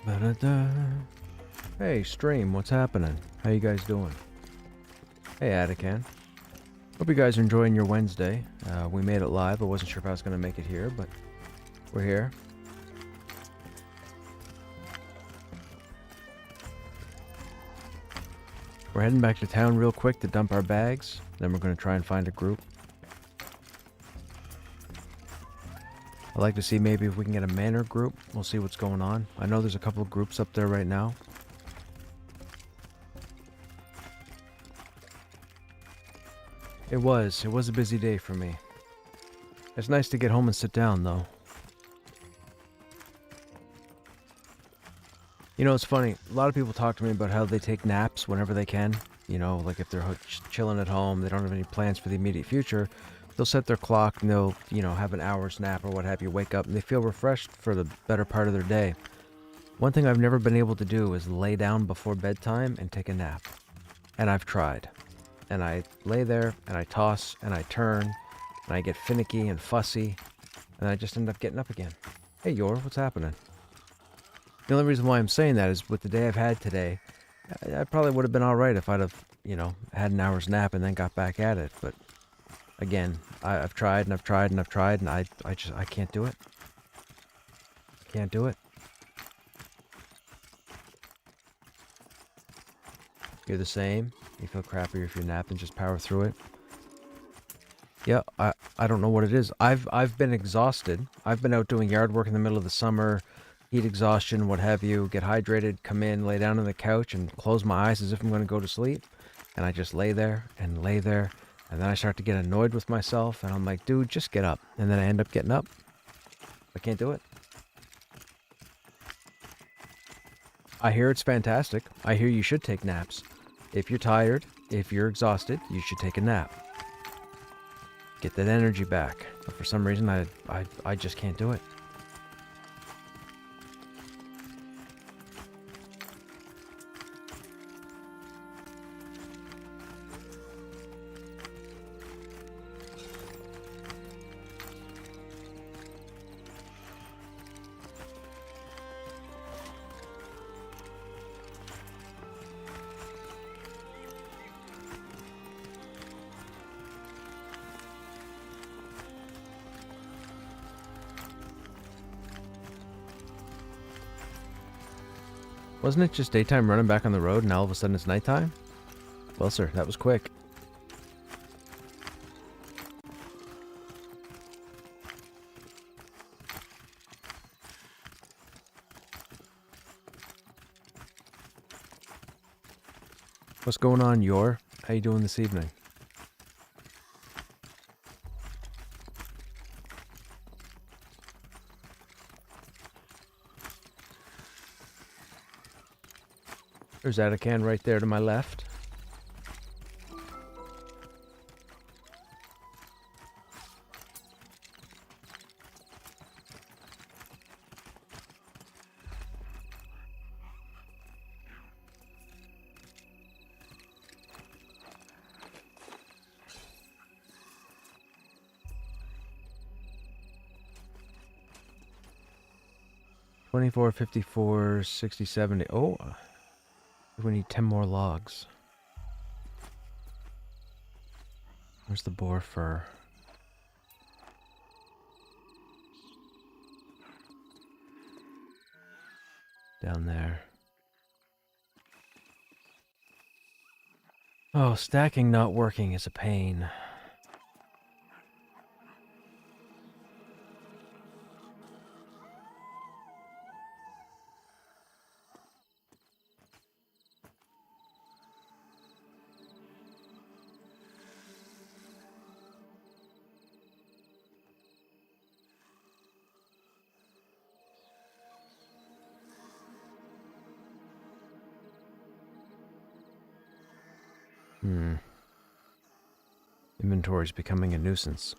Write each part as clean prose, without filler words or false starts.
Da-da-da. Hey, stream, what's happening? How you guys doing? Hey, Atacan. Hope you guys are enjoying your Wednesday. We made it live. I wasn't sure if I was going to make it here, but we're here. We're heading back to town real quick to dump our bags. Then we're going to try and find a group. I'd like to see maybe if we can get a manor group. We'll see what's going on. I know there's a couple of groups up there right now. It was a busy day for me. It's nice to get home and sit down, though. You know, it's funny. A lot of people talk to me about how they take naps whenever they can. You know, like if they're chilling at home, they don't have any plans for the immediate future. They'll set their clock and they'll, have an hour's nap or what have you, wake up and they feel refreshed for the better part of their day. One thing I've never been able to do is lay down before bedtime and take a nap. And I've tried. And I lay there and I toss and I turn and I get finicky and fussy and I just end up getting up again. Hey, Yor, what's happening? The only reason why I'm saying that is with the day I've had today, I probably would have been alright if I'd have, had an hour's nap and then got back at it. But again, I've tried and I've tried and I've tried and I can't do it. Can't do it. You're the same. You feel crappy if you're napping, just power through it. Yeah, I don't know what it is. I've been exhausted. I've been out doing yard work in the middle of the summer, heat exhaustion, what have you, get hydrated, come in, lay down on the couch and close my eyes as if I'm going to go to sleep. And I just lay there and lay there. And then I start to get annoyed with myself and I'm like, dude, just get up. And then I end up getting up. I can't do it. I hear it's fantastic. I hear you should take naps. If you're tired, if you're exhausted, you should take a nap. Get that energy back. But for some reason, I just can't do it. Wasn't it just daytime running back on the road and now all of a sudden it's nighttime? Well, sir, that was quick. What's going on, Yor? How you doing this evening? There's Atacan right there to my left. $24, $54, $60, $70. Oh, we need 10 more logs. Where's the boar fur? Down there. Oh, stacking not working is a pain. Inventory's becoming a nuisance.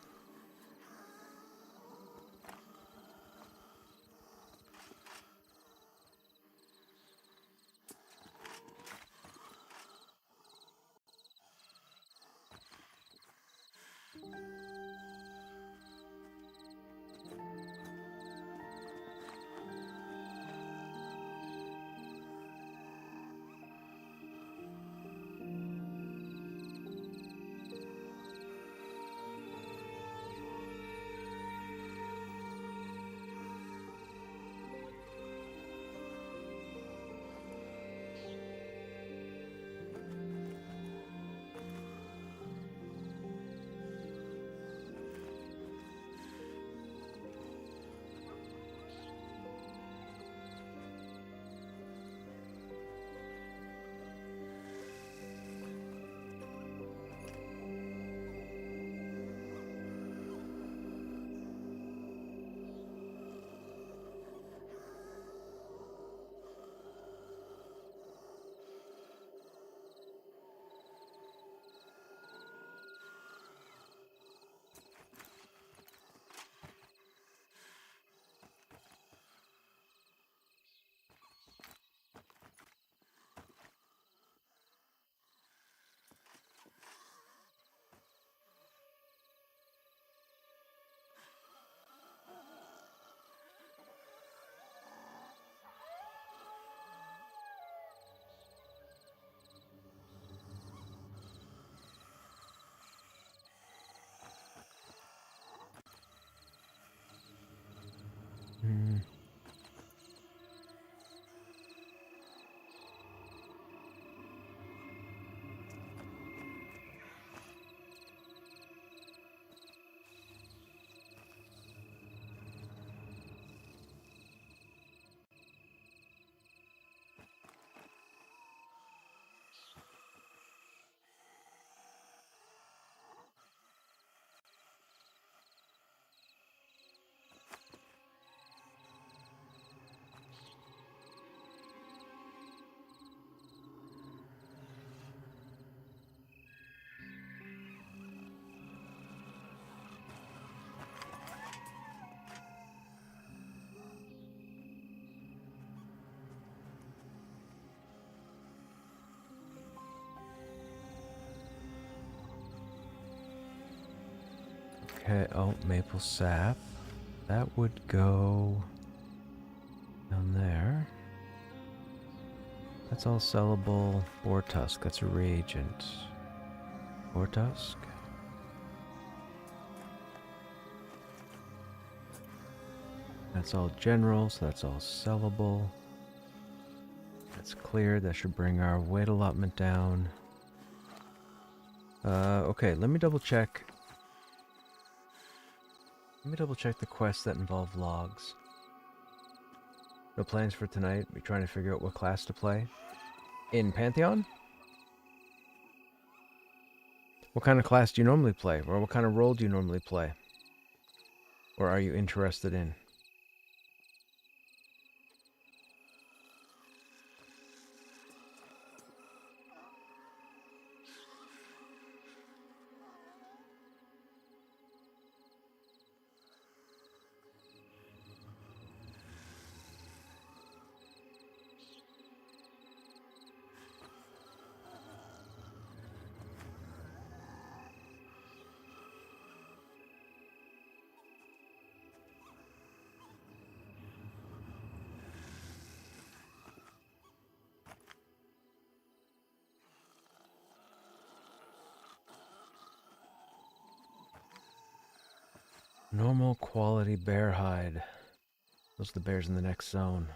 Okay, oh, maple sap. That would go down there. That's all sellable. Boar tusk, that's a reagent. Boar tusk. That's all general, so that's all sellable. That's cleared. That should bring our weight allotment down. Okay, let me double check. Let me double check the quests that involve logs. No plans for tonight. We're trying to figure out what class to play. In Pantheon? What kind of class do you normally play? Or what kind of role do you normally play? Or are you interested in? Normal quality bear hide. Those are the bears in the next zone.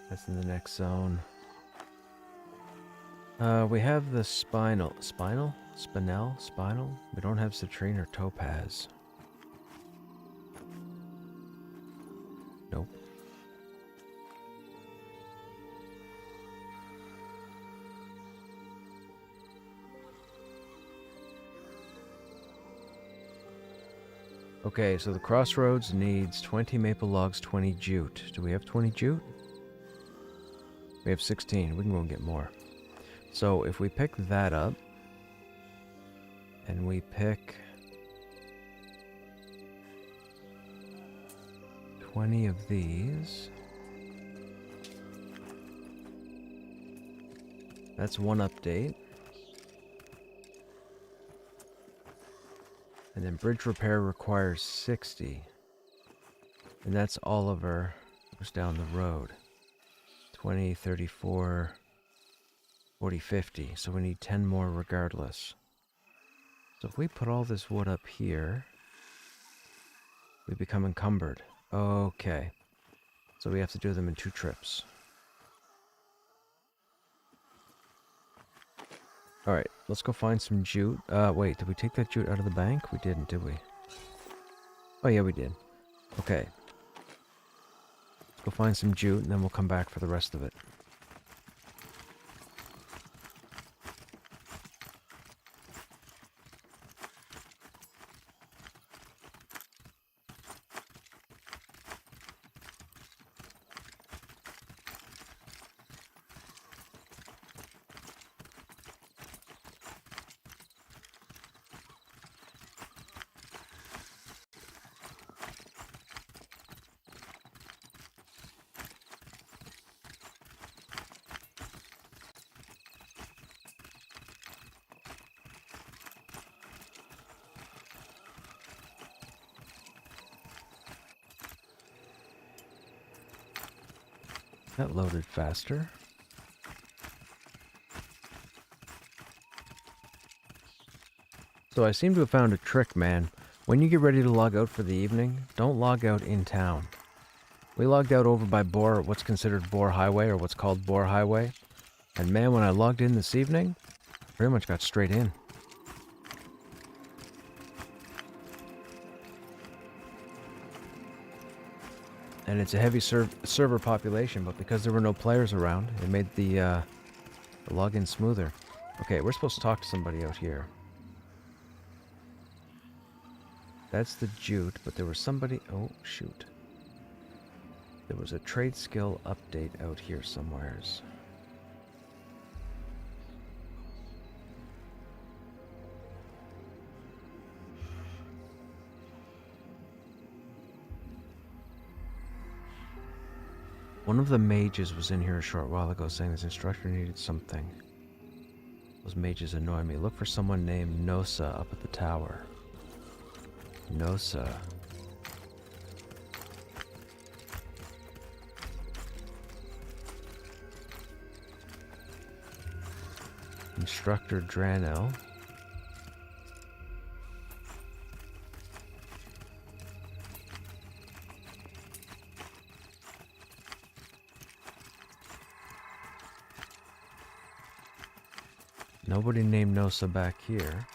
That's in the next zone. We have the spinel. Spinel? Spinel? Spinel? We don't have citrine or topaz. Nope. Okay, so the crossroads needs 20 maple logs, 20 jute. Do we have 20 jute? We have 16. We can go and get more. So if we pick that up, and we pick 20 of these, that's one update. And then bridge repair requires 60. And that's Oliver, goes down the road. 20, 34, 40, 50. So we need 10 more regardless. So if we put all this wood up here, we become encumbered. Okay. So we have to do them in 2 trips. Alright, let's go find some jute. Wait, did we take that jute out of the bank? We didn't, did we? Oh yeah, we did. Okay. Let's go find some jute, and then we'll come back for the rest of it. That loaded faster. So I seem to have found a trick, man. When you get ready to log out for the evening, don't log out in town. We logged out over by Boar, what's considered Boar Highway, or what's called Boar Highway. And man, when I logged in this evening, pretty much got straight in. And it's a heavy server population, but because there were no players around, it made the login smoother. Okay, we're supposed to talk to somebody out here. That's the jute, but there was somebody... Oh, shoot. There was a trade skill update out here somewheres. One of the mages was in here a short while ago saying this instructor needed something. Those mages annoy me. Look for someone named Nosa up at the tower. Nosa. Instructor Dranel. Nobody named Nosa back here.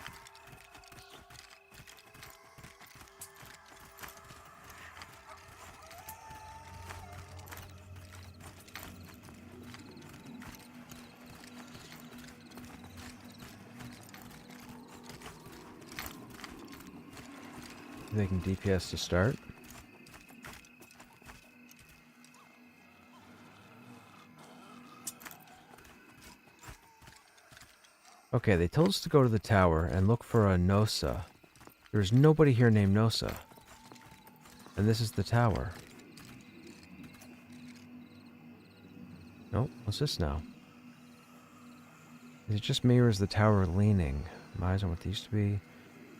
They can DPS to start. Okay, they told us to go to the tower and look for a Nosa. There's nobody here named Nosa. And this is the tower. Nope, what's this now? Is it just me or is the tower leaning? My eyes on what they used to be.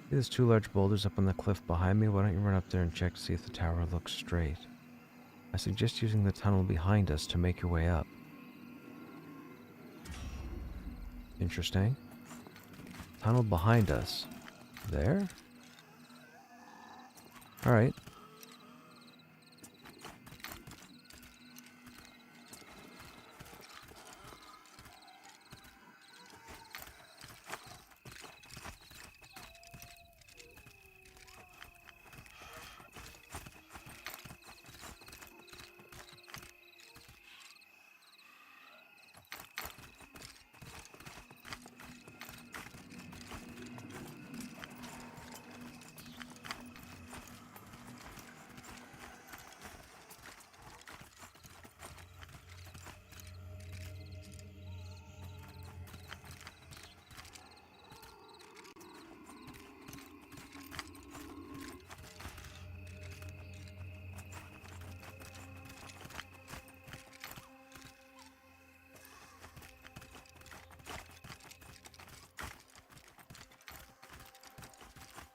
See those two large boulders up on the cliff behind me? Why don't you run up there and check to see if the tower looks straight? I suggest using the tunnel behind us to make your way up. Interesting. Tunnel behind us. There? Alright.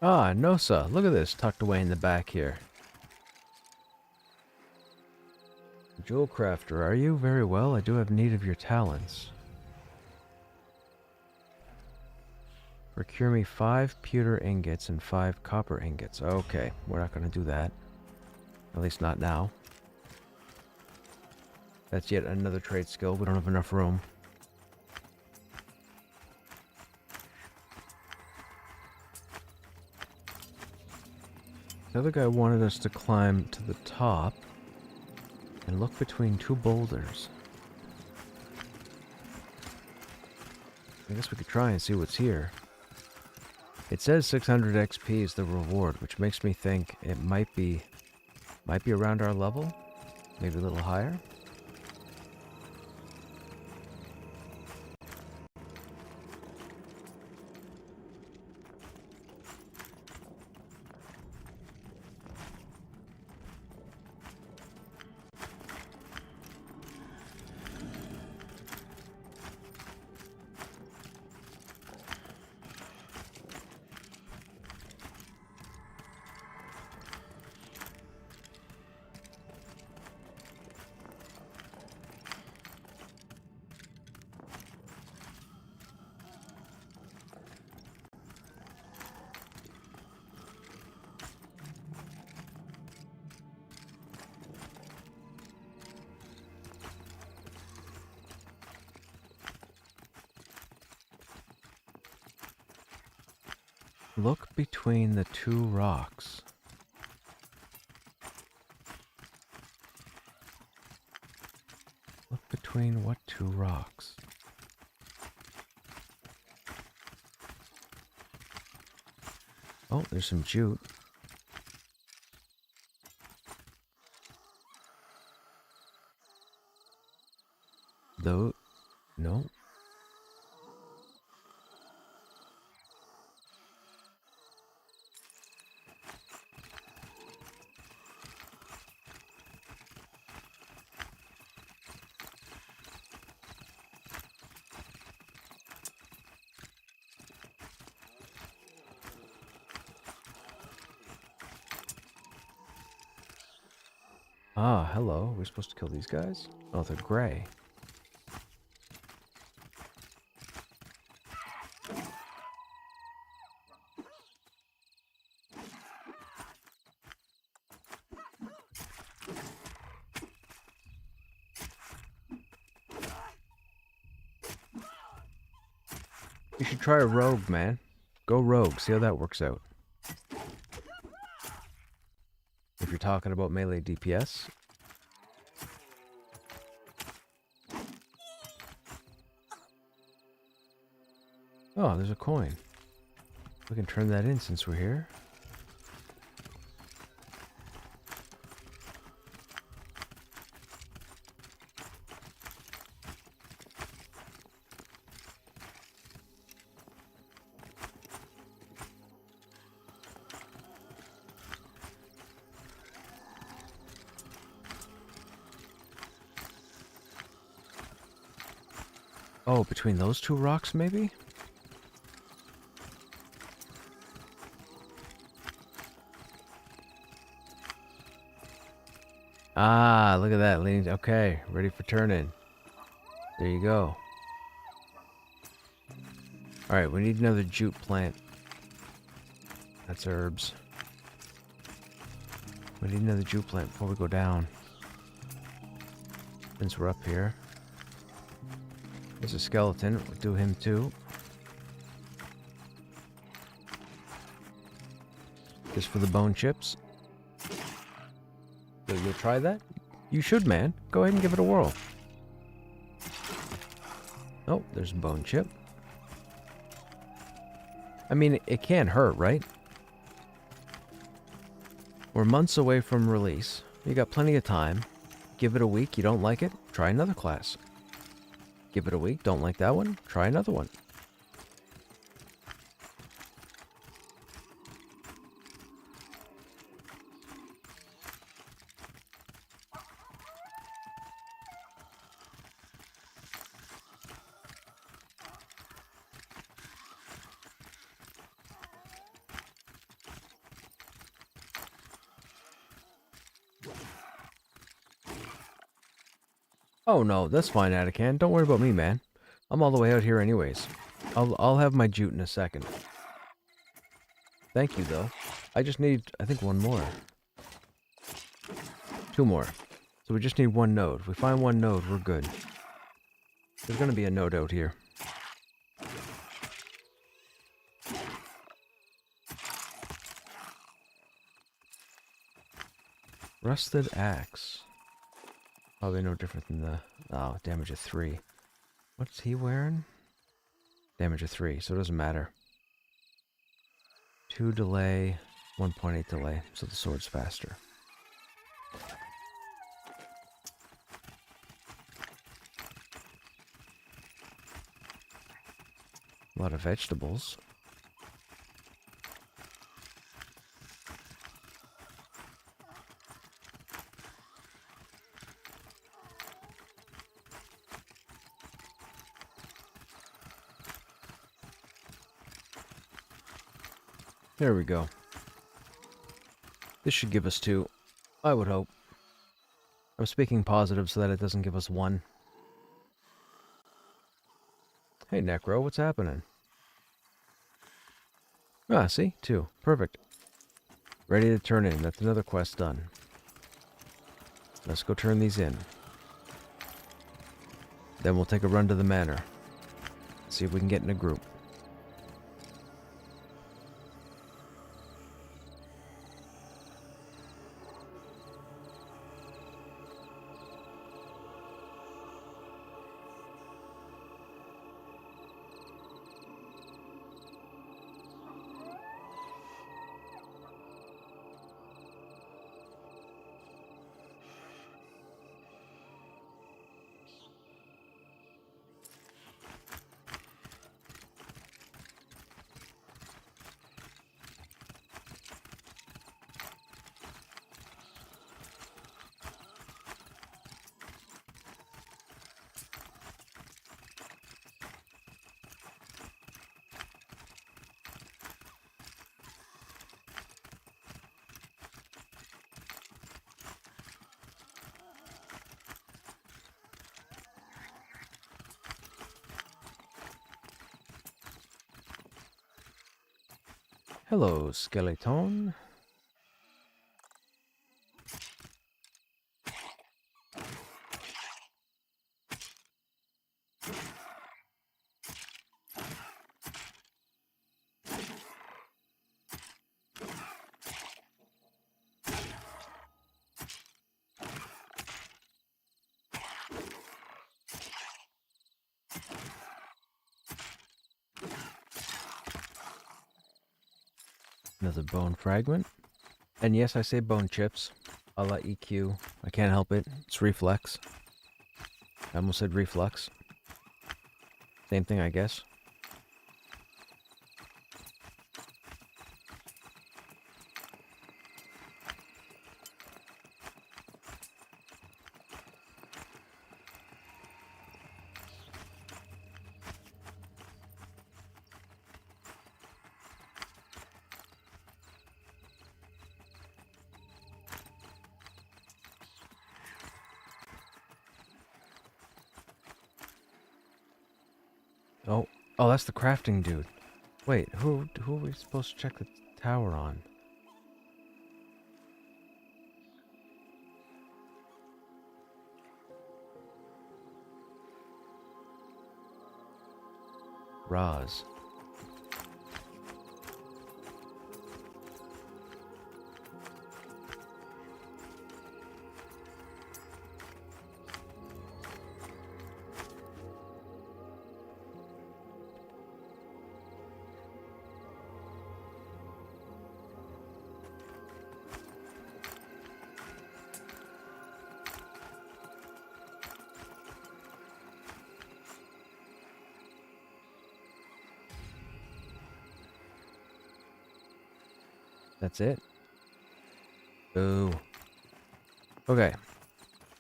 Ah, Nosa. Look at this, tucked away in the back here. Jewel Crafter, are you? Very well. I do have need of your talents. Procure me 5 pewter ingots and 5 copper ingots. Okay, we're not going to do that. At least not now. That's yet another trade skill. We don't have enough room. The other guy wanted us to climb to the top and look between 2 boulders. I guess we could try and see what's here. It says 600 XP is the reward, which makes me think it might be around our level, maybe a little higher. Look between the 2 rocks. Look between what 2 rocks? Oh, there's some jute. Though, no. Ah, hello. We're supposed to kill these guys? Oh, they're gray. You should try a rogue, man. Go rogue. See how that works out. If you're talking about melee DPS. Oh, there's a coin. We can turn that in since we're here. Oh, between those two rocks, maybe? Ah, look at that. Leaning. Okay, ready for turn-in. There you go. Alright, we need another jute plant. That's herbs. We need another jute plant before we go down. Since we're up here. There's a skeleton. We'll do him too. Just for the bone chips. So you'll try that? You should, man. Go ahead and give it a whirl. Oh, there's a bone chip. I mean, it can't hurt, right? We're months away from release. You got plenty of time. Give it a week. You don't like it? Try another class. Give it a week. Don't like that one? Try another one. Oh no, that's fine, Atacan. Don't worry about me, man. I'm all the way out here anyways. I'll have my jute in a second. Thank you, though. I just need, I think, one more. Two more. So we just need one node. If we find one node, we're good. There's gonna be a node out here. Rusted axe. Probably no different than the... Oh, damage of 3. What's he wearing? Damage of 3, so it doesn't matter. 2 delay, 1.8 delay, so the sword's faster. A lot of vegetables. There we go. This should give us 2. I would hope. I'm speaking positive so that it doesn't give us 1. Hey, Necro, what's happening? Ah, see? 2. Perfect. Ready to turn in. That's another quest done. Let's go turn these in. Then we'll take a run to the manor. See if we can get in a group. Hello, skeleton. Another bone fragment. And yes, I say bone chips. A la EQ. I can't help it. It's reflex. I almost said reflux. Same thing, I guess. Oh, oh, that's the crafting dude. Wait, who are we supposed to check the tower on? Roz. That's it? Ooh. Okay.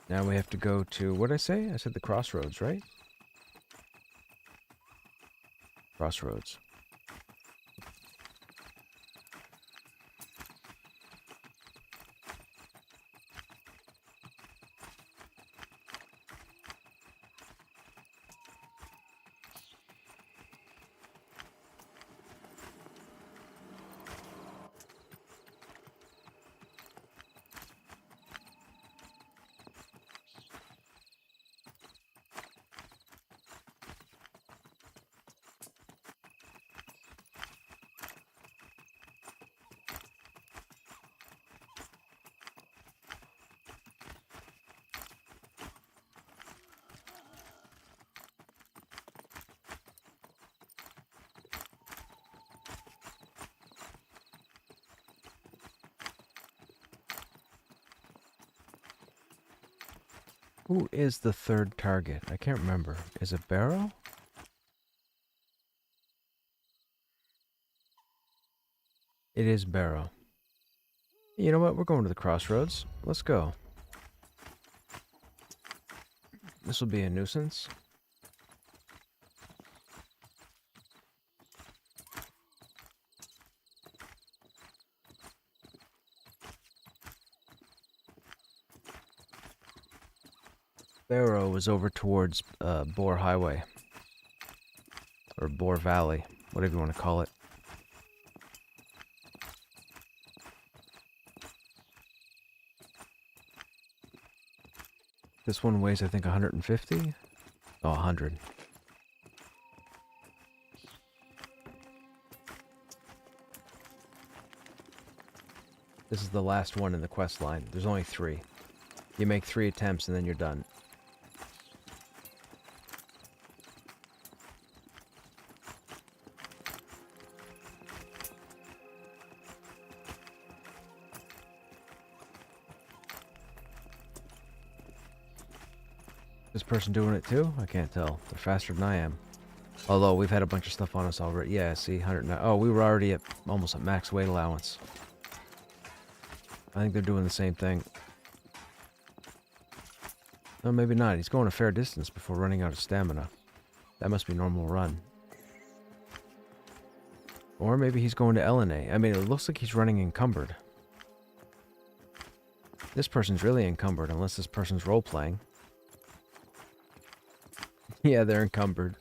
Now we have to go to, what did I say? I said the crossroads, right? Crossroads. Who is the third target? I can't remember. Is it Barrow? It is Barrow. You know what? We're going to the crossroads. Let's go. This will be a nuisance. Barrow is over towards Boar Highway. Or Boar Valley. Whatever you want to call it. This one weighs, I think, 150? Oh, 100. This is the last one in the quest line. There's only 3. You make 3 attempts and then you're done. This person doing it too? I can't tell. They're faster than I am. Although we've had a bunch of stuff on us already. Yeah, see, 109. Oh, we were already at almost at max weight allowance. I think they're doing the same thing. No, maybe not. He's going a fair distance before running out of stamina. That must be normal run. Or maybe he's going to LNA. I mean, it looks like he's running encumbered. This person's really encumbered, unless this person's role-playing. Yeah, they're encumbered.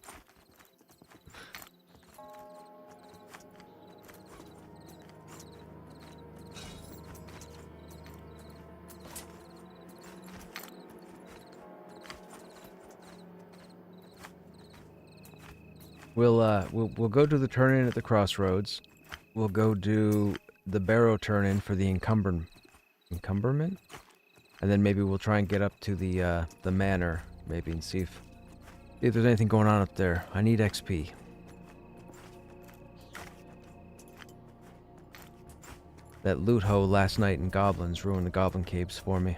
We'll go do the turn-in at the crossroads. We'll go do the barrow turn-in for the encumberment? And then maybe we'll try and get up to the manor, maybe, and see if there's anything going on up there. I need XP. That loot hoe last night in Goblins ruined the Goblin Caves for me.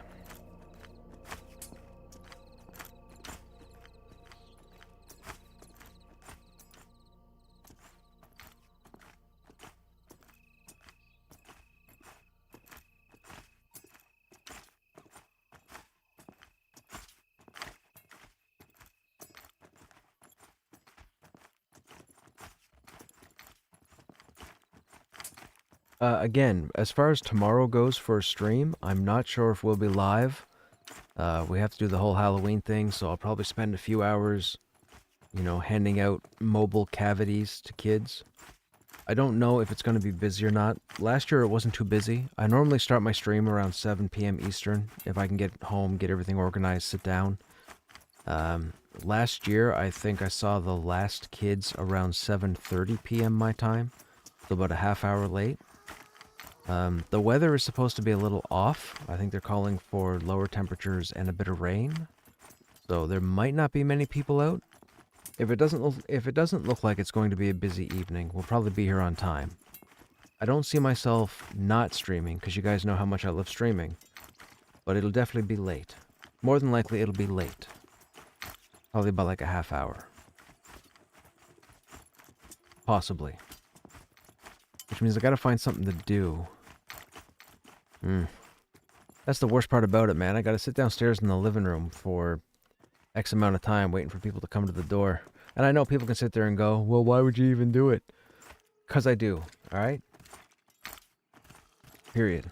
Again, as far as tomorrow goes for a stream, I'm not sure if we'll be live. We have to do the whole Halloween thing, so I'll probably spend a few hours, you know, handing out mobile cavities to kids. I don't know if it's going to be busy or not. Last year it wasn't too busy. I normally start my stream around 7 p.m. Eastern. If I can get home, get everything organized, sit down. Last year, I think I saw the last kids around 7:30 p.m. my time, so about a half hour late. The weather is supposed to be a little off. I think they're calling for lower temperatures and a bit of rain. So there might not be many people out. If it doesn't look like it's going to be a busy evening, we'll probably be here on time. I don't see myself not streaming, because you guys know how much I love streaming. But it'll definitely be late. More than likely it'll be late. Probably by like a half hour. Possibly. Which means I gotta find something to do. That's the worst part about it, man. I gotta sit downstairs in the living room for X amount of time waiting for people to come to the door. And I know people can sit there and go, well, why would you even do it? 'Cause I do, alright? Period.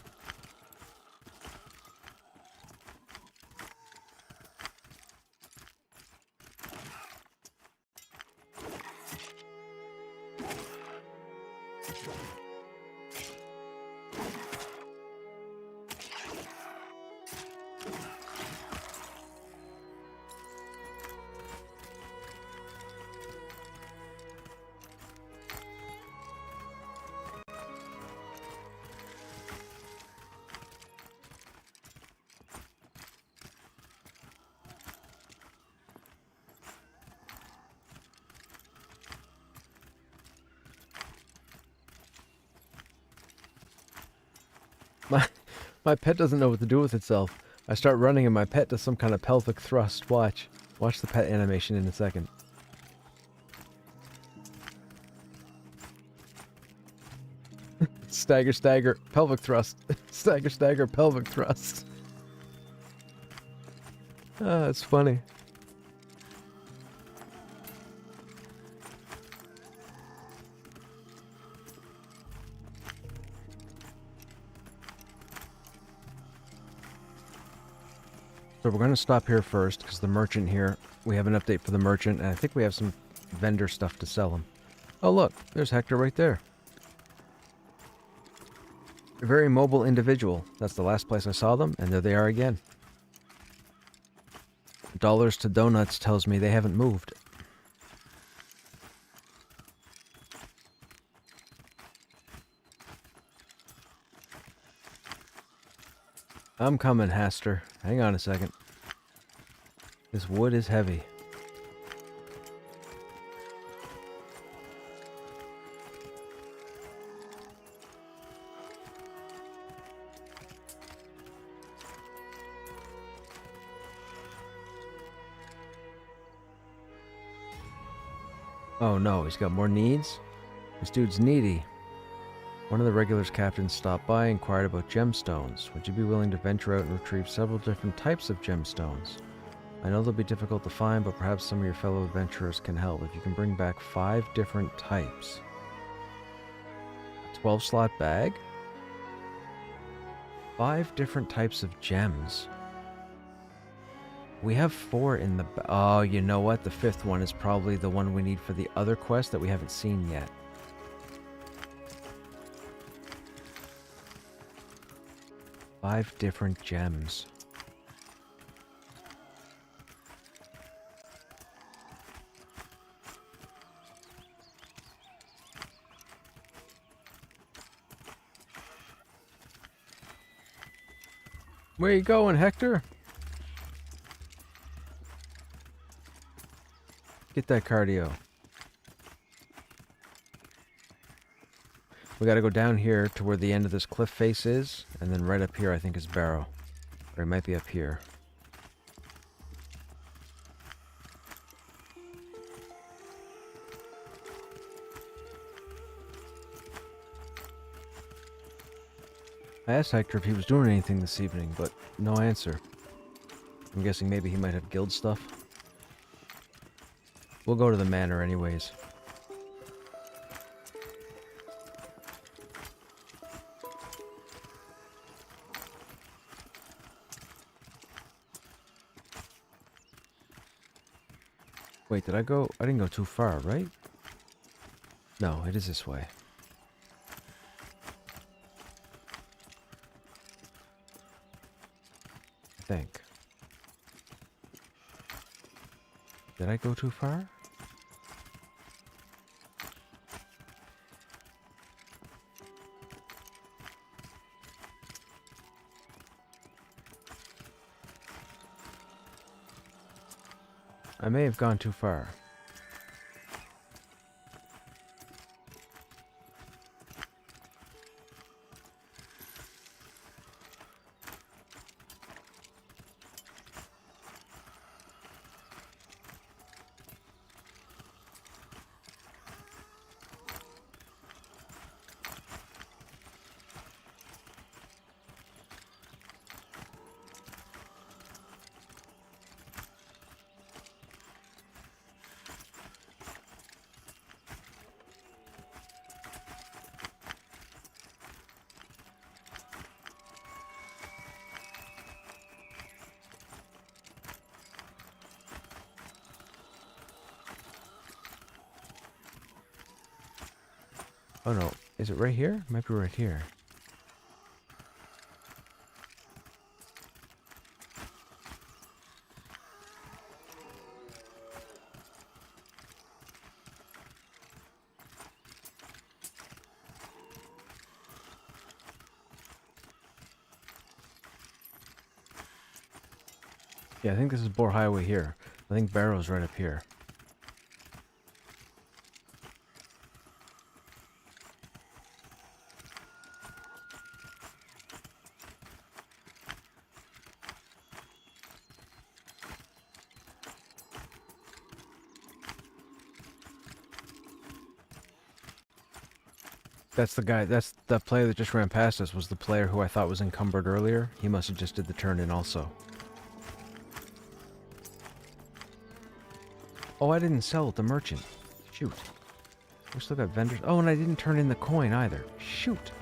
My pet doesn't know what to do with itself. I start running and my pet does some kind of pelvic thrust. Watch. Watch the pet animation in a second. Stagger, stagger, pelvic thrust. Stagger, stagger, pelvic thrust. Ah, it's funny. So we're going to stop here first, because the merchant here, we have an update for the merchant, and I think we have some vendor stuff to sell him. Oh look, there's Hector right there. A very mobile individual. That's the last place I saw them, and there they are again. Dollars to Donuts tells me they haven't moved. I'm coming, Haster. Hang on a second. This wood is heavy. Oh no, he's got more needs? This dude's needy. One of the regulars' captains stopped by and inquired about gemstones. Would you be willing to venture out and retrieve several different types of gemstones? I know they'll be difficult to find, but perhaps some of your fellow adventurers can help if you can bring back 5 different types. A 12-slot bag? 5 different types of gems. We have 4 in the... Oh, you know what? The 5th one is probably the one we need for the other quest that we haven't seen yet. Five different gems. Where you going, Hector? Get that cardio. We gotta go down here to where the end of this cliff face is, and then right up here I think is Barrow. Or it might be up here. I asked Hector if he was doing anything this evening, but no answer. I'm guessing maybe he might have guild stuff. We'll go to the manor anyways. Wait, did I go? I didn't go too far, right? No, it is this way. I think. Did I go too far? I may have gone too far. Oh no, is it right here? It might be right here. Yeah, I think this is Boar Highway here. I think Barrow's right up here. That's the guy, that's the player that just ran past us was the player who I thought was encumbered earlier. He must have just did the turn in also. Oh, I didn't sell at the merchant. Shoot. We still got vendors. Oh, and I didn't turn in the coin either. Shoot.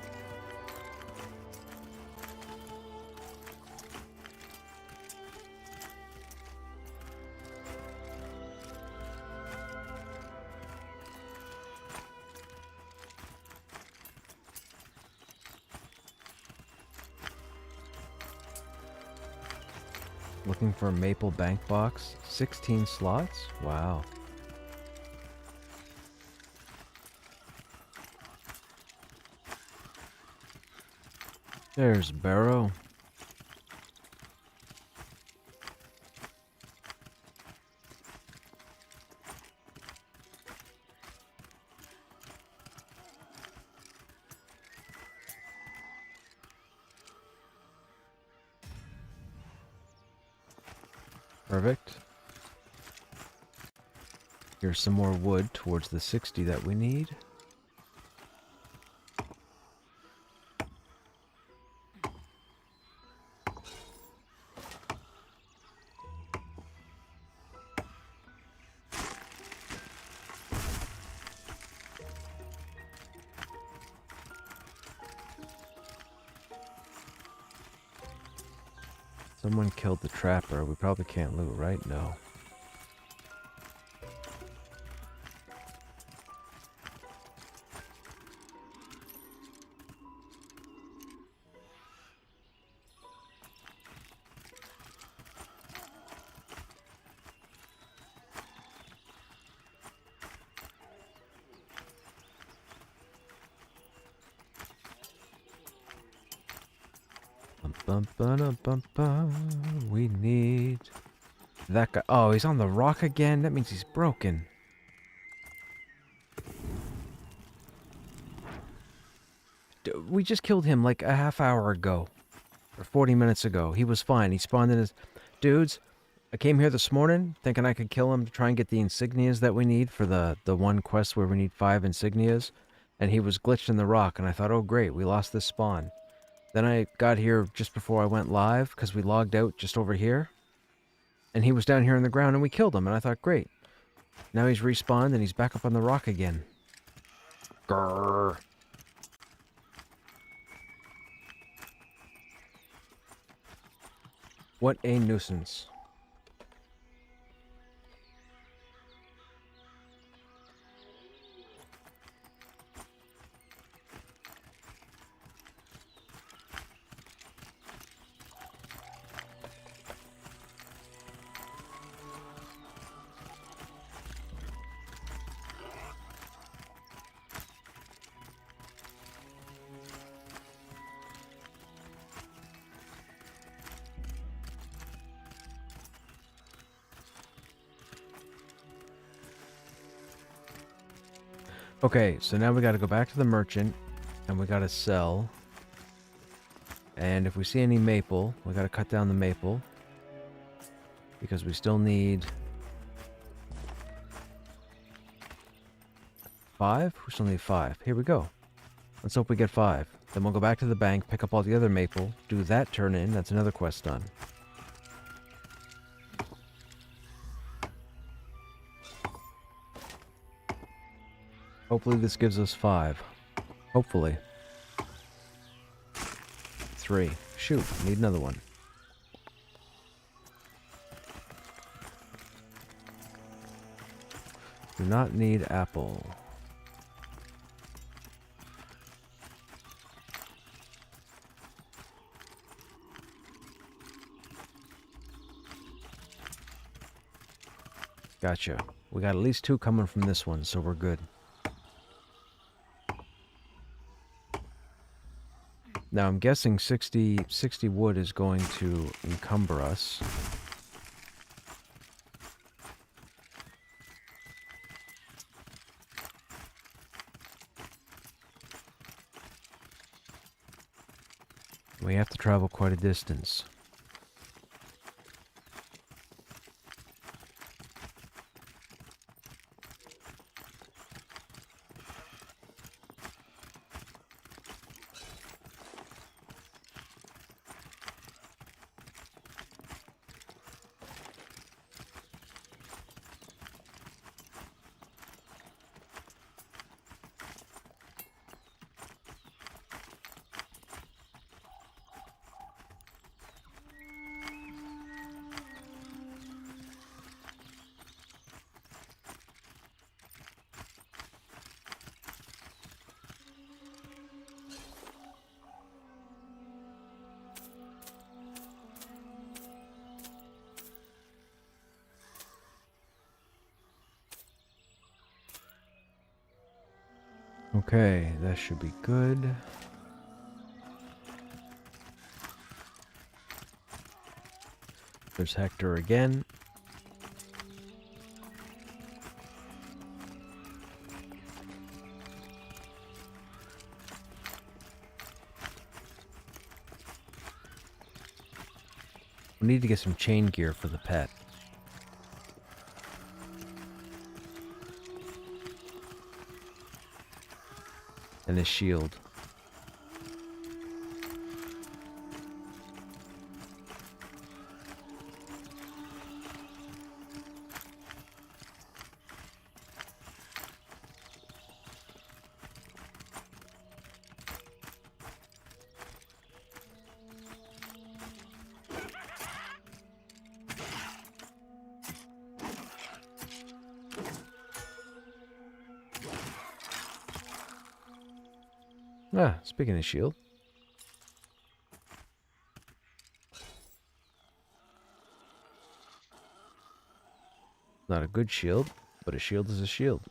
Looking for a maple bank box. 16 slots? Wow. There's Barrow. Perfect. Here's some more wood towards the 60 that we need. Someone killed the trapper. We probably can't loot, right? No. Bum, ba, bum, ba. We need that guy. Oh, he's on the rock again? That means he's broken. We just killed him like a half hour ago. Or 40 minutes ago. He was fine. He spawned in his... Dudes, I came here this morning thinking I could kill him to try and get the insignias that we need for the one quest where we need 5 insignias. And he was glitched in the rock, and I thought, oh great, we lost this spawn. Then I got here just before I went live, because we logged out just over here. And he was down here on the ground, and we killed him, and I thought, great. Now he's respawned, and he's back up on the rock again. Grrr. What a nuisance. Okay, so now we gotta go back to the merchant, and we gotta sell. And if we see any maple, we gotta cut down the maple. Because we still need... 5? We still need 5. Here we go. Let's hope we get 5. Then we'll go back to the bank, pick up all the other maple, do that turn in, that's another quest done. Hopefully this gives us 5. Hopefully. 3. Shoot, need another one. Do not need apple. Gotcha. We got at least 2 coming from this one, so we're good. Now I'm guessing 60 wood is going to encumber us. We have to travel quite a distance. Okay, that should be good. There's Hector again. We need to get some chain gear for the pet. And his shield. Ah, speaking of shield. Not a good shield, but a shield is a shield.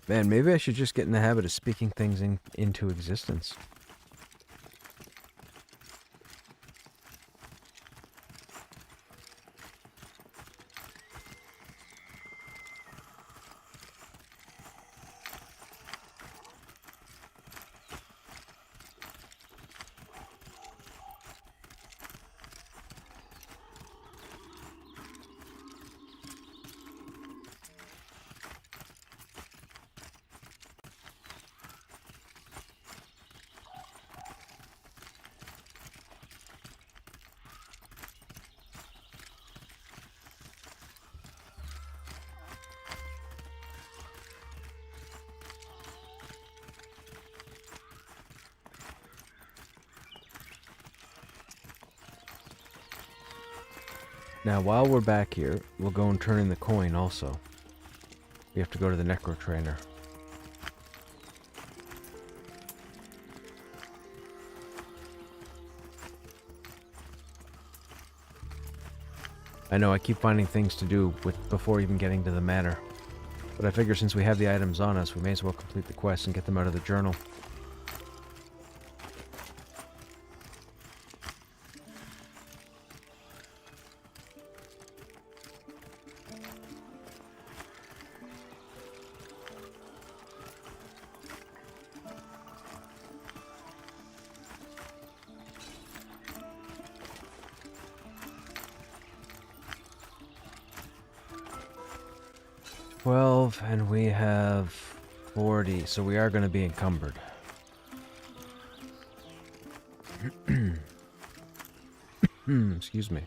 Man, maybe I should just get in the habit of speaking things into existence. Now, while we're back here, we'll go and turn in the coin also. We have to go to the Necro Trainer. I know I keep finding things to do before even getting to the manor. But I figure since we have the items on us, we may as well complete the quest and get them out of the journal. 12, and we have 40, so we are going to be encumbered. Excuse me.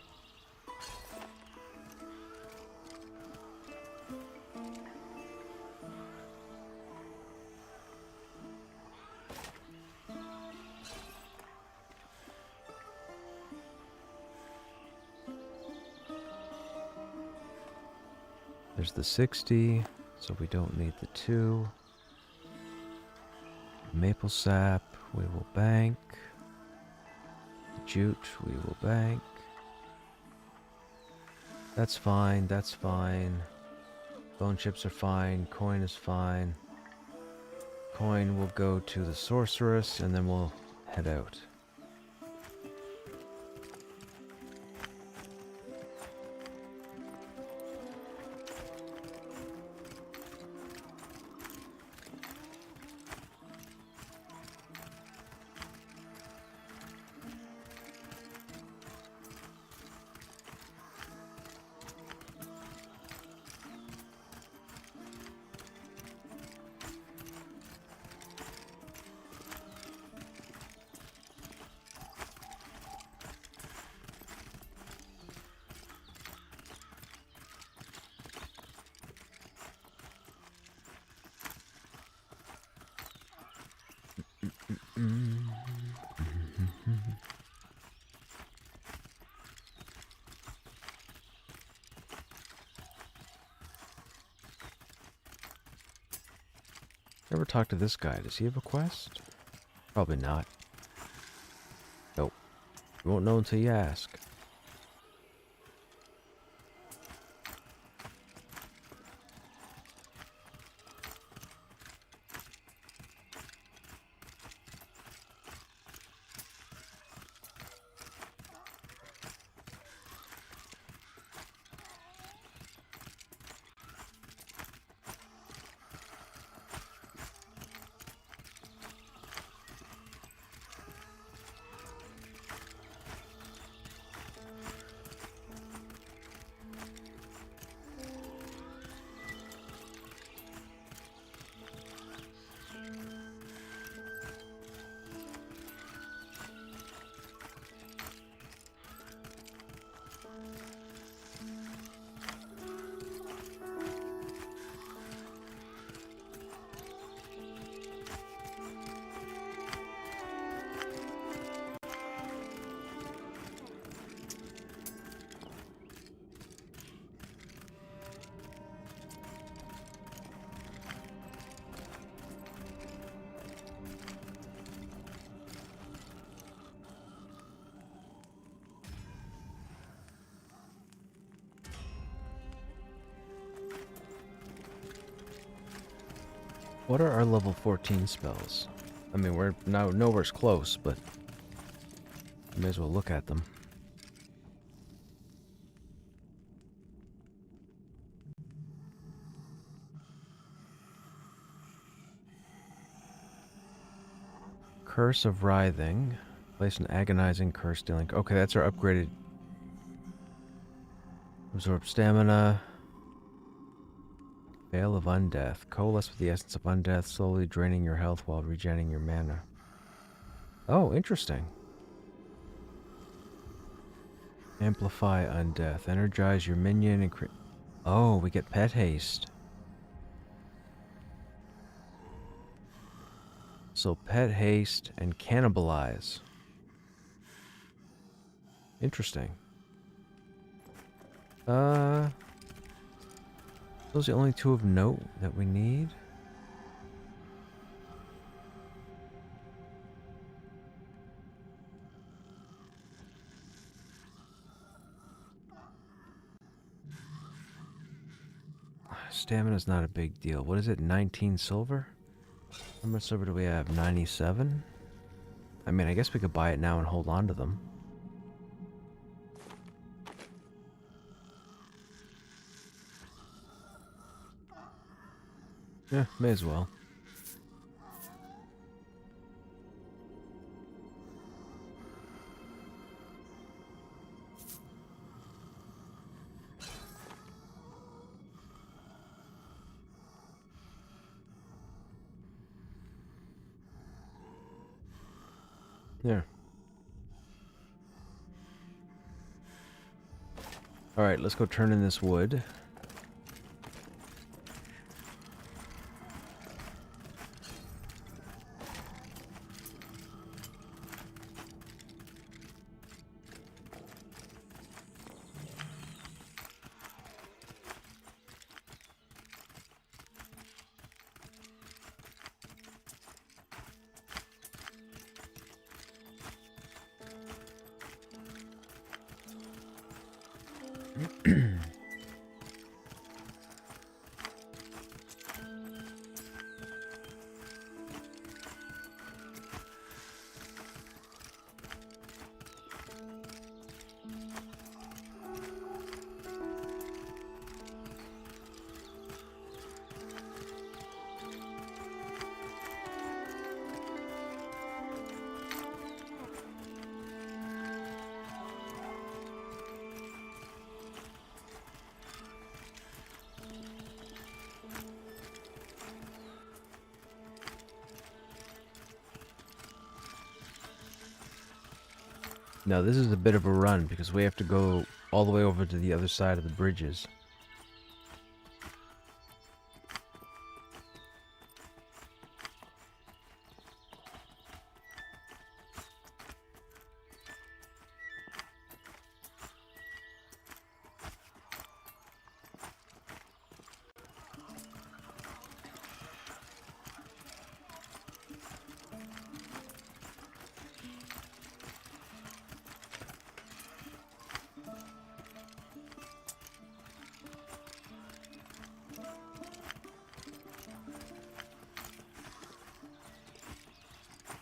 There's the 60, so we don't need the 2. Maple sap, we will bank. Jute, we will bank. That's fine, that's fine. Bone chips are fine, coin is fine. Coin will go to the sorceress, and then we'll head out. Never talked to this guy. Does he have a quest? Probably not. Nope. You won't know until you ask. What are our level 14 spells? I mean, we're now nowhere's close, but we may as well look at them. Curse of Writhing. Place an agonizing curse dealing. Okay, that's our upgraded. Absorb stamina. Veil of Undeath. Coalesce with the essence of undeath, slowly draining your health while regenerating your mana. Oh, interesting. Amplify Undeath. Energize your minion and create. Oh, we get Pet Haste. So Pet Haste and Cannibalize. Interesting. Those are the only two of note that we need. Stamina's not a big deal. What is it? 19 silver? How much silver do we have? 97? I mean, I guess we could buy it now and hold on to them. Yeah, may as well. There. Alright, let's go turn in this wood. Now this is a bit of a run because we have to go all the way over to the other side of the bridges.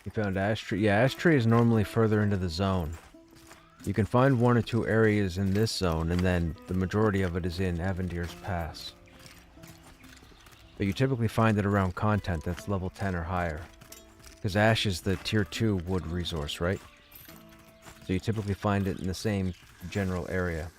You found ash tree. Yeah, ash tree is normally further into the zone. You can find one or two areas in this zone, and then the majority of it is in Avendir's Pass. But you typically find it around content that's level 10 or higher. Because ash is the tier 2 wood resource, right? So you typically find it in the same general area.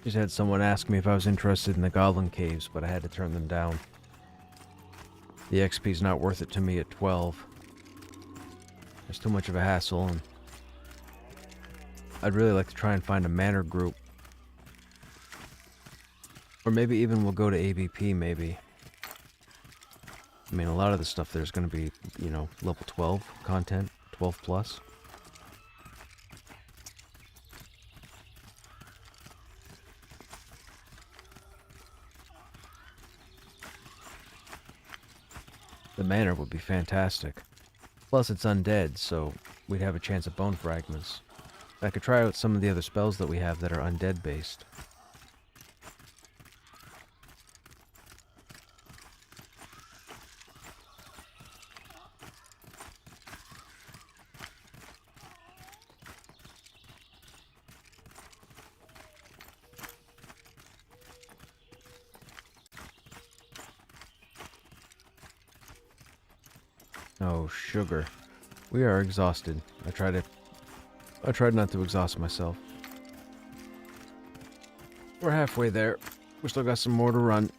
Just had someone ask me if I was interested in the Goblin Caves, but I had to turn them down. The XP's not worth it to me at 12. It's too much of a hassle, and I'd really like to try and find a manor group. Or maybe even we'll go to ABP, maybe. I mean, a lot of the stuff there's going to be, you know, level 12 content, 12 plus. The manor would be fantastic. Plus, it's undead, so we'd have a chance at bone fragments. I could try out some of the other spells that we have that are undead based. Oh, sugar. We are exhausted. I tried not to exhaust myself. We're halfway there. We still got some more to run.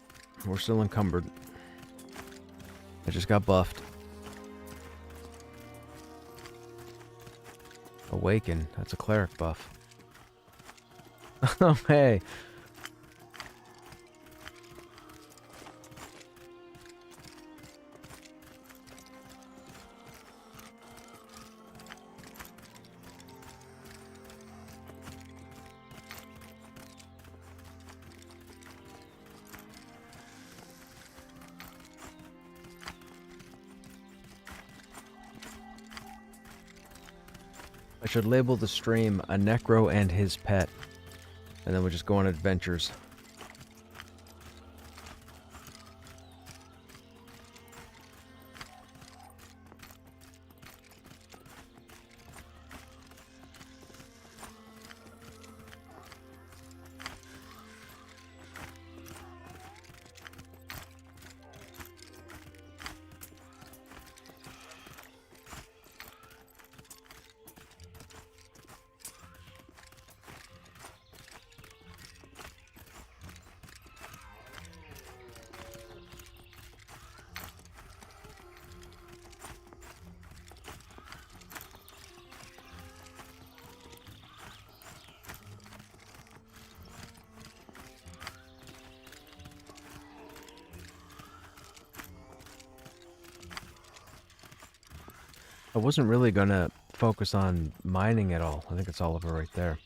We're still encumbered. I just got buffed. Awaken. That's a cleric buff. Oh, hey. I should label the stream a Necro and his pet. And then we'll just go on adventures. I wasn't really gonna focus on mining at all. I think it's all over right there.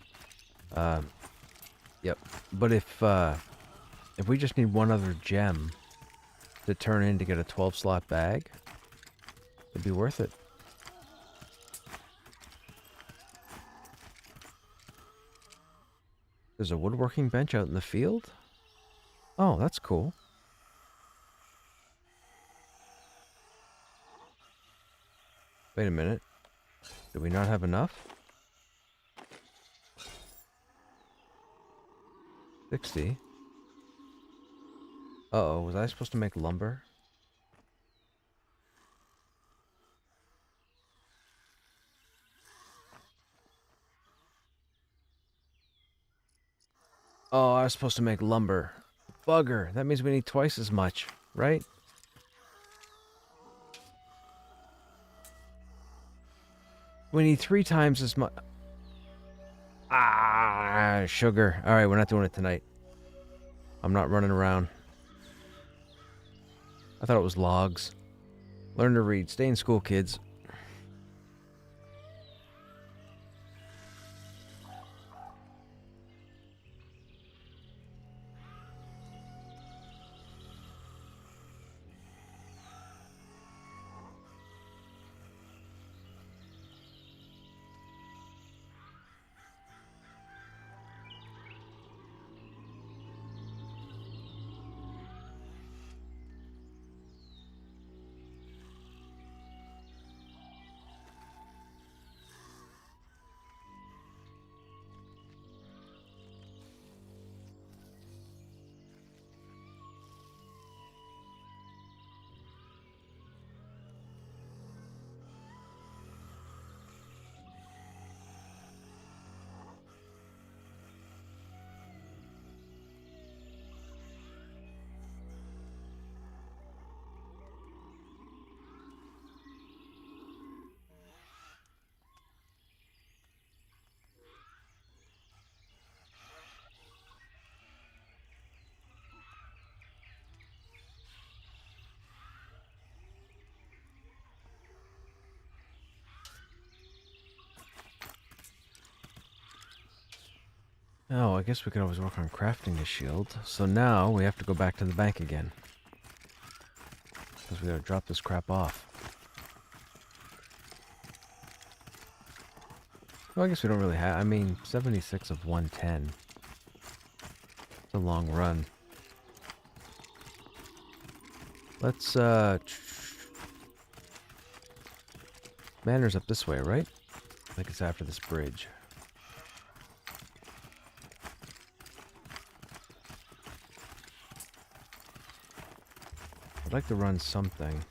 Yep. But if we just need one other gem to turn in to get a 12 slot bag, it'd be worth it. There's a woodworking bench out in the field? Oh, that's cool. Wait a minute. Do we not have enough? 60. Uh-oh, was I supposed to make lumber? Oh, I was supposed to make lumber. Bugger. That means we need twice as much, right? We need 3 times as much. Ah, sugar. Alright, we're not doing it tonight. I'm not running around. I thought it was logs. Learn to read. Stay in school, kids. Oh, I guess we could always work on crafting the shield. So now we have to go back to the bank again. Because we gotta drop this crap off. Well, I guess we don't really have... I mean, 76 of 110. It's a long run. Let's, Manor's up this way, right? I think it's after this bridge. I'd like to run something.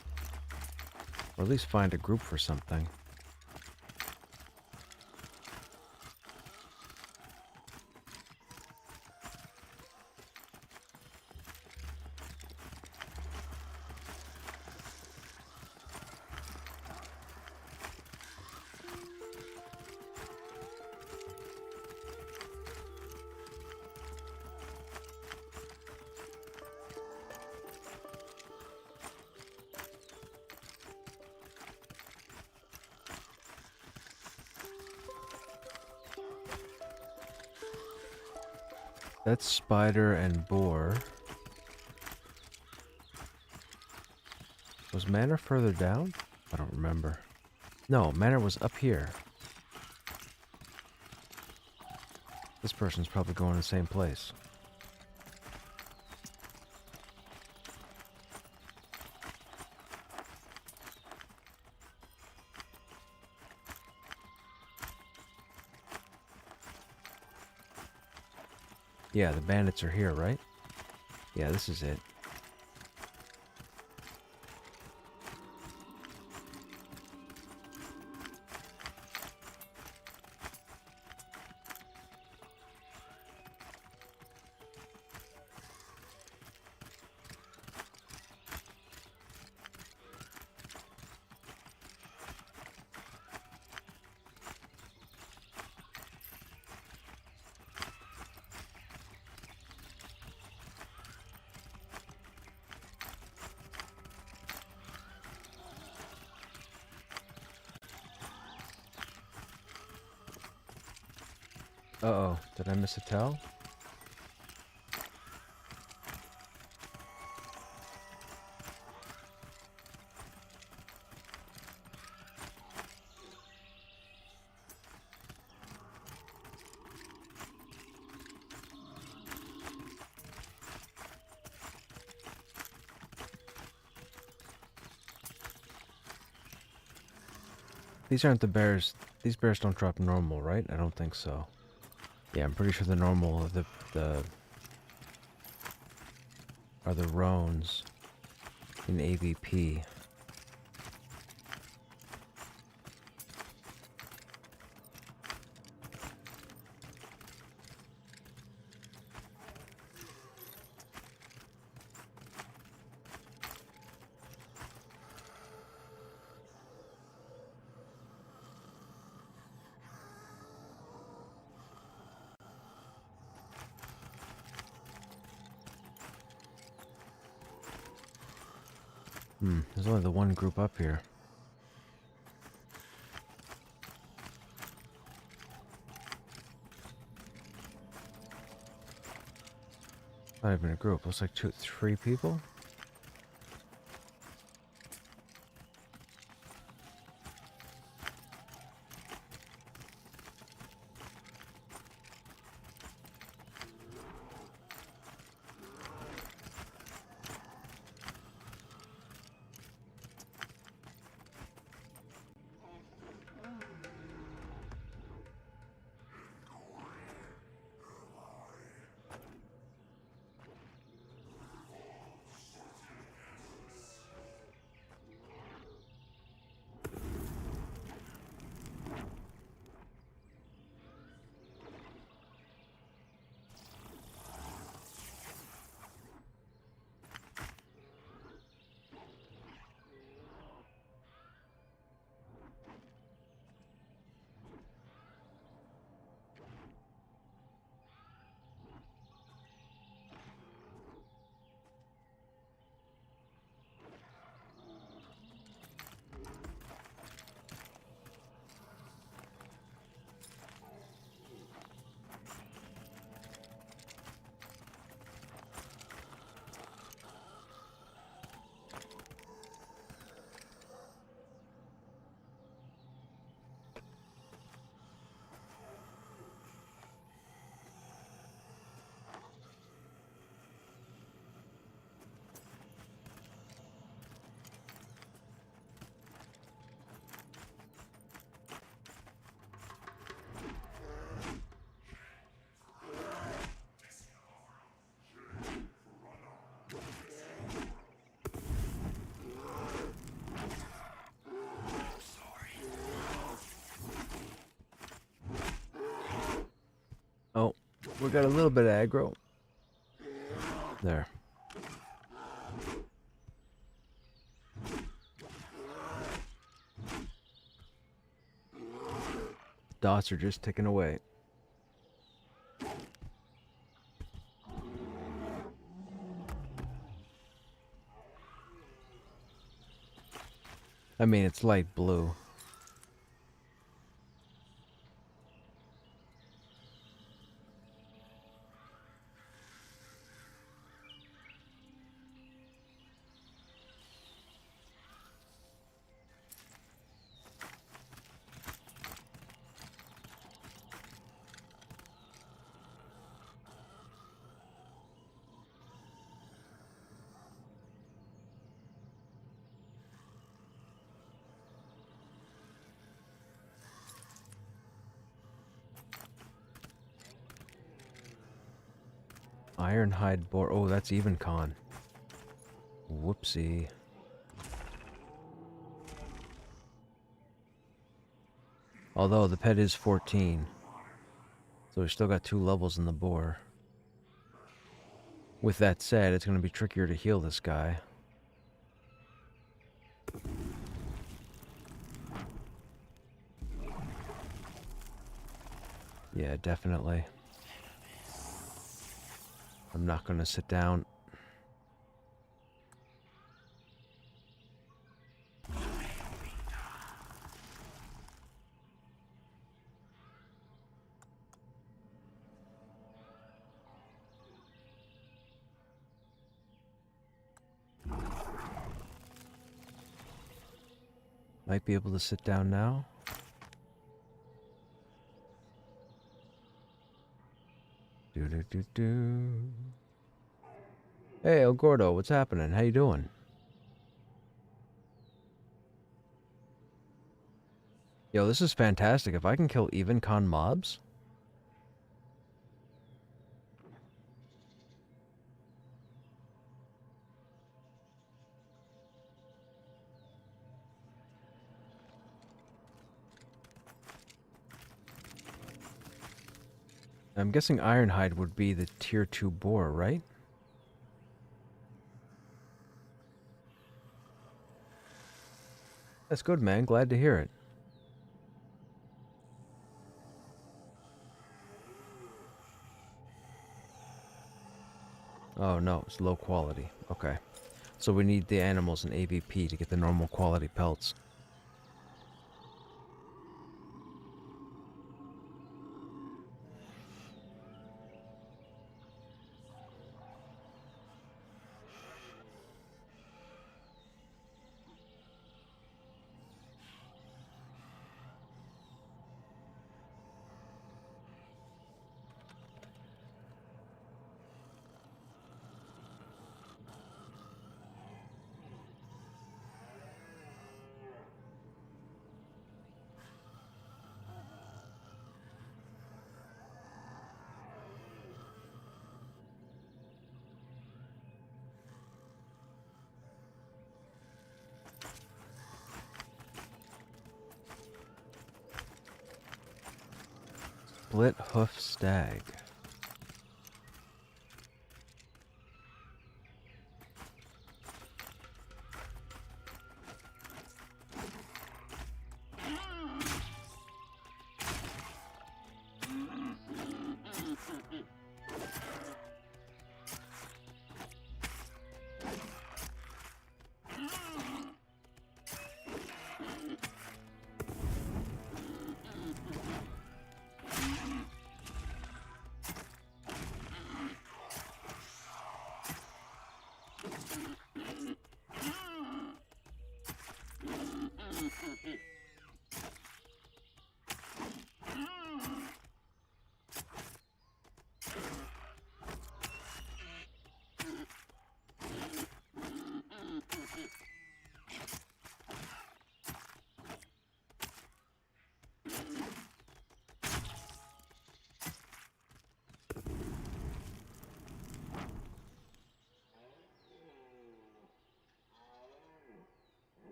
Or at least find a group for something. That's spider and boar. Was Manor further down? I don't remember. No, Manor was up here. This person's probably going to the same place. Yeah, the bandits are here, right? Yeah, this is it. Uh-oh, did I miss a tell? These aren't the bears. These bears don't drop normal, right? I don't think so. Yeah, I'm pretty sure the normal are the roans in AVP. There's only the one group up here. Not even a group. Looks like 3 people. We got a little bit of aggro. There. Dots are just ticking away. I mean, it's light blue. Ironhide boar. Oh, that's even con. Whoopsie. Although the pet is 14. So we still got 2 levels in the boar. With that said, it's going to be trickier to heal this guy. Yeah, definitely. I'm not going to sit down. Might be able to sit down now. Do. Hey, El Gordo, what's happening? How you doing? Yo, this is fantastic. If I can kill even con mobs. I'm guessing Ironhide would be the tier 2 boar, right? That's good, man. Glad to hear it. Oh, no. It's low quality. Okay. So we need the animals in AVP to get the normal quality pelts. Split hoof stag.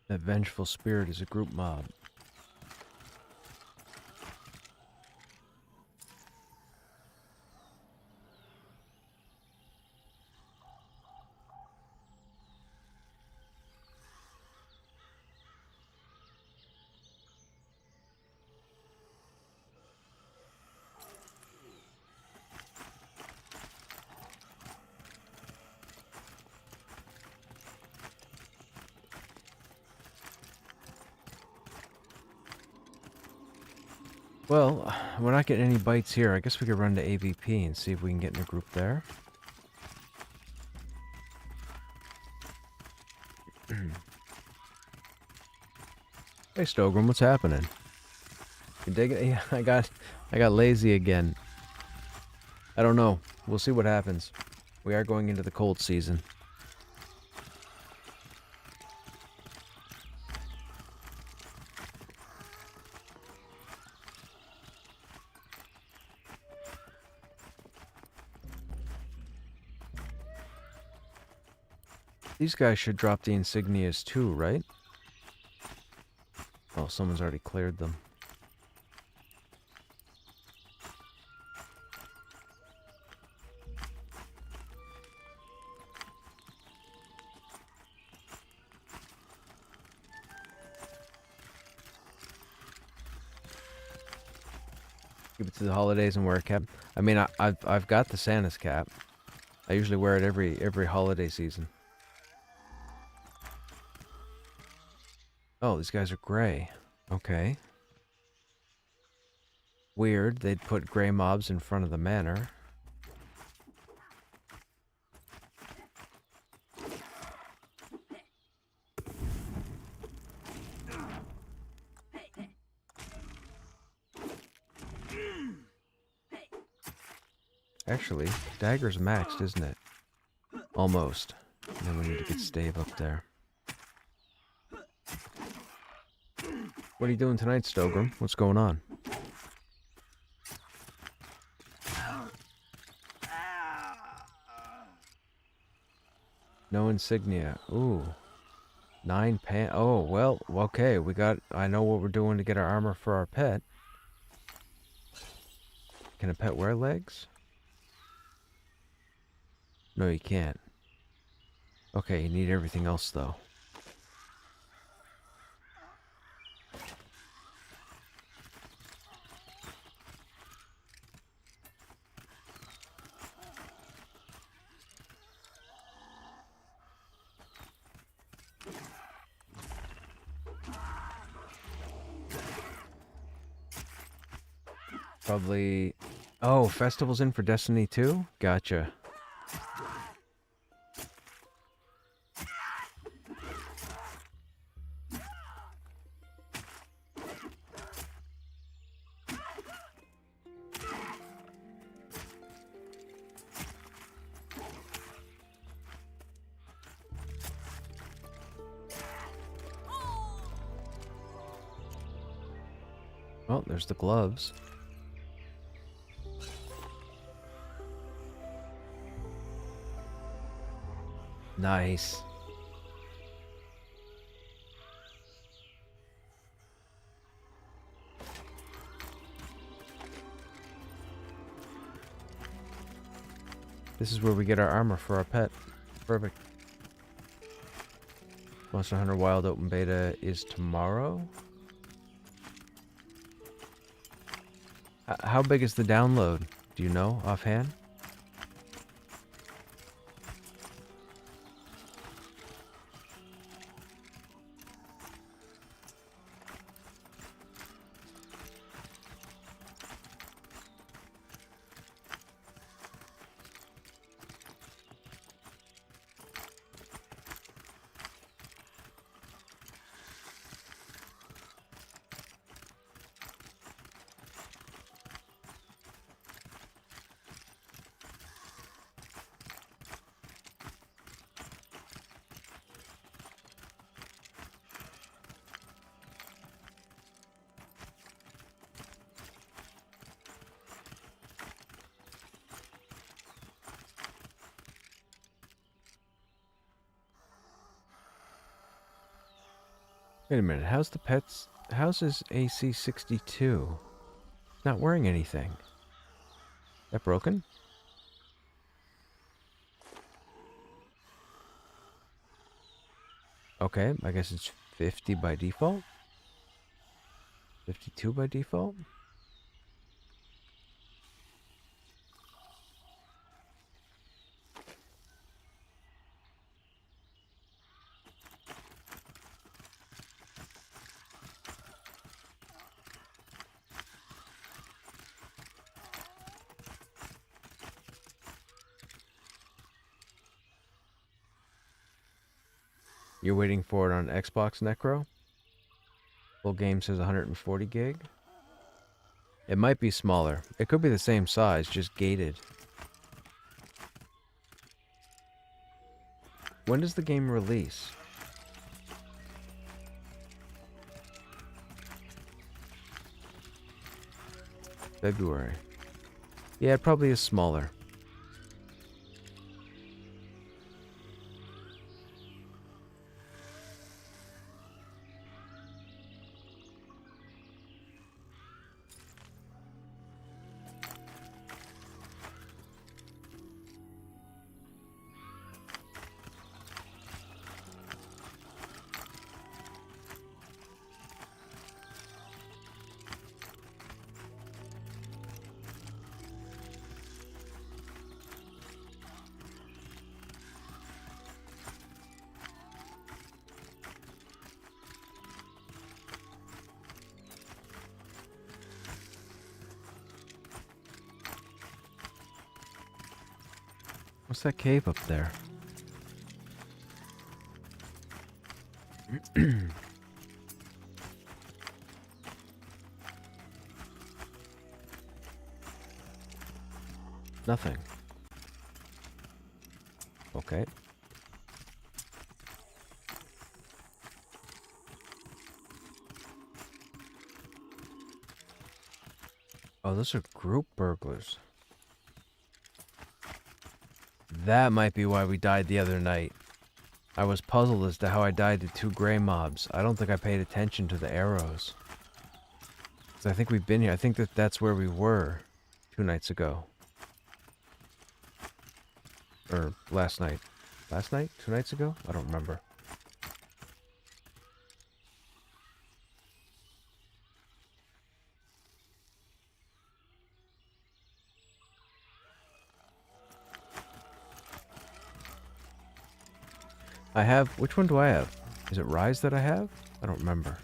That vengeful spirit is a group mob. Well, we're not getting any bites here. I guess we could run to AVP and see if we can get in a group there. Hey, Stogrim, what's happening? You dig it? Yeah, I got lazy again. I don't know. We'll see what happens. We are going into the cold season. These guys should drop the insignias too, right? Oh, someone's already cleared them. Give it to the holidays and wear a cap. I mean, I've got the Santa's cap. I usually wear it every holiday season. Oh, these guys are gray. Okay. Weird, they'd put gray mobs in front of the manor. Actually, dagger's maxed, isn't it? Almost. And then we need to get Stave up there. What are you doing tonight, Stogrim? What's going on? No insignia. Ooh. 9 pan. Oh, well, okay. I know what we're doing to get our armor for our pet. Can a pet wear legs? No, you can't. Okay, you need everything else, though. Probably... Oh, Festival's in for Destiny 2? Gotcha. Well, there's the gloves. Nice. This is where we get our armor for our pet. Perfect. Monster Hunter Wild Open Beta is tomorrow? How big is the download? Do you know offhand? Wait a minute. How's his AC 62? Not wearing anything. Is that broken? Okay, I guess it's 50 by default. 52 by default. You're waiting for it on Xbox Necro? Full game says 140 gig. It might be smaller. It could be the same size, just gated. When does the game release? February. Yeah, it probably is smaller. What's that cave up there? Nothing. Okay. Oh, those are group burglars. That might be why we died the other night. I was puzzled as to how I died to 2 gray mobs. I don't think I paid attention to the arrows. 'Cause I think we've been here. I think that's where we were 2 nights ago. Or last night. Last night? 2 nights ago? I don't remember. I have... Which one do I have? Is it Rise that I have? I don't remember.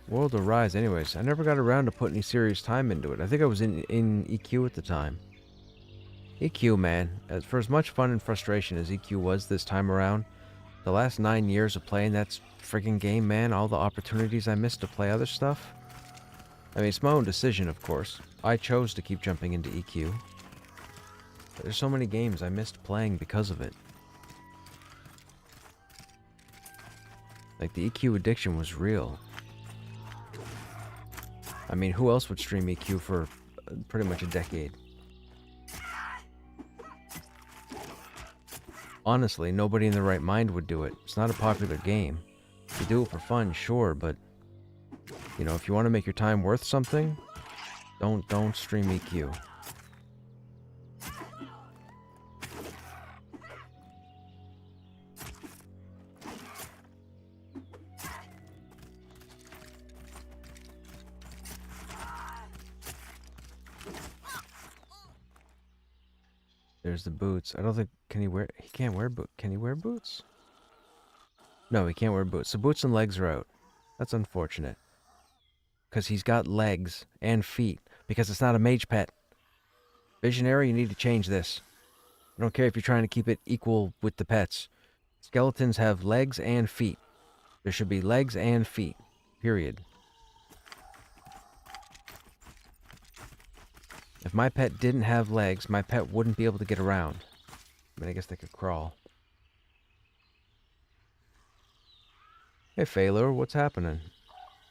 World of Rise, anyways. I never got around to put any serious time into it. I think I was in EQ at the time. EQ, man. For as much fun and frustration as EQ was this time around, the last 9 years of playing that friggin' game, man, all the opportunities I missed to play other stuff. I mean, it's my own decision, of course. I chose to keep jumping into EQ. But there's so many games I missed playing because of it. Like, the EQ addiction was real. I mean, who else would stream EQ for pretty much a decade? Honestly, nobody in their right mind would do it. It's not a popular game. You do it for fun, sure, but... You know, if you want to make your time worth something, don't stream EQ. There's the boots. I don't think... He can't wear boots. Can he wear boots? No, he can't wear boots. So boots and legs are out. That's unfortunate. Because he's got legs and feet. Because it's not a mage pet. Visionary, you need to change this. I don't care if you're trying to keep it equal with the pets. Skeletons have legs and feet. There should be legs and feet. Period. If my pet didn't have legs, my pet wouldn't be able to get around. I mean, I guess they could crawl. Hey, Phalor, what's happening?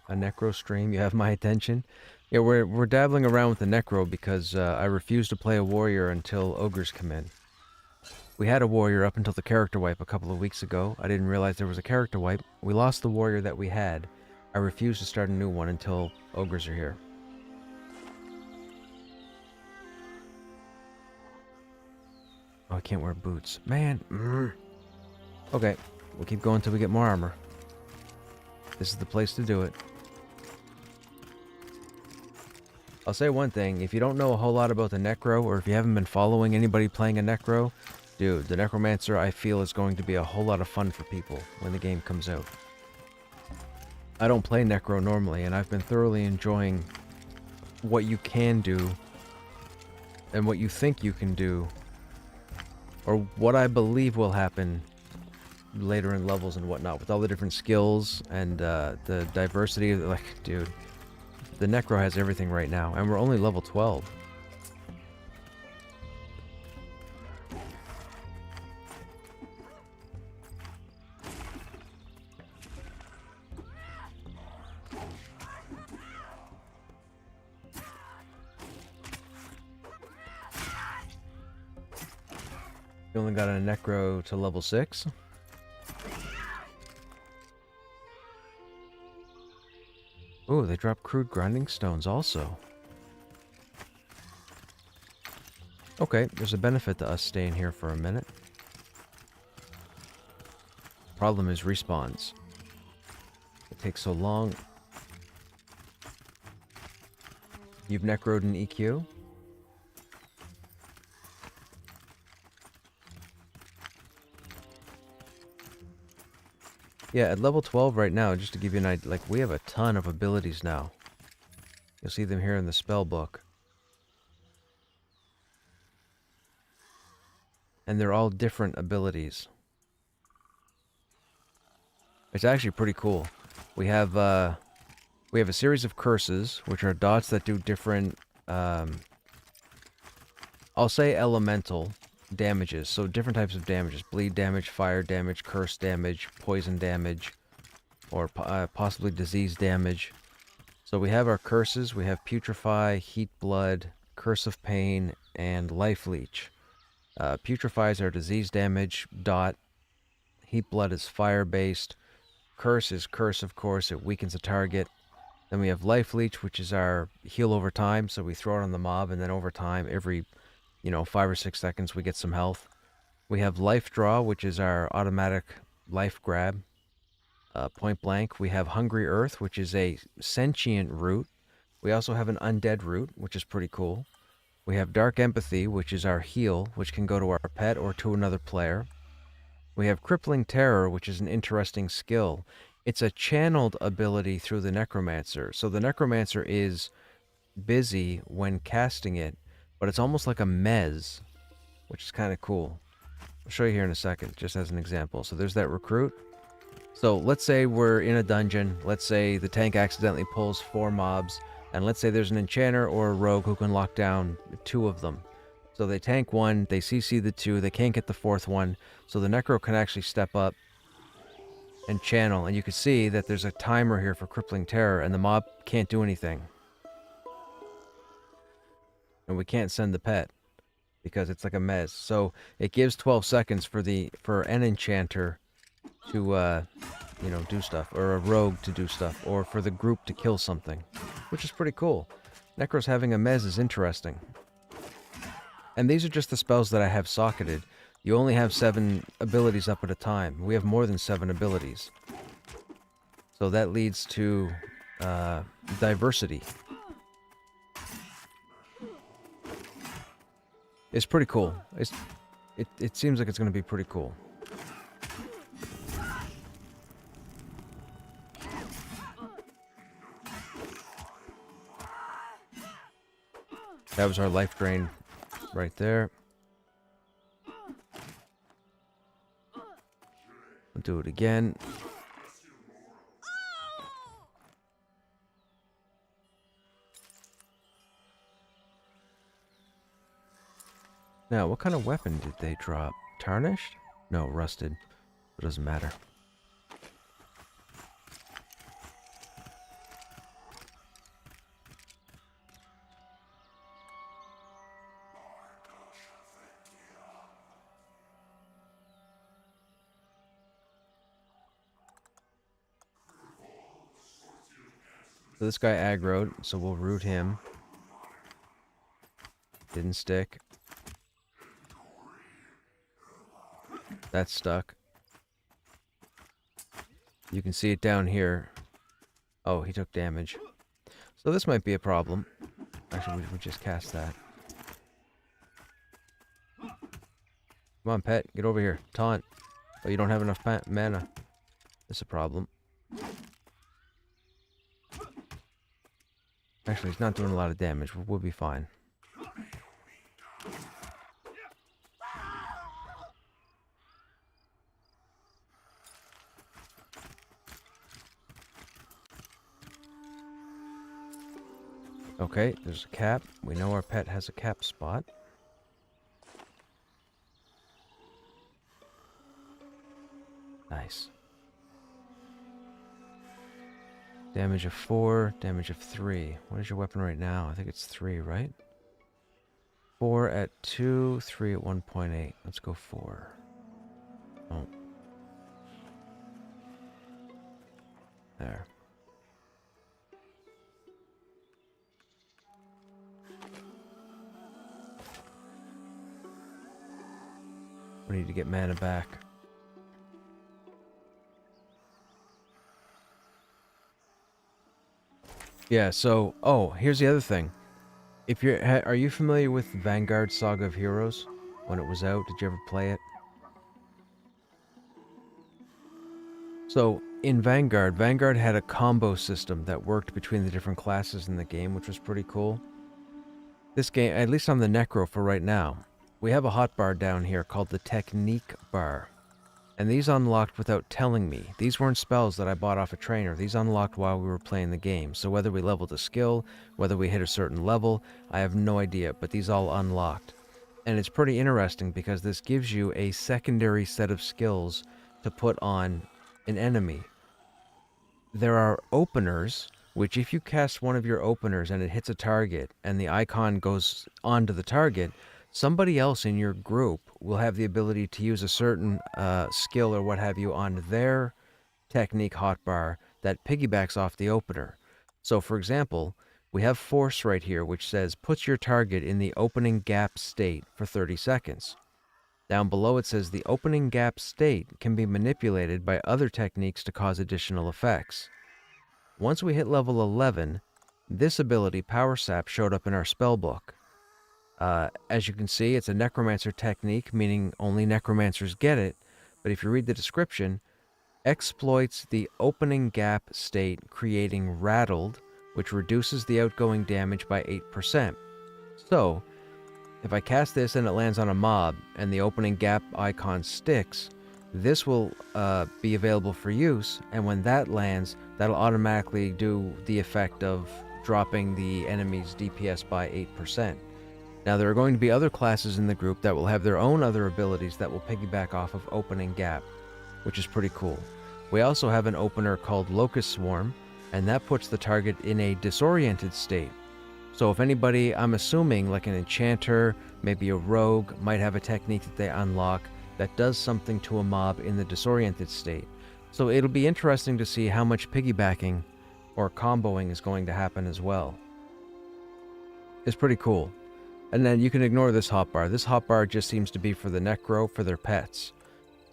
A Necro stream? You have my attention? Yeah, we're dabbling around with the Necro because I refuse to play a warrior until ogres come in. We had a warrior up until the character wipe a couple of weeks ago. I didn't realize there was a character wipe. We lost the warrior that we had. I refuse to start a new one until ogres are here. Oh, I can't wear boots. Man. Okay, we'll keep going until we get more armor. This is the place to do it. I'll say one thing. If you don't know a whole lot about the Necro, or if you haven't been following anybody playing a Necro, dude, the Necromancer, I feel, is going to be a whole lot of fun for people when the game comes out. I don't play Necro normally, and I've been thoroughly enjoying what you can do and what you think you can do, or what I believe will happen later in levels and whatnot, with all the different skills and the diversity. Like, dude, the Necro has everything right now, and we're only level 12. We only got a Necro to level 6. Ooh, they drop crude grinding stones also. Okay, there's a benefit to us staying here for a minute. Problem is respawns. It takes so long. You've necroed an EQ? Yeah, at level 12 right now, just to give you an idea, like, we have a ton of abilities now. You'll see them here in the spell book. And they're all different abilities. It's actually pretty cool. We have a series of curses, which are dots that do different, I'll say elemental damages. So different types of damages. Bleed damage, fire damage, curse damage, poison damage, or possibly disease damage. So we have our curses. We have Putrefy, Heat Blood, Curse of Pain, and Life Leech. Putrefy is our disease damage dot. Heat Blood is fire-based. Curse is curse, of course. It weakens a target. Then we have Life Leech, which is our heal over time. So we throw it on the mob, and then over time, every 5 or 6 seconds, we get some health. We have Life Draw, which is our automatic life grab. Point blank. We have Hungry Earth, which is a sentient root. We also have an undead root, which is pretty cool. We have Dark Empathy, which is our heal, which can go to our pet or to another player. We have Crippling Terror, which is an interesting skill. It's a channeled ability through the Necromancer. So the Necromancer is busy when casting it, but it's almost like a mez, which is kind of cool. I'll show you here in a second, just as an example. So there's that recruit. So let's say we're in a dungeon. Let's say the tank accidentally pulls 4 mobs. And let's say there's an enchanter or a rogue who can lock down 2 of them. So they tank 1, they CC the 2, they can't get the 4th one. So the Necro can actually step up and channel. And you can see that there's a timer here for Crippling Terror, and the mob can't do anything. And we can't send the pet because it's like a mez. So it gives 12 seconds for an enchanter to do stuff, or a rogue to do stuff, or for the group to kill something, which is pretty cool. Necros having a mez is interesting. And these are just the spells that I have socketed. You only have 7 abilities up at a time. We have more than 7 abilities. So that leads to diversity. It's pretty cool. It seems like it's going to be pretty cool. That was our life drain right there. I'll do it again. Now, what kind of weapon did they drop? Tarnished? No, rusted. It doesn't matter. So this guy aggroed, so we'll root him. Didn't stick. That's stuck. You can see it down here. Oh, he took damage. So this might be a problem. Actually, we just cast that. Come on, pet. Get over here. Taunt. Oh, you don't have enough mana. That's a problem. Actually, he's not doing a lot of damage. We'll be fine. Okay, there's a cap. We know our pet has a cap spot. Nice. Damage of 4, damage of 3. What is your weapon right now? I think it's 3, right? 4 at 2, 3 at 1.8. Let's go 4. Oh. There. We need to get mana back. Yeah, so, oh, here's the other thing. If you're, are you familiar with Vanguard Saga of Heroes? When it was out, did you ever play it? So, in Vanguard, Vanguard had a combo system that worked between the different classes in the game, which was pretty cool. This game, at least on the Necro for right now, we have a hotbar down here called the Technique Bar. And these unlocked without telling me. These weren't spells that I bought off a trainer. These unlocked while we were playing the game. So whether we leveled a skill, whether we hit a certain level, I have no idea, but these all unlocked. And it's pretty interesting because this gives you a secondary set of skills to put on an enemy. There are openers, which if you cast one of your openers and it hits a target and the icon goes onto the target, somebody else in your group will have the ability to use a certain skill or what have you on their technique hotbar that piggybacks off the opener. So for example, we have force right here which says puts your target in the opening gap state for 30 seconds. Down below it says the opening gap state can be manipulated by other techniques to cause additional effects. Once we hit level 11, this ability, Power Sap, showed up in our spellbook. As you can see, it's a necromancer technique, meaning only necromancers get it, but if you read the description, exploits the opening gap state, creating rattled, which reduces the outgoing damage by 8%. So, if I cast this and it lands on a mob, and the opening gap icon sticks, this will be available for use, and when that lands, that'll automatically do the effect of dropping the enemy's DPS by 8%. Now, there are going to be other classes in the group that will have their own other abilities that will piggyback off of Opening Gap, which is pretty cool. We also have an opener called Locust Swarm, and that puts the target in a disoriented state. So if anybody, I'm assuming like an enchanter, maybe a rogue, might have a technique that they unlock that does something to a mob in the disoriented state. So it'll be interesting to see how much piggybacking or comboing is going to happen as well. It's pretty cool. And then you can ignore this hotbar. This hotbar just seems to be for the Necro, for their pets.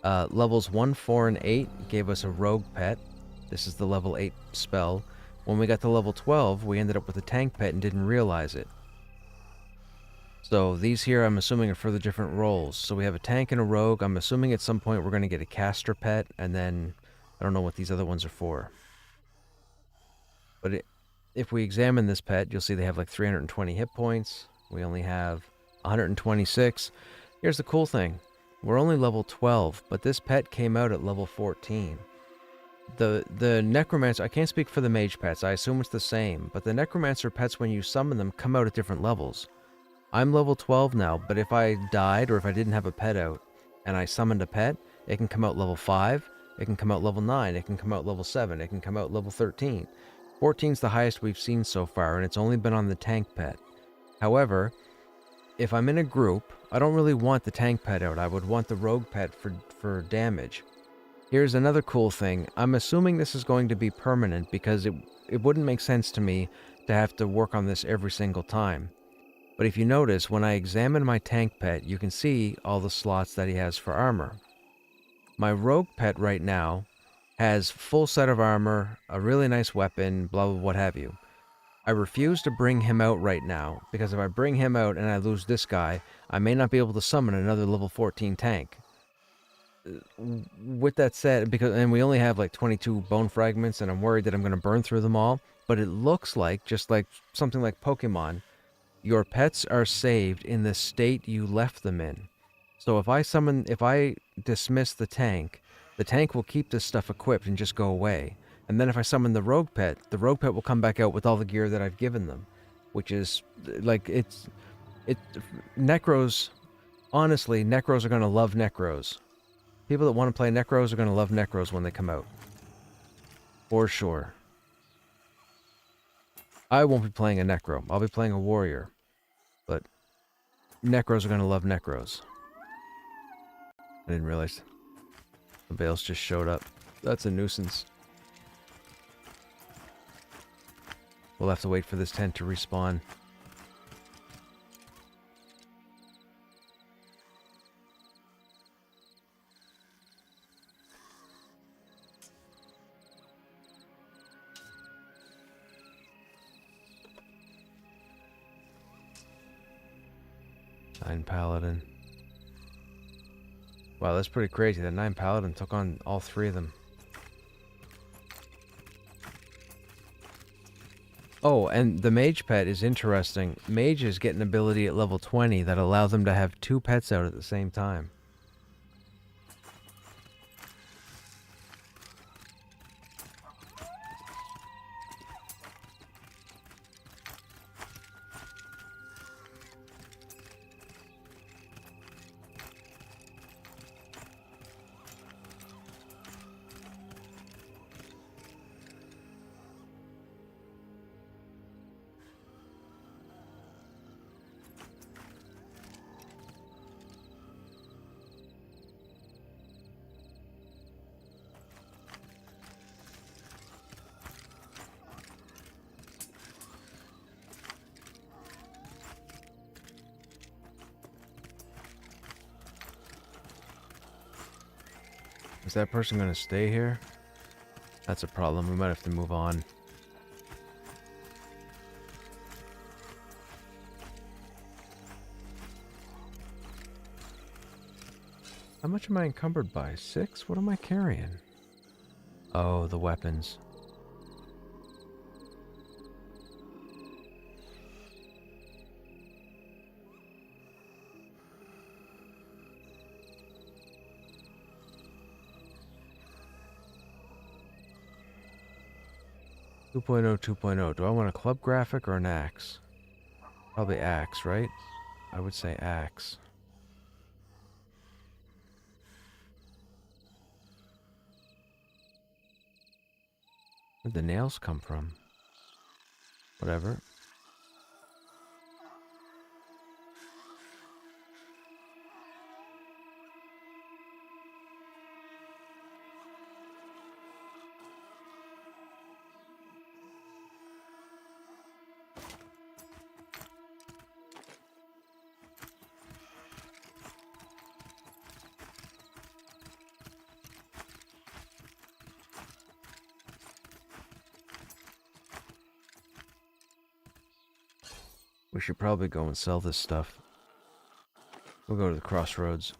Levels 1, 4, and 8 gave us a rogue pet. This is the level 8 spell. When we got to level 12, we ended up with a tank pet and didn't realize it. So these here, I'm assuming, are for the different roles. So we have a tank and a rogue. I'm assuming at some point we're going to get a caster pet, and then I don't know what these other ones are for. But if we examine this pet, you'll see they have like 320 hit points. We only have 126. Here's the cool thing. We're only level 12, but this pet came out at level 14. The Necromancer, I can't speak for the mage pets, I assume it's the same, but the Necromancer pets, when you summon them, come out at different levels. I'm level 12 now, but if I died or if I didn't have a pet out and I summoned a pet, it can come out level 5, it can come out level 9, it can come out level 7, it can come out level 13. 14's the highest we've seen so far, and it's only been on the tank pet. However, if I'm in a group, I don't really want the tank pet out. I would want the rogue pet for damage. Here's another cool thing. I'm assuming this is going to be permanent because it wouldn't make sense to me to have to work on this every single time. But if you notice, when I examine my tank pet, you can see all the slots that he has for armor. My rogue pet right now has full set of armor, a really nice weapon, blah blah what have you. I refuse to bring him out right now, because if I bring him out and I lose this guy, I may not be able to summon another level 14 tank. With that said, and we only have like 22 bone fragments, and I'm worried that I'm going to burn through them all, but it looks like, just like something like Pokemon, your pets are saved in the state you left them in. So if I dismiss the tank will keep this stuff equipped and just go away. And then if I summon the rogue pet will come back out with all the gear that I've given them, which is like Necros. Honestly, Necros are gonna love Necros. People that want to play Necros are gonna love Necros when they come out, for sure. I won't be playing a Necro. I'll be playing a warrior, but Necros are gonna love Necros. I didn't realize somebody else just showed up. That's a nuisance. We'll have to wait for this tent to respawn. Nine Paladin. Wow, that's pretty crazy. That 9 Paladin took on all 3 of them. Oh, and the Mage pet is interesting. Mages get an ability at level 20 that allows them to have 2 pets out at the same time. Is that person going to stay here? That's a problem. We might have to move on. How much am I encumbered by? 6? What am I carrying? Oh, the weapons. Two 2.0. Do I want a club graphic or an axe? Probably axe, right? I would say axe. Where'd the nails come from? Whatever. We should probably go and sell this stuff. We'll go to the crossroads.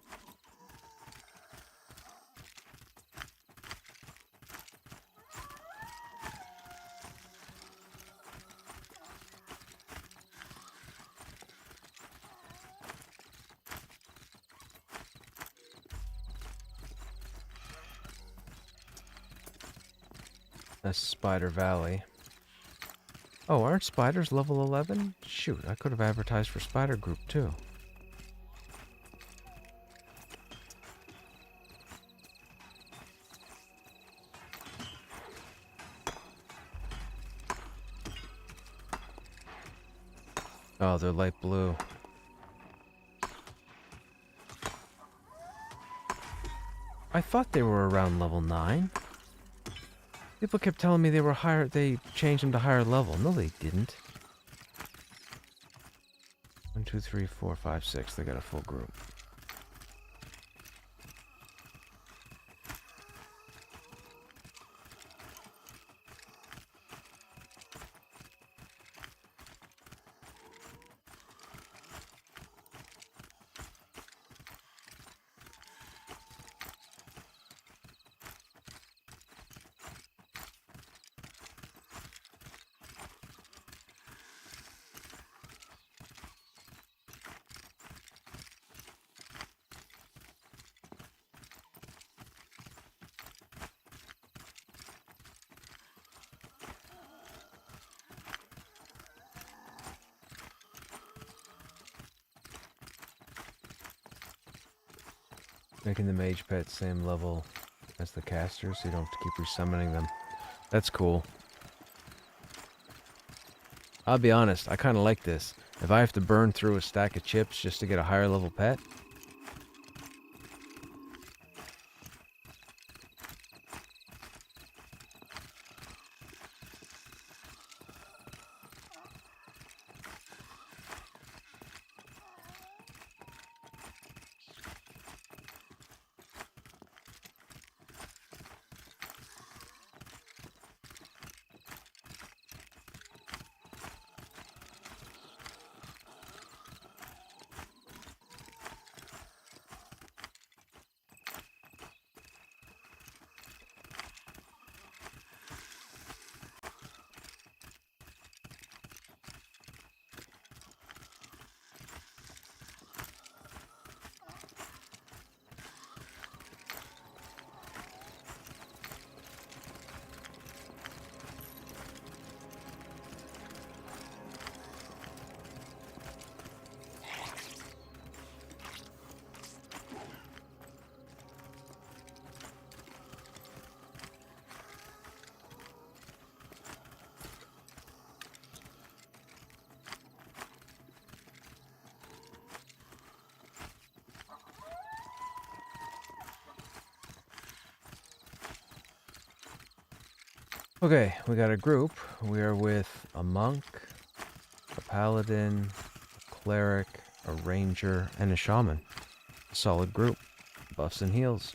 That's Spider Valley. Oh, aren't spiders level 11? Shoot, I could have advertised for Spider Group too. Oh, they're light blue. I thought they were around level 9. People kept telling me they were higher. They changed them to higher level. No, they didn't. 1, 2, 3, 4, 5, 6. They got a full group. Making the mage pet same level as the caster, so you don't have to keep resummoning them. That's cool. I'll be honest, I kind of like this. If I have to burn through a stack of chips just to get a higher level pet, okay, we got a group. We are with a monk, a paladin, a cleric, a ranger, and a shaman. A solid group. Buffs and heals.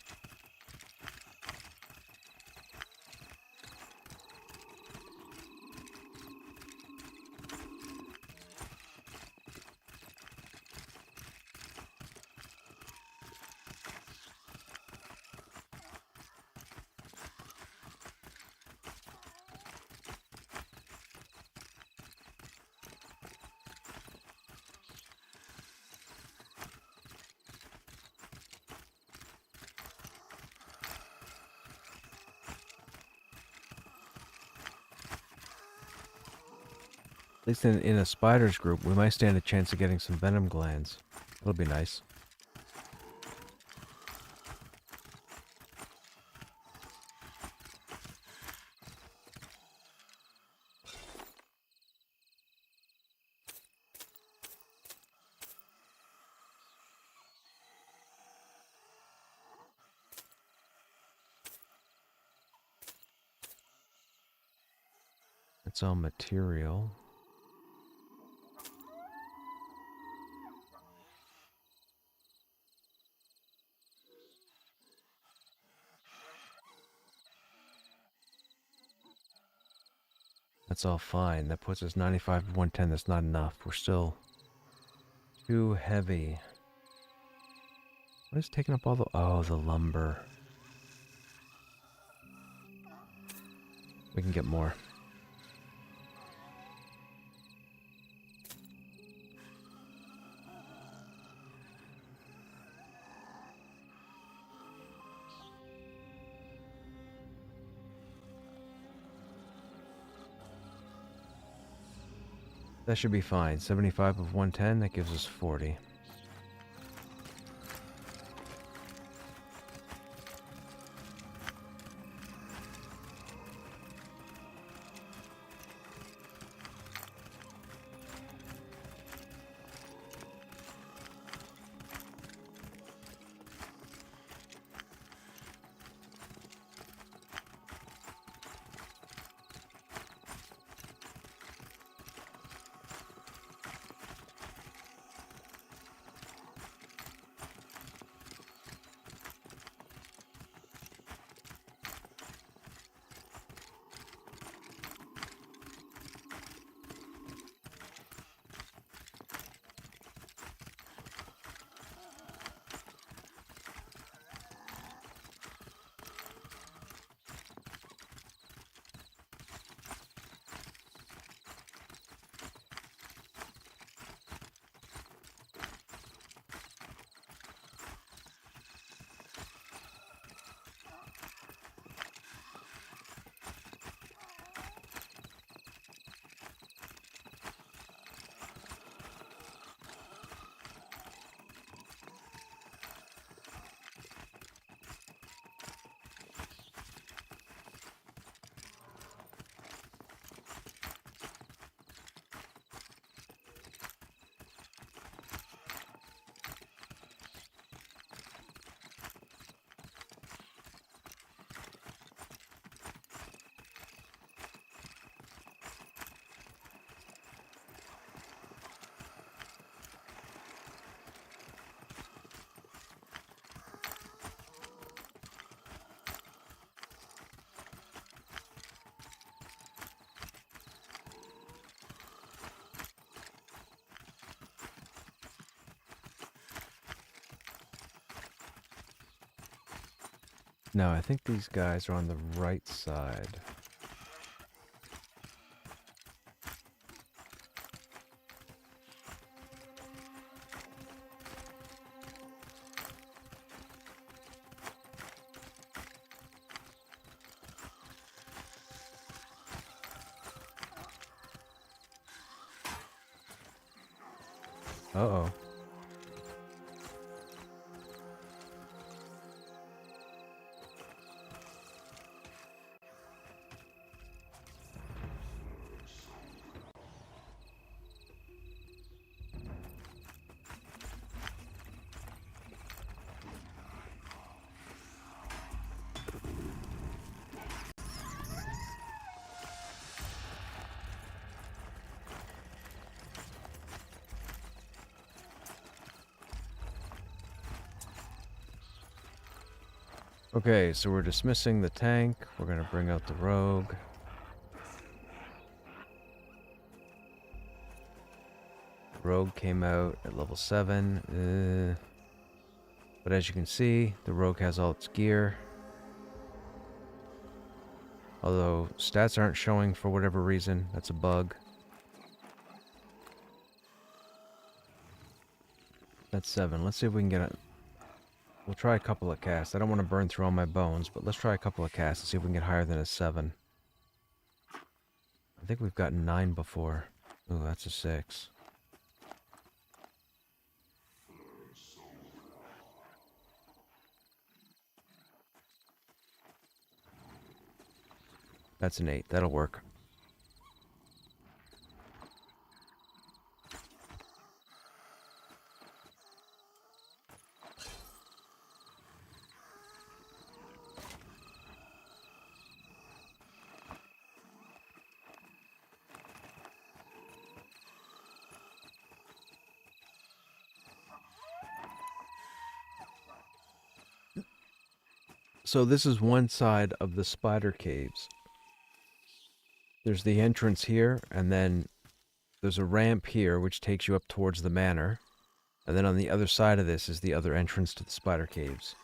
At least in a spider's group, we might stand a chance of getting some venom glands. That'll be nice. It's all material. That's all fine. That puts us 95 to 110. That's not enough. We're still too heavy. What is taking up all the... Oh, the lumber. We can get more. That should be fine. 75 of 110, that gives us 40. No, I think these guys are on the right side. Uh-oh. Okay, so we're dismissing the tank. We're gonna bring out the rogue. Rogue came out at level 7. But as you can see, the rogue has all its gear. Although stats aren't showing for whatever reason. That's a bug. That's 7. Let's see if we can get it. We'll try a couple of casts. I don't want to burn through all my bones, but let's try a couple of casts and see if we can get higher than a 7. I think we've gotten 9 before. Ooh, that's a 6. That's an 8. That'll work. So this is one side of the spider caves. There's the entrance here, and then there's a ramp here which takes you up towards the manor. And then on the other side of this is the other entrance to the spider caves.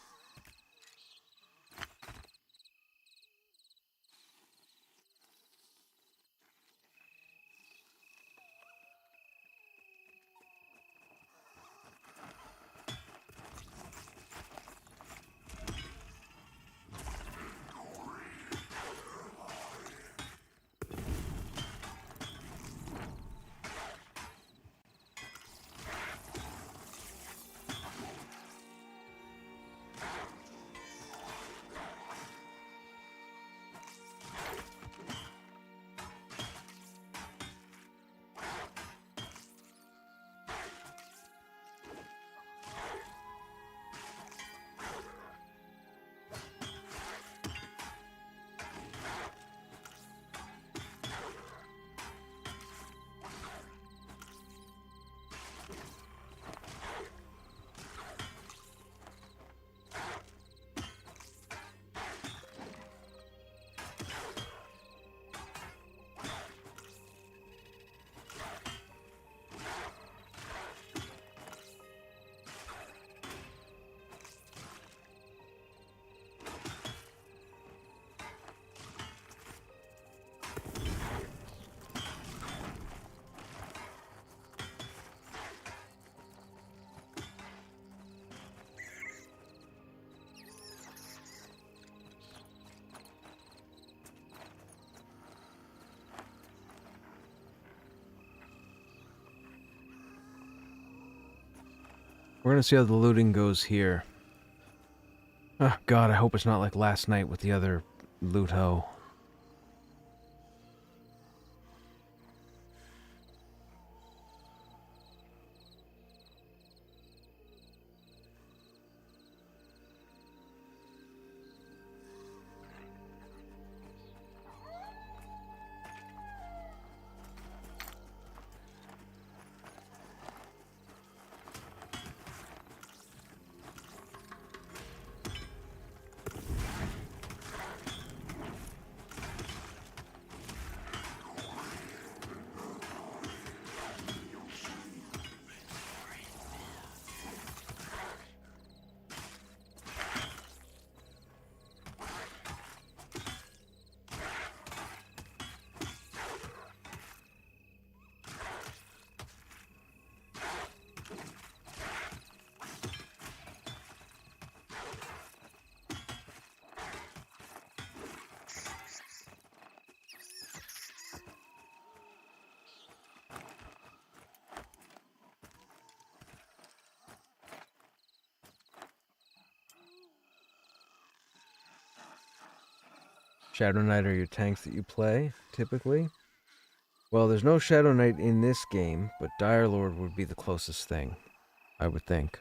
We're gonna see how the looting goes here. Oh god, I hope it's not like last night with the other loot hoe. Shadow Knight are your tanks that you play, typically? Well, there's no Shadow Knight in this game, but Dire Lord would be the closest thing, I would think.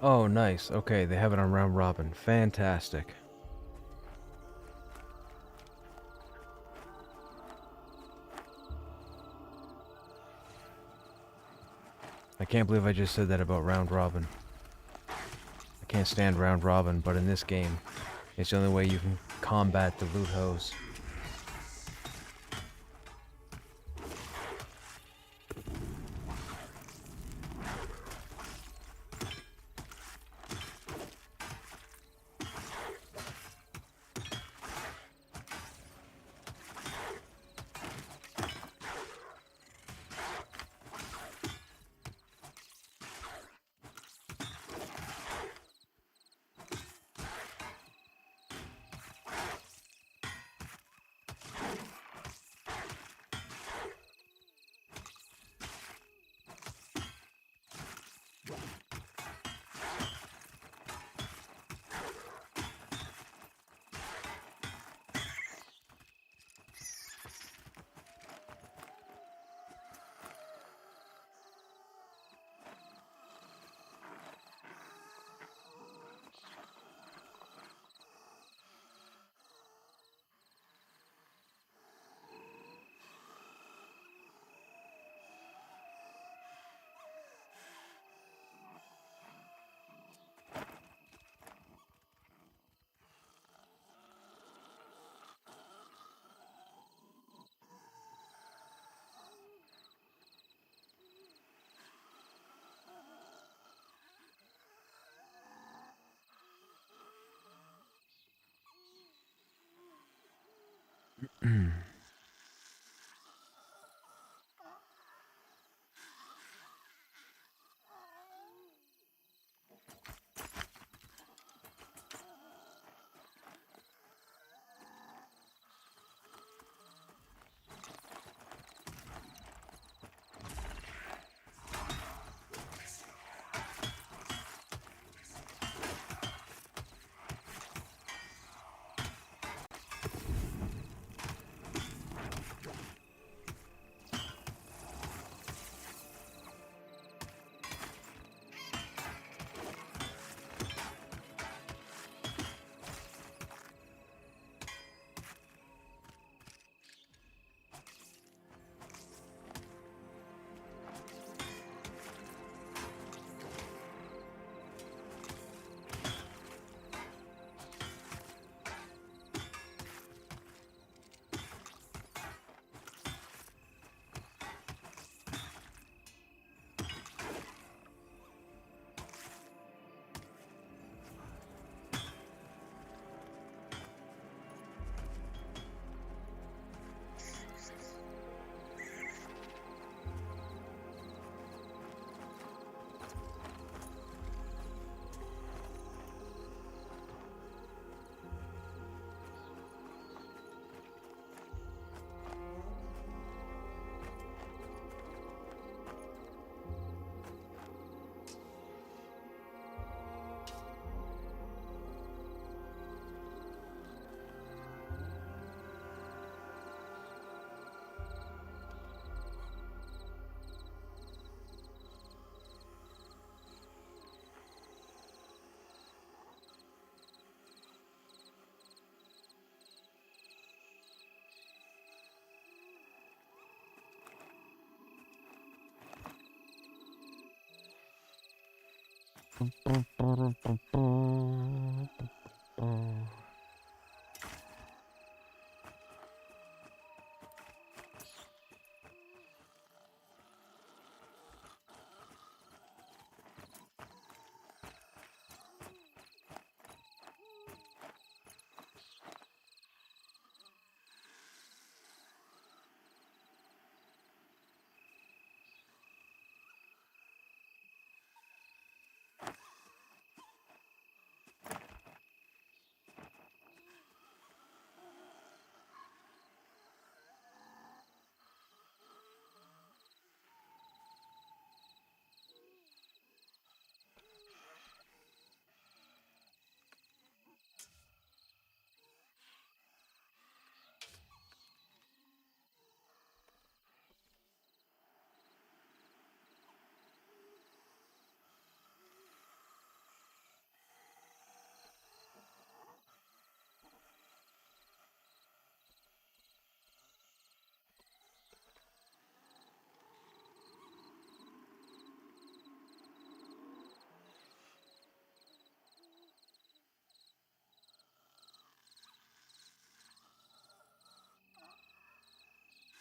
Oh, nice. Okay, they have it on round robin. Fantastic. I can't believe I just said that about round robin. I can't stand round robin, but in this game, it's the only way you can combat the loot hose.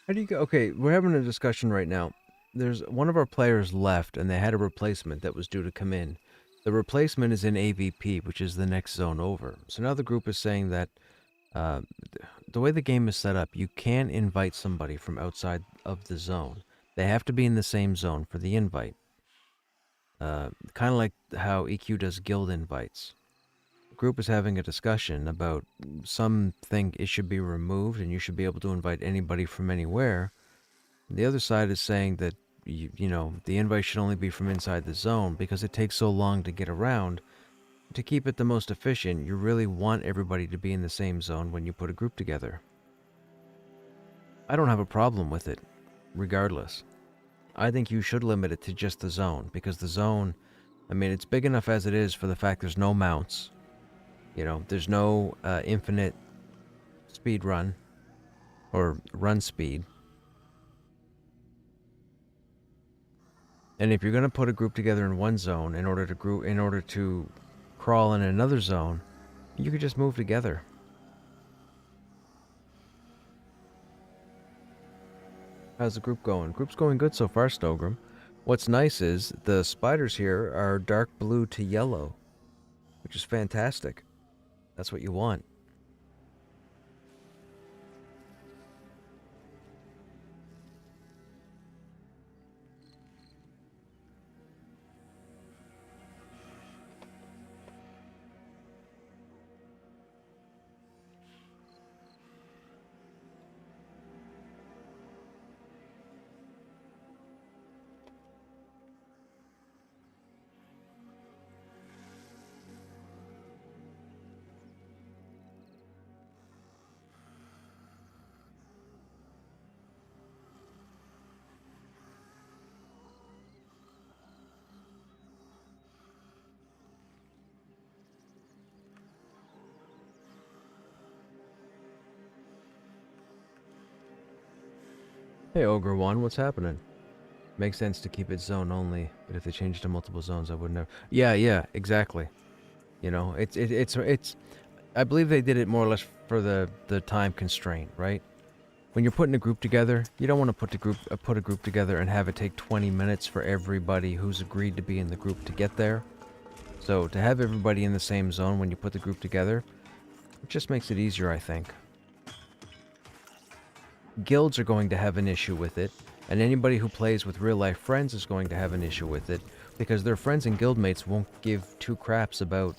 How do you go? Okay, we're having a discussion right now. There's one of our players left, and they had a replacement that was due to come in. The replacement is in AVP, which is the next zone over. So now the group is saying that the way the game is set up, you can invite somebody from outside of the zone. They have to be in the same zone for the invite. Kind of like how EQ does guild invites. The group is having a discussion about some think it should be removed and you should be able to invite anybody from anywhere. The other side is saying that the invite should only be from inside the zone because it takes so long to get around. To keep it the most efficient, you really want everybody to be in the same zone when you put a group together. I don't have a problem with it, regardless. I think you should limit it to just the zone, because the zone, I mean, it's big enough as it is for the fact there's no mounts. There's no infinite speed run or run speed. And if you're going to put a group together in one zone in order to crawl in another zone, you could just move together. How's the group going? Group's going good so far, Stogrim. What's nice is the spiders here are dark blue to yellow, which is fantastic. That's what you want. Hey, Ogre One, what's happening? Makes sense to keep it zone only, but if they change to multiple zones, I would never. Yeah, exactly. It's. I believe they did it more or less for the time constraint, right? When you're putting a group together, you don't want to put a group together and have it take 20 minutes for everybody who's agreed to be in the group to get there. So to have everybody in the same zone when you put the group together, it just makes it easier, I think. Guilds are going to have an issue with it, and anybody who plays with real-life friends is going to have an issue with it, because their friends and guildmates won't give two craps about,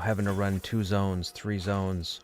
having to run 2 zones, 3 zones.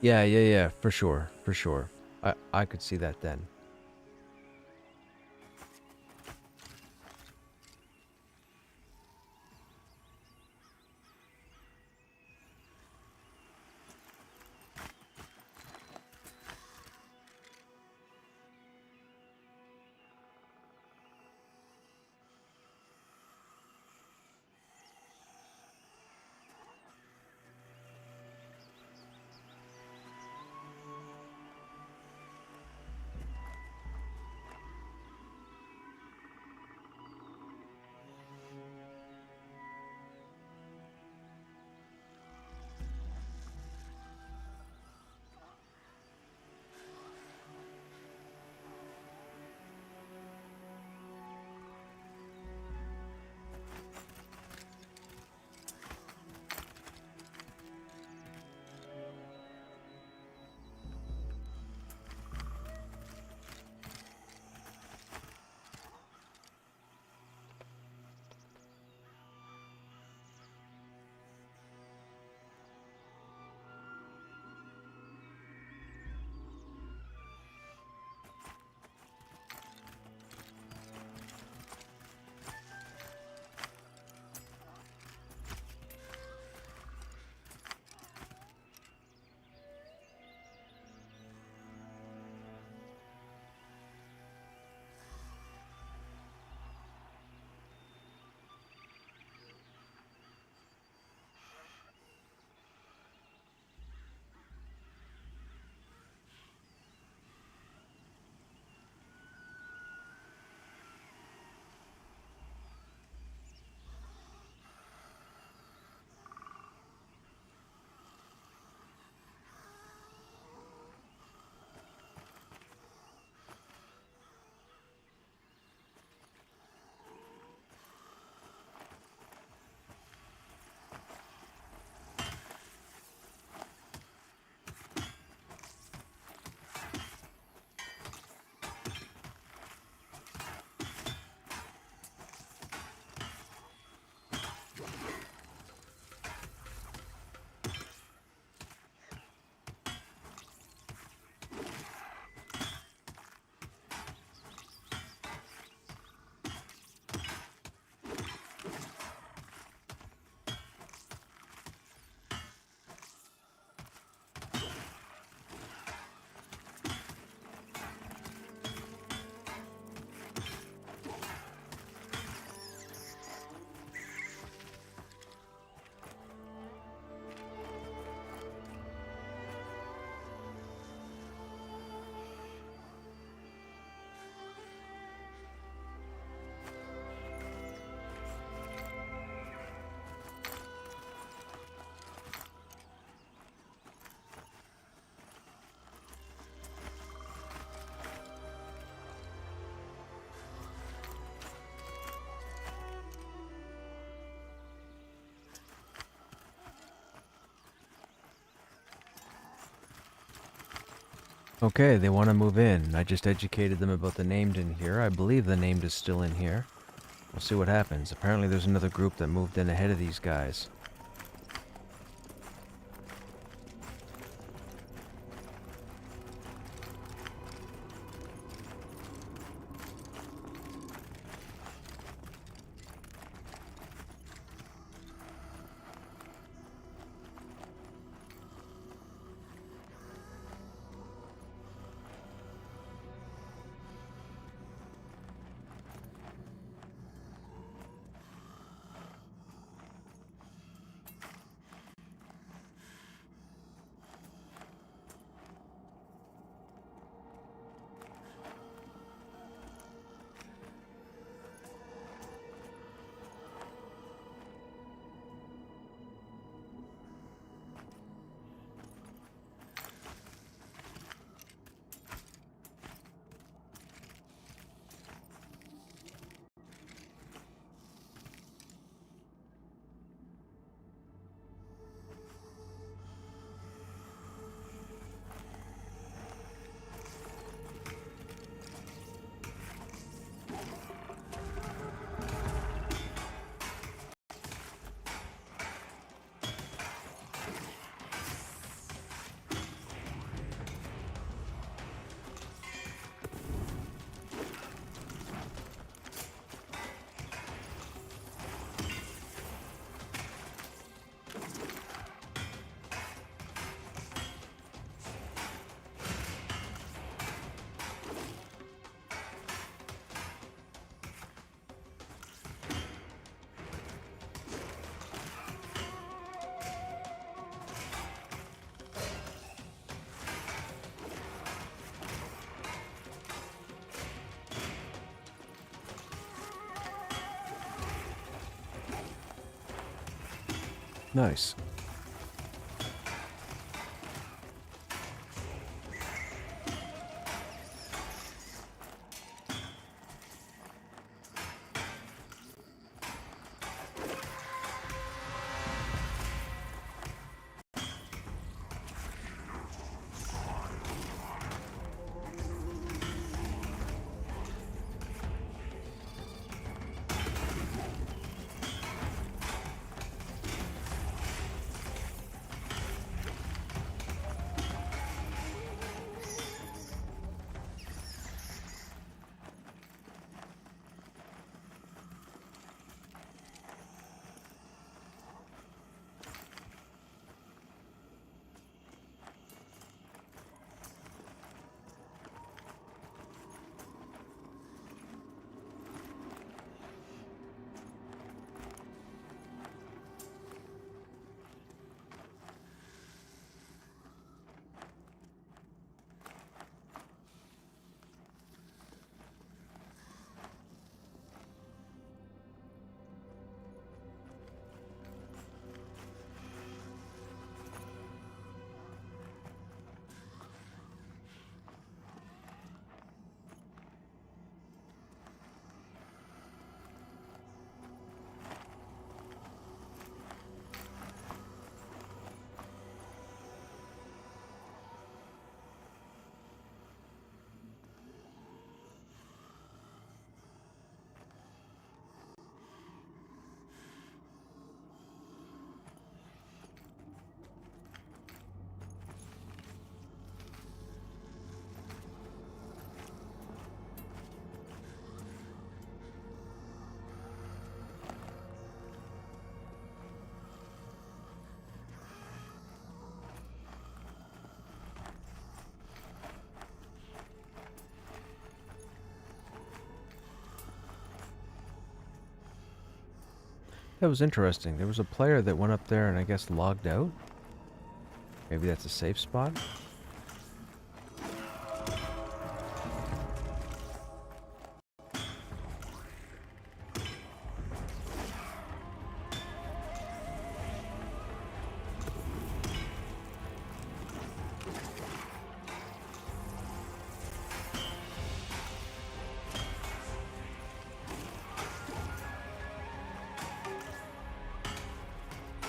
Yeah, yeah, yeah, for sure, for sure. I could see that then. Okay, they want to move in. I just educated them about the named in here. I believe the named is still in here. We'll see what happens. Apparently there's another group that moved in ahead of these guys. Nice. That was interesting. There was a player that went up there and I guess logged out. Maybe that's a safe spot.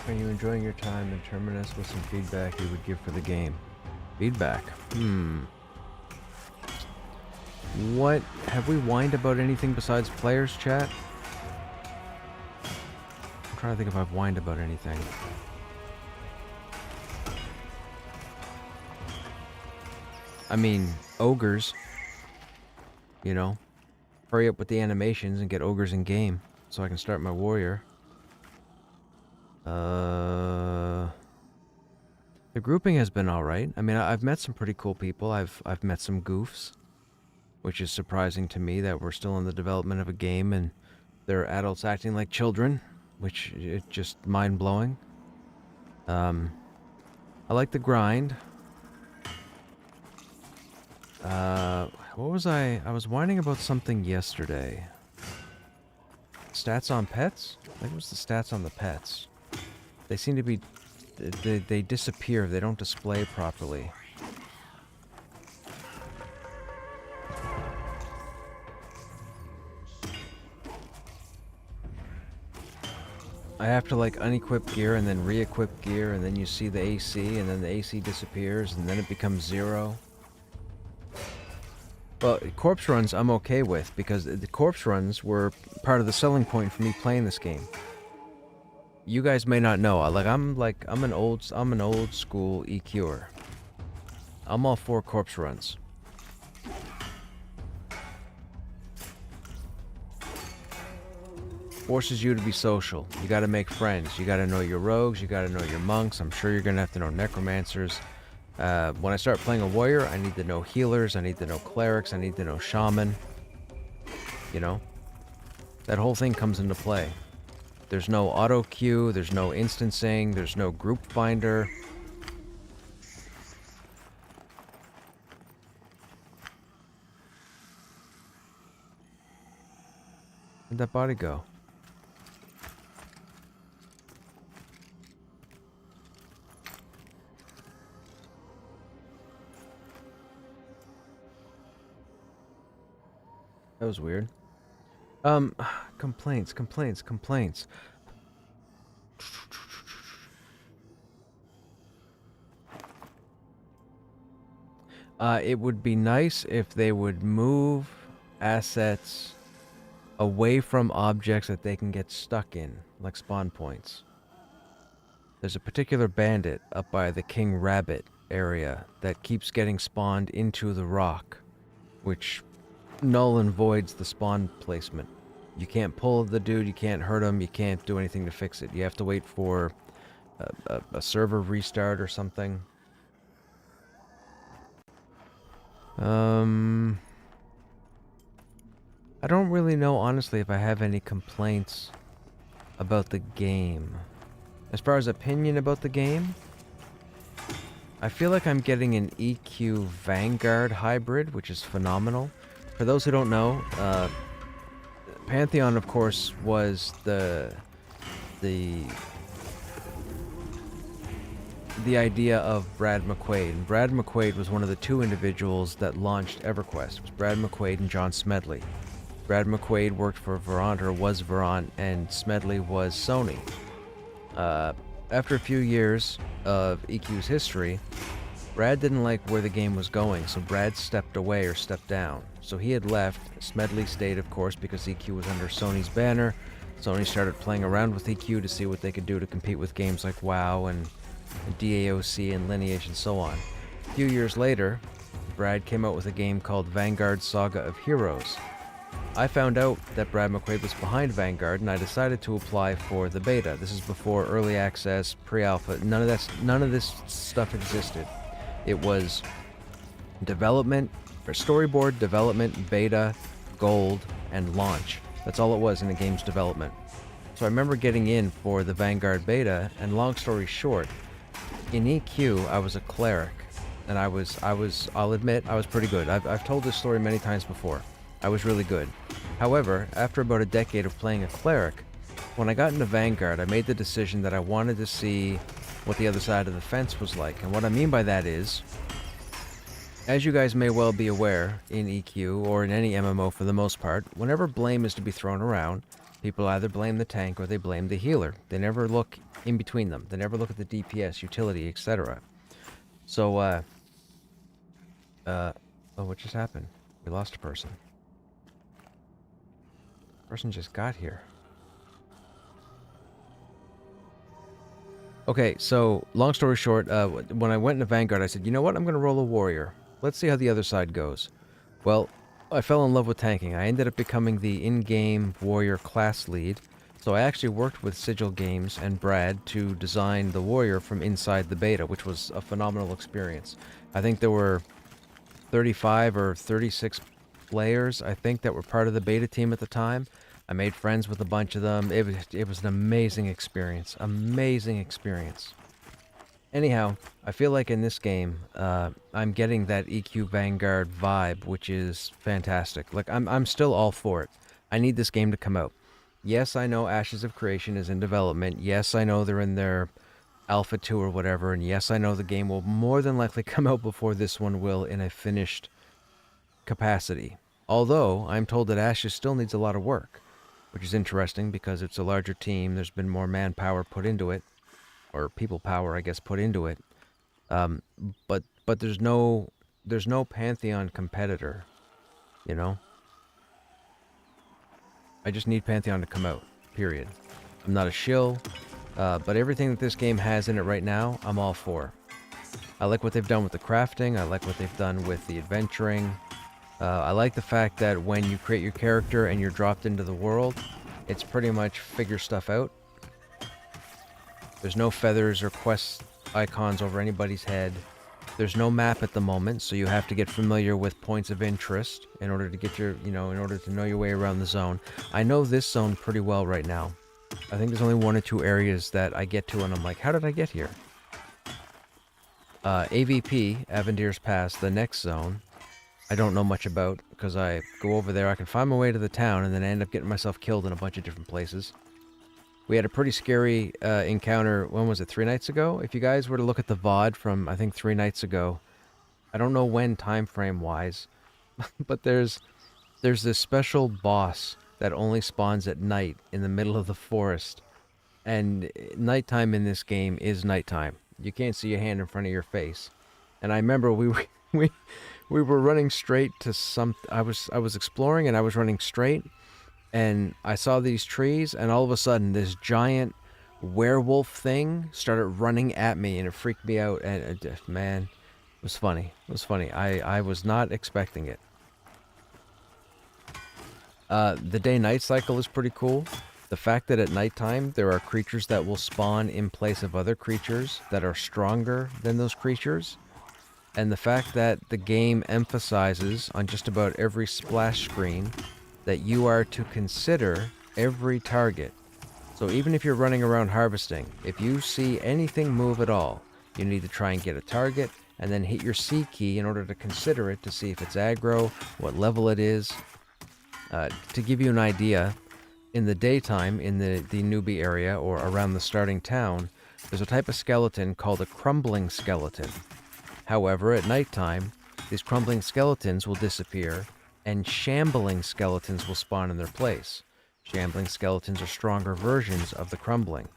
Are you enjoying your time in Terminus? With some feedback you would give for the game? Feedback? What? Have we whined about anything besides players, chat? I'm trying to think if I've whined about anything. I mean, ogres. You know? Hurry up with the animations and get ogres in game so I can start my warrior. The grouping has been alright. I mean, I've met some pretty cool people. I've met some goofs, which is surprising to me that we're still in the development of a game and there are adults acting like children, which is just mind-blowing. I like the grind. What was I was whining about something yesterday. Stats on pets? I think it was the stats on the pets. They seem to be... They disappear. They don't display properly. I have to like unequip gear and then re-equip gear and then you see the AC and then the AC disappears and then it becomes 0. Well, corpse runs I'm okay with because the corpse runs were part of the selling point for me playing this game. You guys may not know, I'm an old school EQer. I'm all for corpse runs. Forces you to be social. You gotta make friends. You gotta know your rogues, you gotta know your monks. I'm sure you're gonna have to know necromancers. When I start playing a warrior, I need to know healers, I need to know clerics, I need to know shaman. You know? That whole thing comes into play. There's no auto queue, there's no instancing, there's no group finder. Where'd that body go? That was weird. Complaints, complaints, complaints. It would be nice if they would move assets away from objects that they can get stuck in, like spawn points. There's a particular bandit up by the King Rabbit area that keeps getting spawned into the rock, which null and voids the spawn placement. You can't pull the dude, you can't hurt him, you can't do anything to fix it. You have to wait for a server restart or something. I don't really know, honestly, if I have any complaints about the game. As far as opinion about the game, I feel like I'm getting an EQ Vanguard hybrid, which is phenomenal. For those who don't know, Pantheon, of course, was the idea of Brad McQuaid. And Brad McQuaid was one of the two individuals that launched EverQuest. It was Brad McQuaid and John Smedley. Brad McQuaid worked for Verant, or was Verant, and Smedley was Sony. After a few years of EQ's history, Brad didn't like where the game was going, so Brad stepped away or stepped down. So he had left. Smedley stayed, of course, because EQ was under Sony's banner. Sony started playing around with EQ to see what they could do to compete with games like WoW and DAOC and Lineage and so on. A few years later, Brad came out with a game called Vanguard Saga of Heroes. I found out that Brad McQuaid was behind Vanguard, and I decided to apply for the beta. This is before early access, pre-alpha. None of this stuff existed. It was development, or storyboard, development, beta, gold, and launch. That's all it was in the game's development. So I remember getting in for the Vanguard beta, and long story short, in EQ I was a cleric, and I'll admit, I was pretty good. I've told this story many times before. I was really good. However, after about a decade of playing a cleric, when I got into Vanguard, I made the decision that I wanted to see what the other side of the fence was like. And what I mean by that is, as you guys may well be aware, in EQ, or in any MMO for the most part, whenever blame is to be thrown around, people either blame the tank or they blame the healer. They never look in between them. They never look at the DPS, utility, etc. So, oh, what just happened? We lost a person. Person just got here. Okay, so long story short, when I went into Vanguard, I said, you know what? I'm going to roll a warrior. Let's see how the other side goes. Well, I fell in love with tanking. I ended up becoming the in-game warrior class lead. So I actually worked with Sigil Games and Brad to design the warrior from inside the beta, which was a phenomenal experience. I think there were 35 or 36 players, I think, that were part of the beta team at the time. I made friends with a bunch of them. It was an amazing experience. Amazing experience. Anyhow, I feel like in this game, I'm getting that EQ Vanguard vibe, which is fantastic. Like, I'm still all for it. I need this game to come out. Yes, I know Ashes of Creation is in development. Yes, I know they're in their Alpha 2 or whatever. And yes, I know the game will more than likely come out before this one will in a finished capacity. Although, I'm told that Ashes still needs a lot of work, which is interesting because it's a larger team. There's been more manpower put into it, or people power, I guess, put into it. But there's no Pantheon competitor, you know? I just need Pantheon to come out, period. I'm not a shill, but everything that this game has in it right now, I'm all for. I like what they've done with the crafting. I like what they've done with the adventuring. I like the fact that when you create your character and you're dropped into the world, it's pretty much figure stuff out. There's no feathers or quest icons over anybody's head. There's no map at the moment, so you have to get familiar with points of interest in order to get your, in order to know your way around the zone. I know this zone pretty well right now. I think there's only one or two areas that I get to and I'm like, how did I get here? AVP, Avendir's Pass, the next zone, I don't know much about, because I go over there, I can find my way to the town, and then I end up getting myself killed in a bunch of different places. We had a pretty scary encounter, when was it, 3 nights ago? If you guys were to look at the VOD from, I think, 3 nights ago, I don't know when time frame wise, but there's There's this special boss that only spawns at night in the middle of the forest. And nighttime in this game is nighttime. You can't see a hand in front of your face. And I remember we we were running straight to some. I was exploring and I was running straight, and I saw these trees, and all of a sudden this giant werewolf thing started running at me, and it freaked me out. And man, it was funny. It was funny. I was not expecting it. The day-night cycle is pretty cool. The fact that at nighttime there are creatures that will spawn in place of other creatures that are stronger than those creatures. And the fact that the game emphasizes on just about every splash screen that you are to consider every target. So even if you're running around harvesting, if you see anything move at all, you need to try and get a target and then hit your C key in order to consider it to see if it's aggro, what level it is. To give you an idea, in the daytime, in the newbie area or around the starting town, there's a type of skeleton called a crumbling skeleton. However, at nighttime, these crumbling skeletons will disappear, and shambling skeletons will spawn in their place. Shambling skeletons are stronger versions of the crumbling.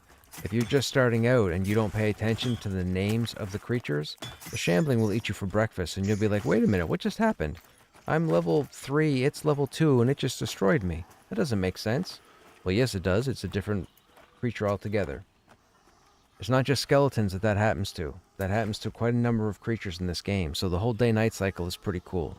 If you're just starting out and you don't pay attention to the names of the creatures, the shambling will eat you for breakfast, and you'll be like, wait a minute, what just happened? I'm level 3, it's level 2, and it just destroyed me. That doesn't make sense. Well, yes, it does. It's a different creature altogether. It's not just skeletons that happens to. That happens to quite a number of creatures in this game, so the whole day-night cycle is pretty cool.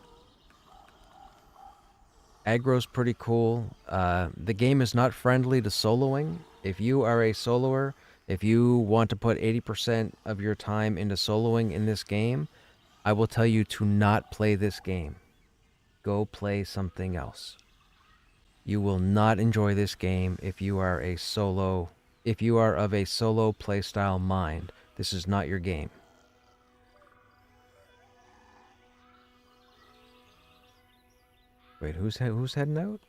Aggro's pretty cool. The game is not friendly to soloing. If you are a soloer, if you want to put 80% of your time into soloing in this game, I will tell you to not play this game. Go play something else. You will not enjoy this game if you are a solo. If you are of a solo playstyle mind, this is not your game. Wait, who's heading out?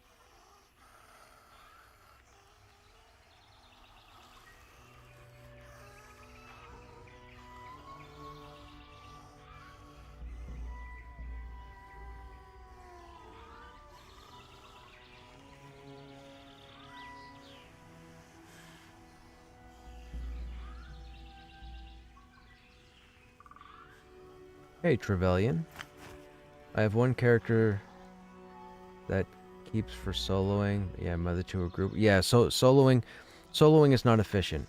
Hey, Trevelyan. I have one character that keeps for soloing. Yeah, my other two are group. Yeah, so soloing is not efficient.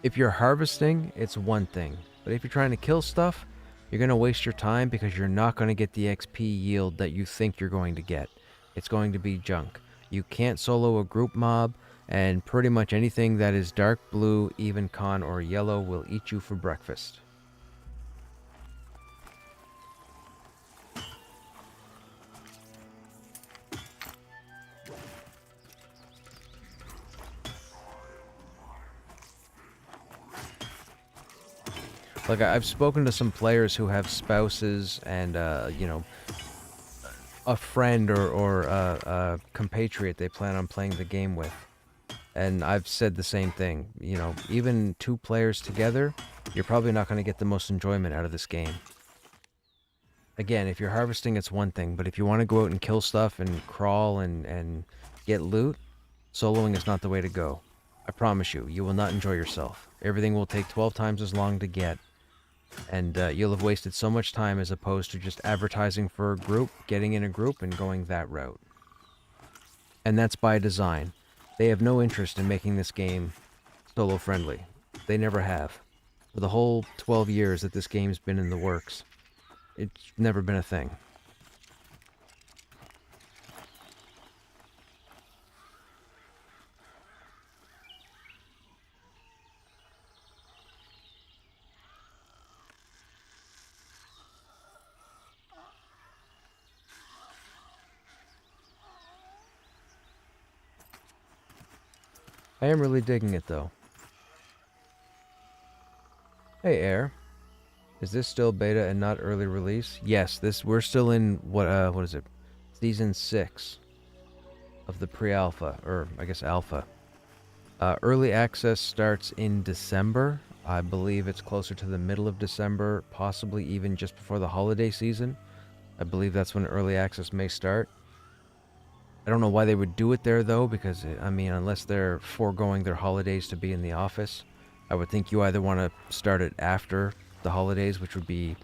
If you're harvesting, it's one thing. But if you're trying to kill stuff, you're going to waste your time because you're not going to get the XP yield that you think you're going to get. It's going to be junk. You can't solo a group mob, and pretty much anything that is dark blue, even con, or yellow will eat you for breakfast. Like, I've spoken to some players who have spouses and, you know, a friend or a compatriot they plan on playing the game with. And I've said the same thing. You know, even two players together, you're probably not going to get the most enjoyment out of this game. Again, if you're harvesting, it's one thing. But if you want to go out and kill stuff and crawl and get loot, soloing is not the way to go. I promise you, you will not enjoy yourself. Everything will take 12 times as long to get. And you'll have wasted so much time as opposed to just advertising for a group, getting in a group, and going that route. And that's by design. They have no interest in making this game solo-friendly. They never have. For the whole 12 years that this game's been in the works, it's never been a thing. I am really digging it, though. Hey, Air. Is this still beta and not early release? Yes, we're still in, what is it? Season 6 of the pre-alpha, or I guess alpha. Early access starts in December. I believe it's closer to the middle of December, possibly even just before the holiday season. I believe that's when early access may start. I don't know why they would do it there though, because I mean, unless they're foregoing their holidays to be in the office, I would think you either want to start it after the holidays, which would be,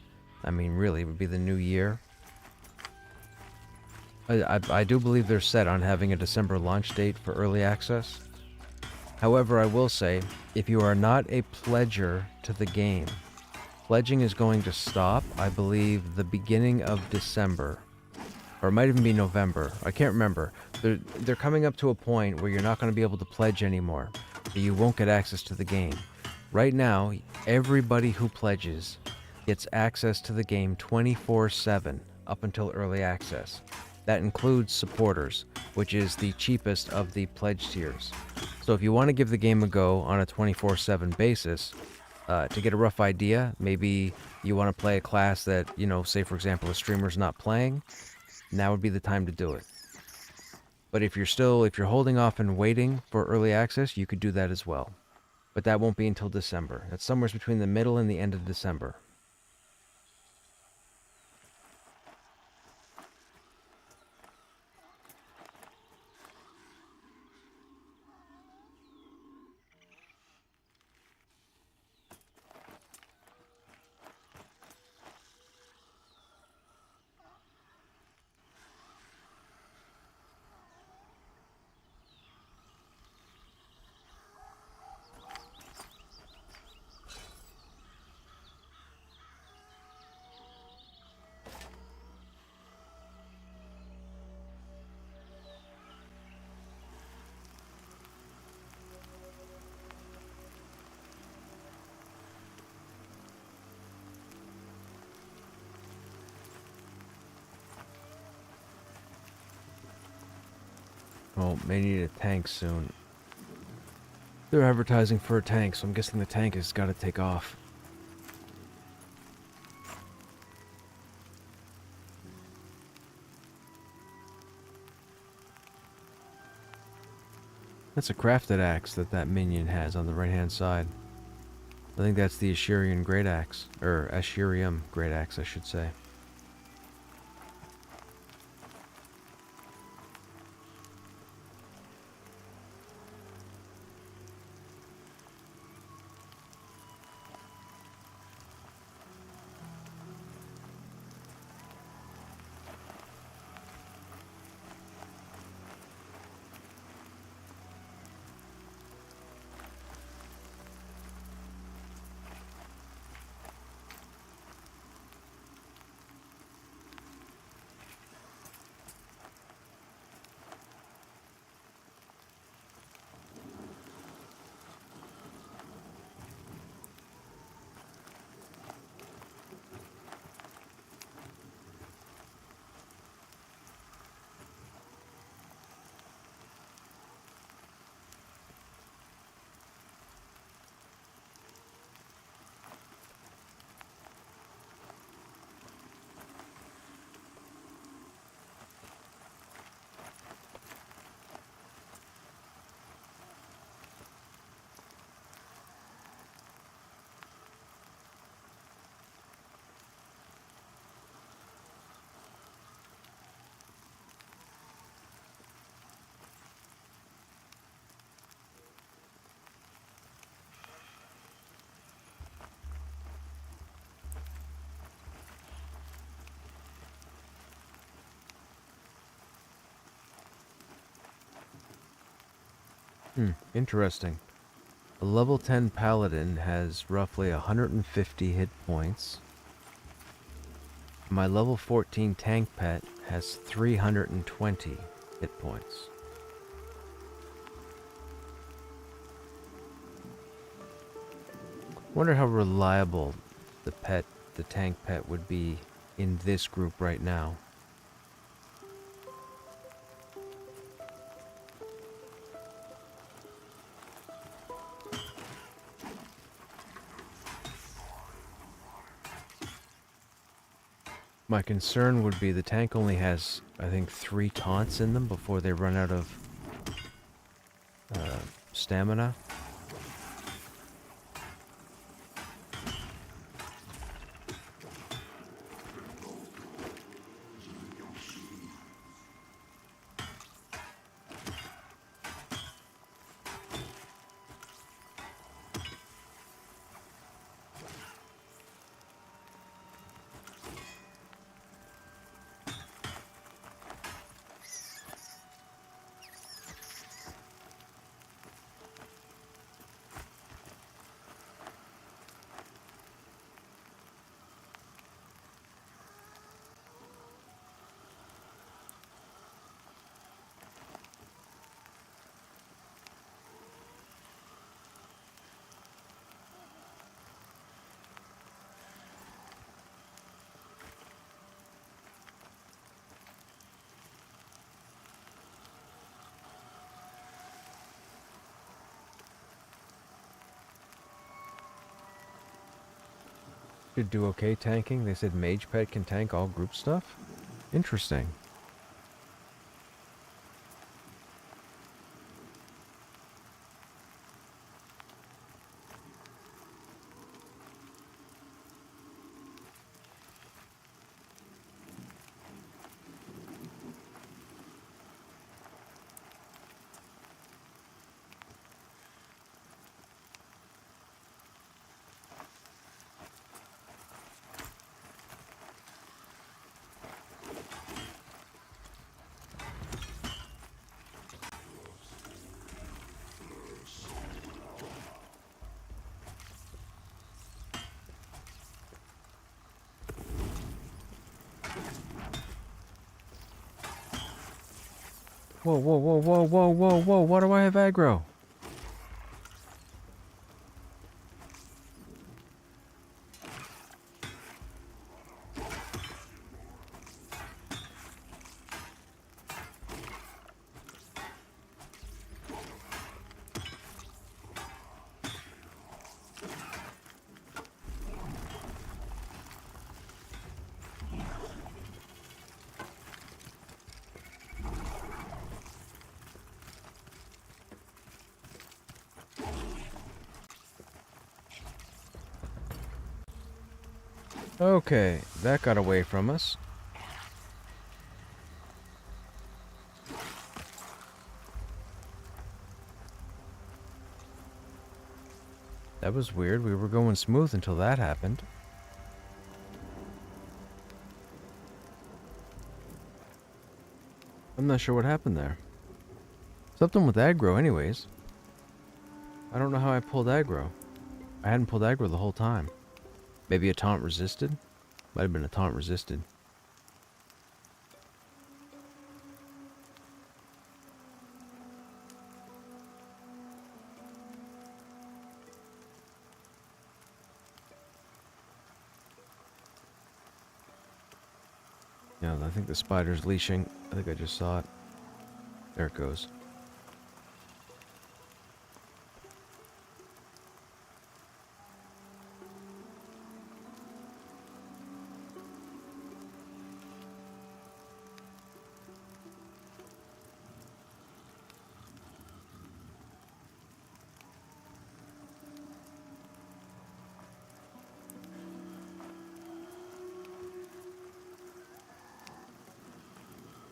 I mean, really, would be the new year. I do believe they're set on having a December launch date for early access. However, I will say, if you are not a pledger to the game, pledging is going to stop, I believe, the beginning of December. Or it might even be November. I can't remember. They're coming up to a point where you're not going to be able to pledge anymore. You won't get access to the game. Right now, everybody who pledges gets access to the game 24/7 up until early access. That includes supporters, which is the cheapest of the pledge tiers. So if you want to give the game a go on a 24/7 basis, to get a rough idea, maybe you want to play a class that, say for example, a streamer's not playing, now would be the time to do it. But if you're holding off and waiting for early access, you could do that as well. But that won't be until December. That's somewhere between the middle and the end of December. Oh, may need a tank soon. They're advertising for a tank, so I'm guessing the tank has got to take off. That's a crafted axe that minion has on the right-hand side. I think that's the Ashirian Great Axe, or Ashirium Great Axe, I should say. Interesting. A level 10 paladin has roughly 150 hit points. My level 14 tank pet has 320 hit points. Wonder how reliable the tank pet would be in this group right now. My concern would be the tank only has, I think, 3 taunts in them before they run out of stamina. Should do okay tanking. They said Mage Pet can tank all group stuff. Interesting. Whoa, whoa, whoa, whoa, whoa, whoa, whoa. Why do I have aggro? Okay, that got away from us. That was weird. We were going smooth until that happened. I'm not sure what happened there. Something with aggro anyways. I don't know how I pulled aggro. I hadn't pulled aggro the whole time. Maybe a taunt resisted? Might have been a taunt resisted. Yeah, I think the spider's leashing. I think I just saw it. There it goes.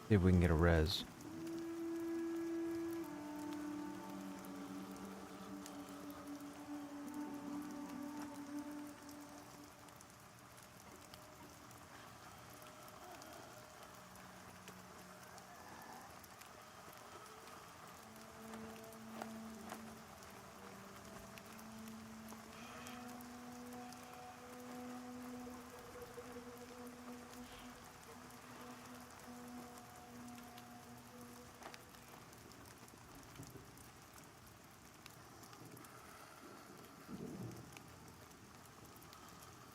See if we can get a res.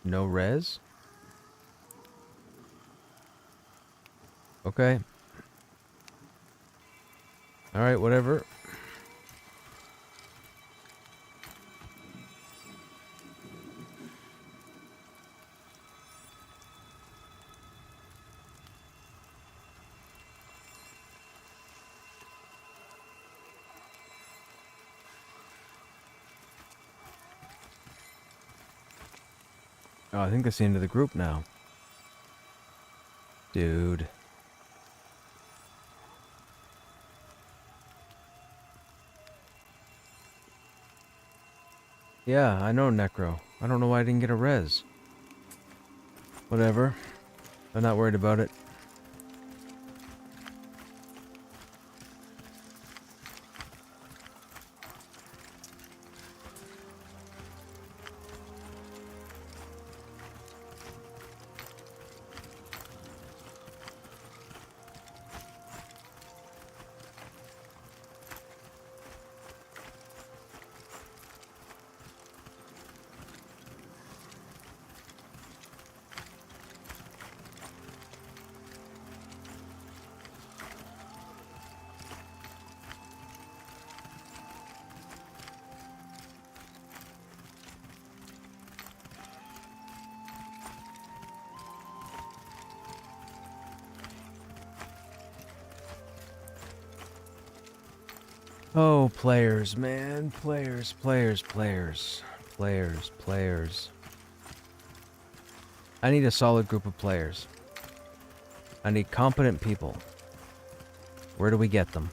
No res? Okay. Alright, whatever. Oh, I think that's the end of the group now. Dude. Yeah, I know Necro. I don't know why I didn't get a res. Whatever. I'm not worried about it. Oh, players, man. Players, players, players. Players, players. I need a solid group of players. I need competent people. Where do we get them?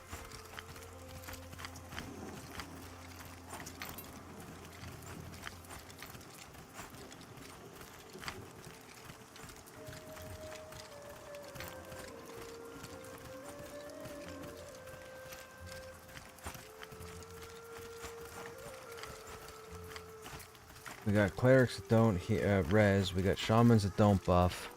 We got clerics that don't res. We got shamans that don't buff.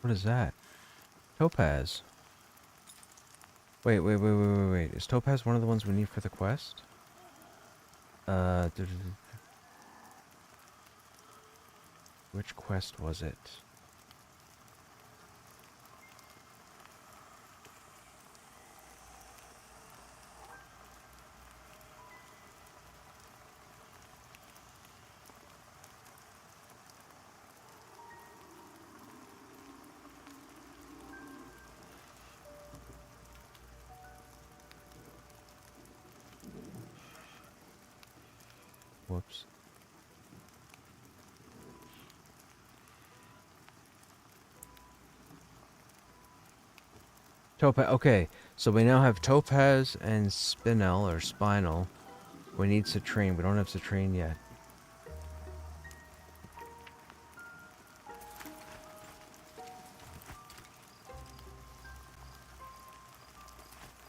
What is that? Topaz. Wait. Is Topaz one of the ones we need for the quest? Which quest was it? Whoops. Topaz. Okay, so we now have Topaz and Spinel or Spinal. We need Citrine. We don't have Citrine yet.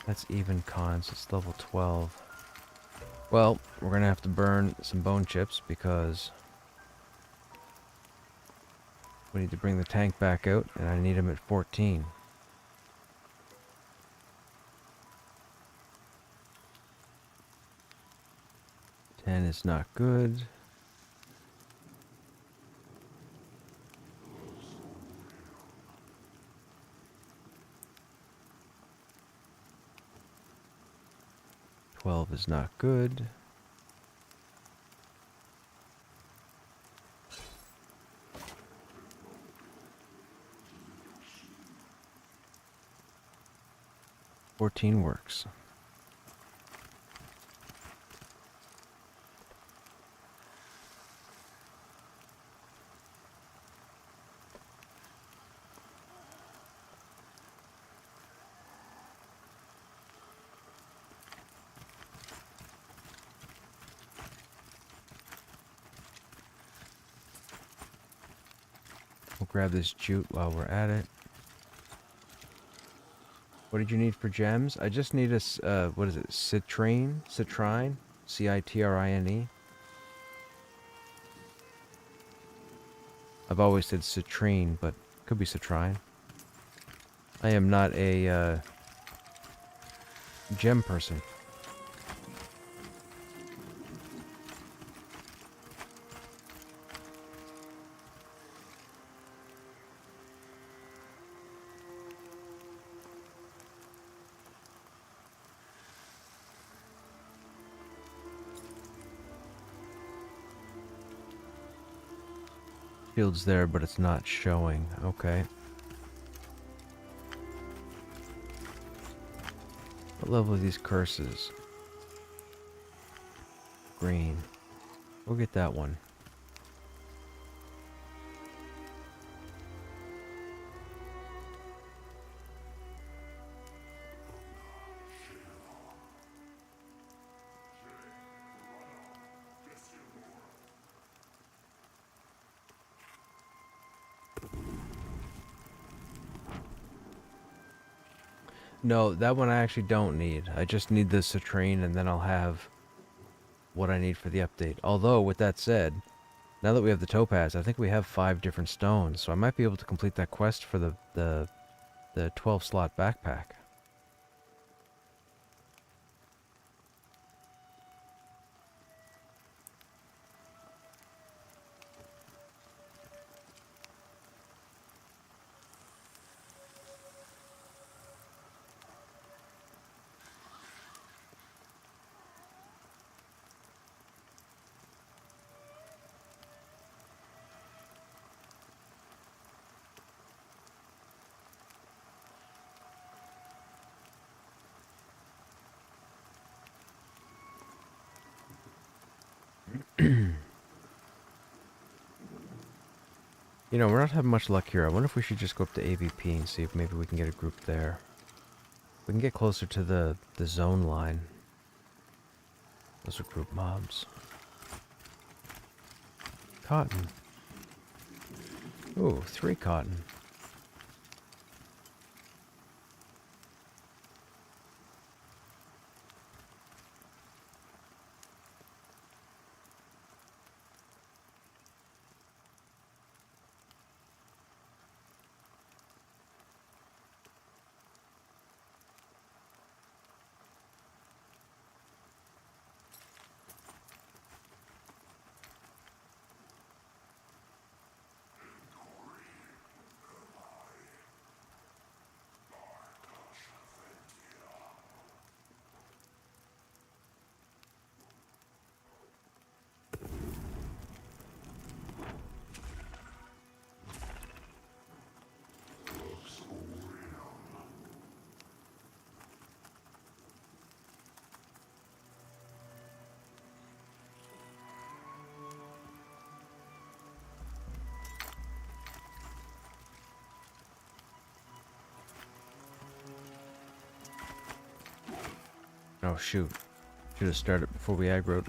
That's even cons. It's level 12. Well, we're gonna have to burn some bone chips because we need to bring the tank back out, and I need him at 14. 10 is not good. $12 is not good. $14 works. We'll grab this jute while we're at it. What did you need for gems? I just need a, what is it? Citrine? Citrine? C-I-T-R-I-N-E. I've always said citrine, but could be citrine. I am not a, gem person. Shield's there, but it's not showing. Okay. What level are these curses? Green. We'll get that one. No, that one I actually don't need. I just need the citrine and then I'll have what I need for the update. Although, with that said, now that we have the topaz, I think we have 5 different stones, so I might be able to complete that quest for the 12 slot backpack. You know, we're not having much luck here. I wonder if we should just go up to AVP and see if maybe we can get a group there. We can get closer to the zone line. Those are group mobs. Cotton. Ooh, 3 cotton. Oh shoot. Should have started before we aggroed.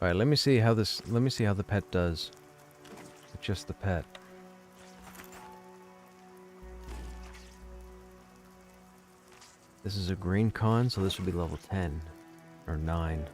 Alright, let me see how the pet does. It's just the pet. This is a green con, so this would be level 10. Or 9.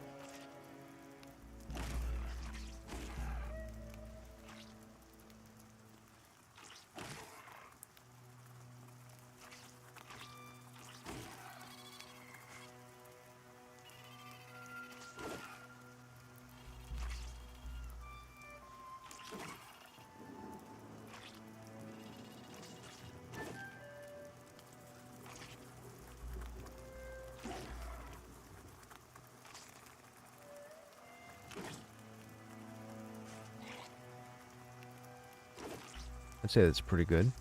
I'd say that's pretty good.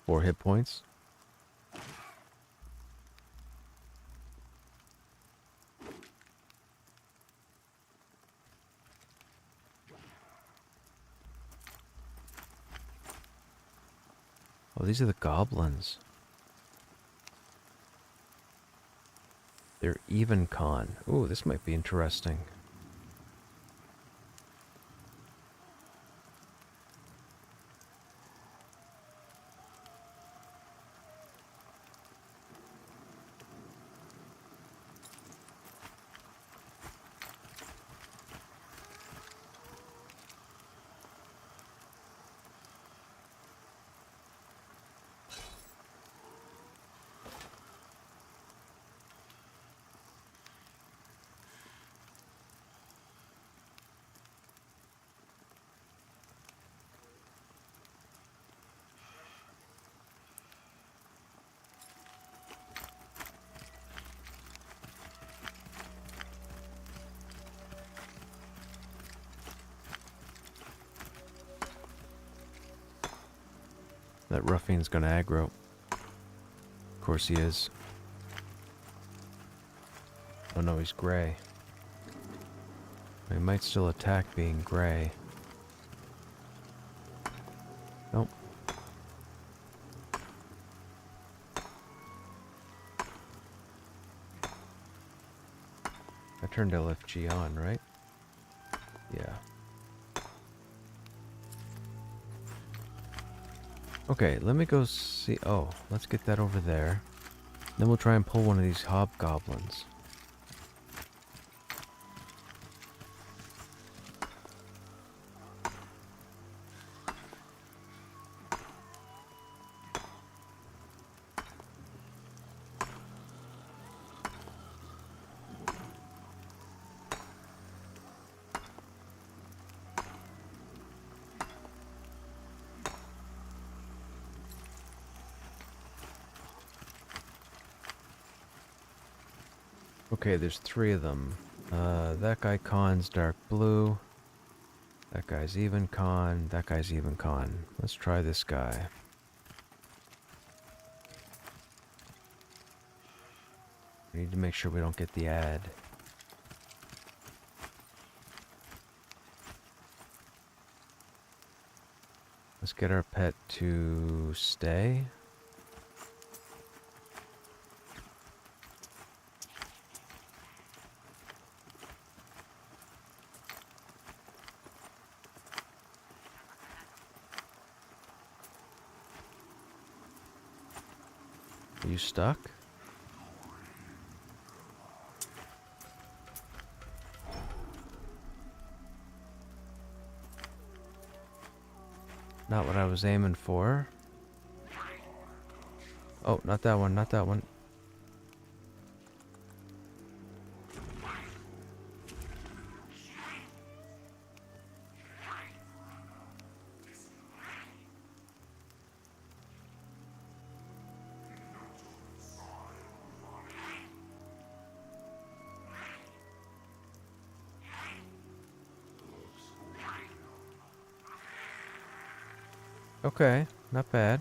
4 hit points. Oh, these are the goblins. They're even con. Ooh, this might be interesting. That ruffian's gonna aggro. Of course he is. Oh no, he's gray. He might still attack being gray. Nope. I turned LFG on, right? Yeah. Okay, let me go see. Oh, let's get that over there. Then we'll try and pull one of these hobgoblins. Okay, there's 3 of them. That guy Khan's dark blue. That guy's even Khan. That guy's even Khan. Let's try this guy. We need to make sure we don't get the ad. Let's get our pet to stay. Are you stuck? Not what I was aiming for. Oh, not that one, not that one. Okay, not bad.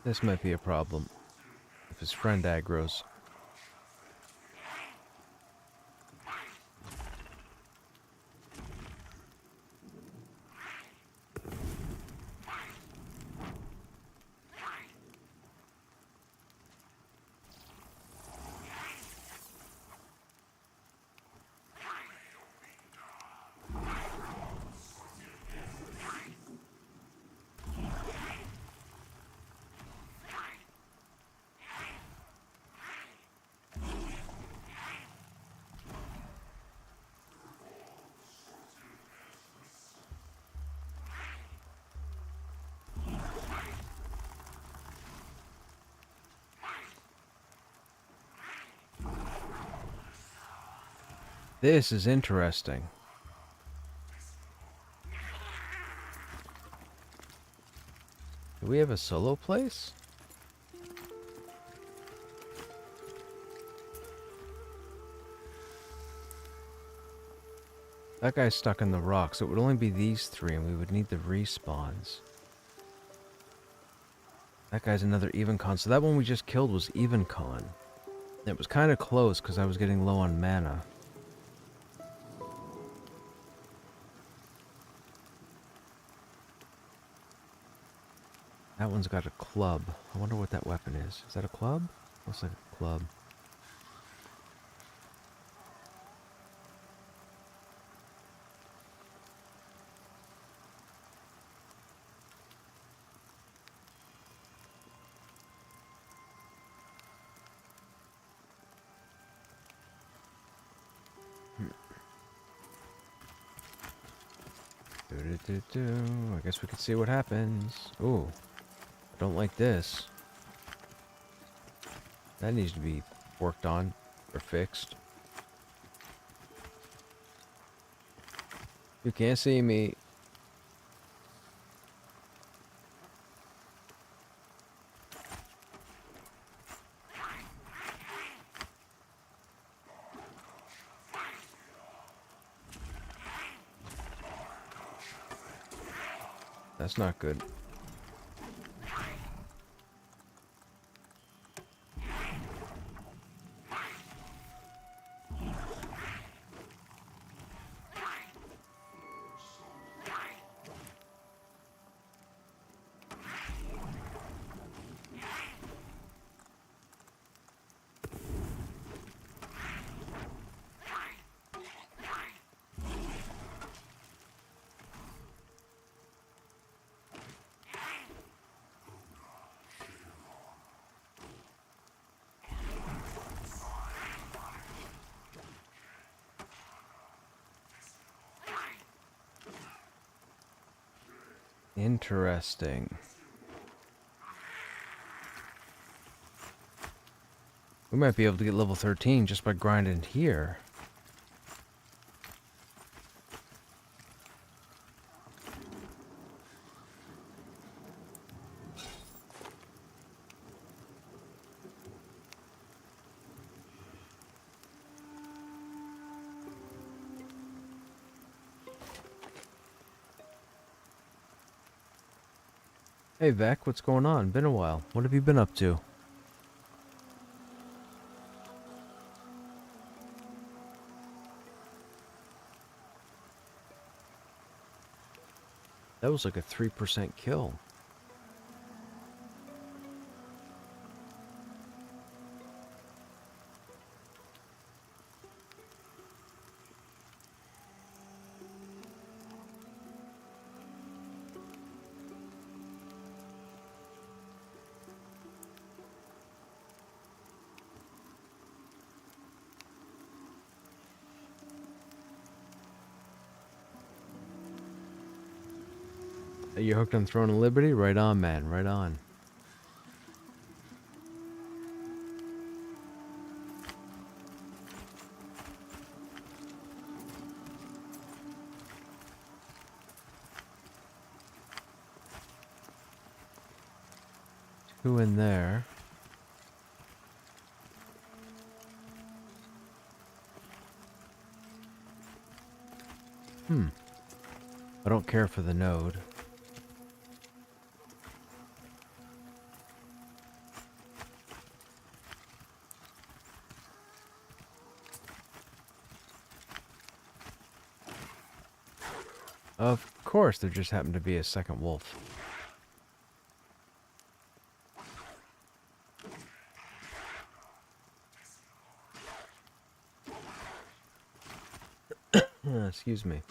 This might be a problem if his friend aggroes. This is interesting. Do we have a solo place? That guy's stuck in the rock, so it would only be these 3, and we would need the respawns. That guy's another even con. So that one we just killed was even con. It was kind of close because I was getting low on mana. That one's got a club. I wonder what that weapon is. Is that a club? Looks like a club. I guess we can see what happens. Ooh, I don't like this. That needs to be worked on or fixed. You can't see me. That's not good. Interesting. We might be able to get level 13 just by grinding here. Hey Vec, what's going on? Been a while. What have you been up to? That was like a 3% kill. You hooked on Throne of Liberty? Right on, man. Right on. Two in there. I don't care for the node. Of course, there just happened to be a second wolf. Excuse me.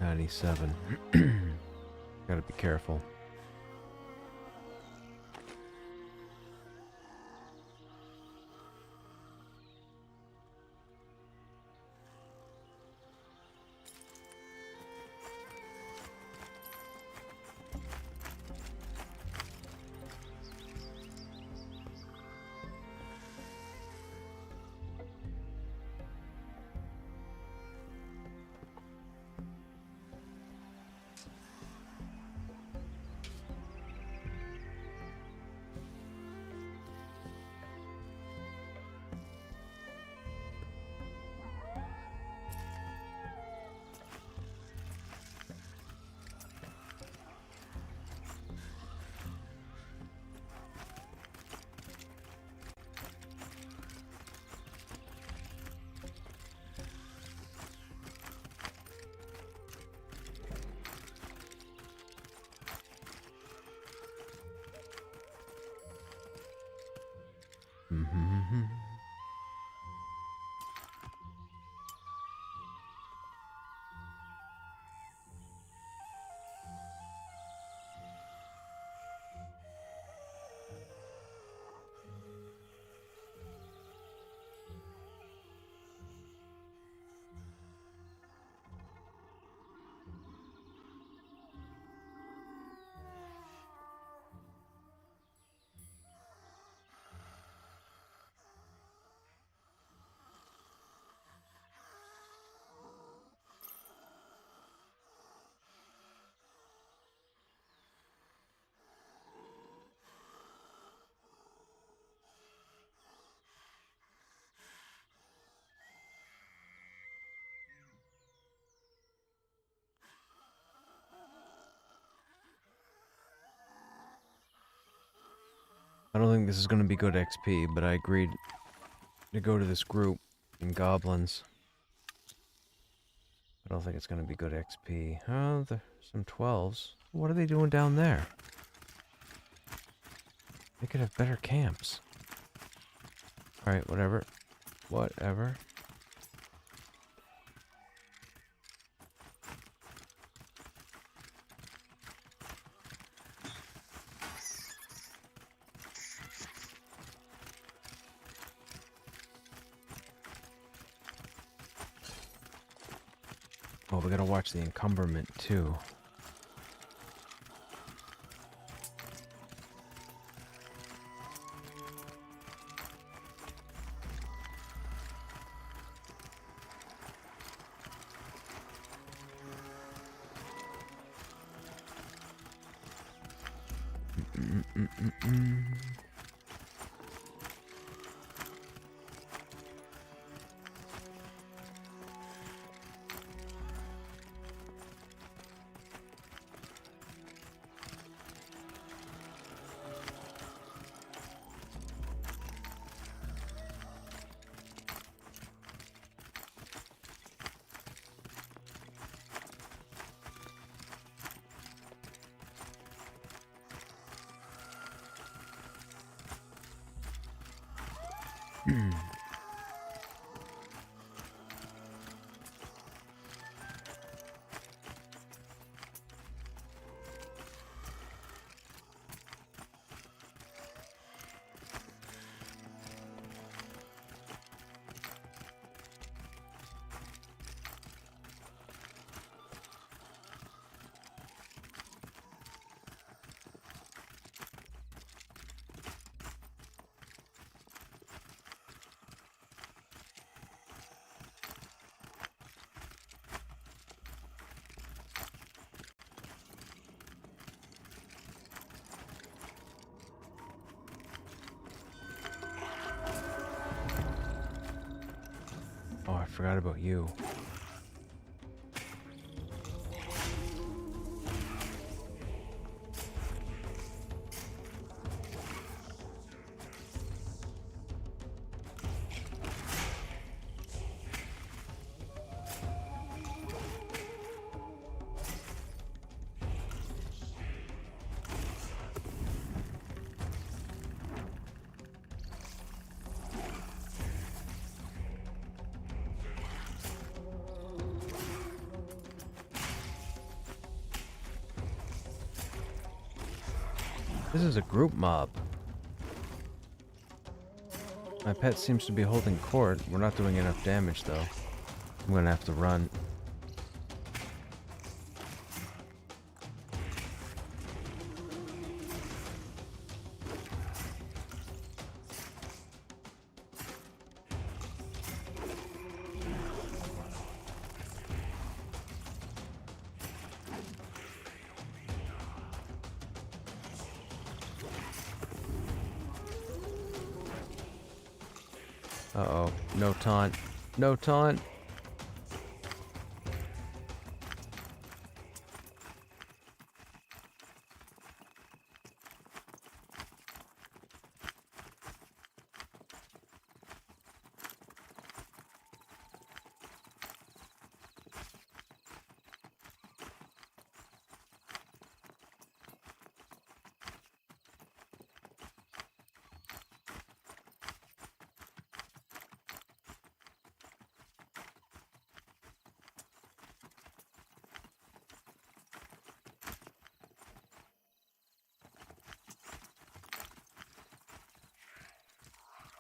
.97. Gotta be careful. think this is going to be good XP, but I agreed to go to this group in Goblins. I don't think it's going to be good XP. Oh, there's some 12s. What are they doing down there? They could have better camps. Alright, whatever. Whatever. Oh, we gotta watch the encumberment too. Oh, I forgot about you. This is a group mob. My pet seems to be holding court. We're not doing enough damage, though. I'm gonna have to run. Uh-oh. No taunt. No taunt.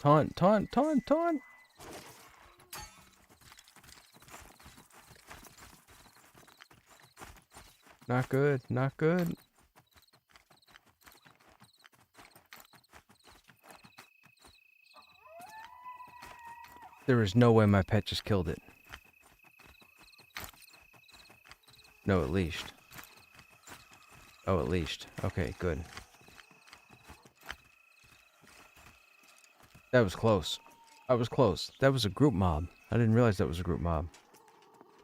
Taunt, taunt, taunt, taunt. Not good, not good. There is no way my pet just killed it. No, it leashed. Oh, it leashed. Okay, good. That was close. I was close. That was a group mob. I didn't realize that was a group mob.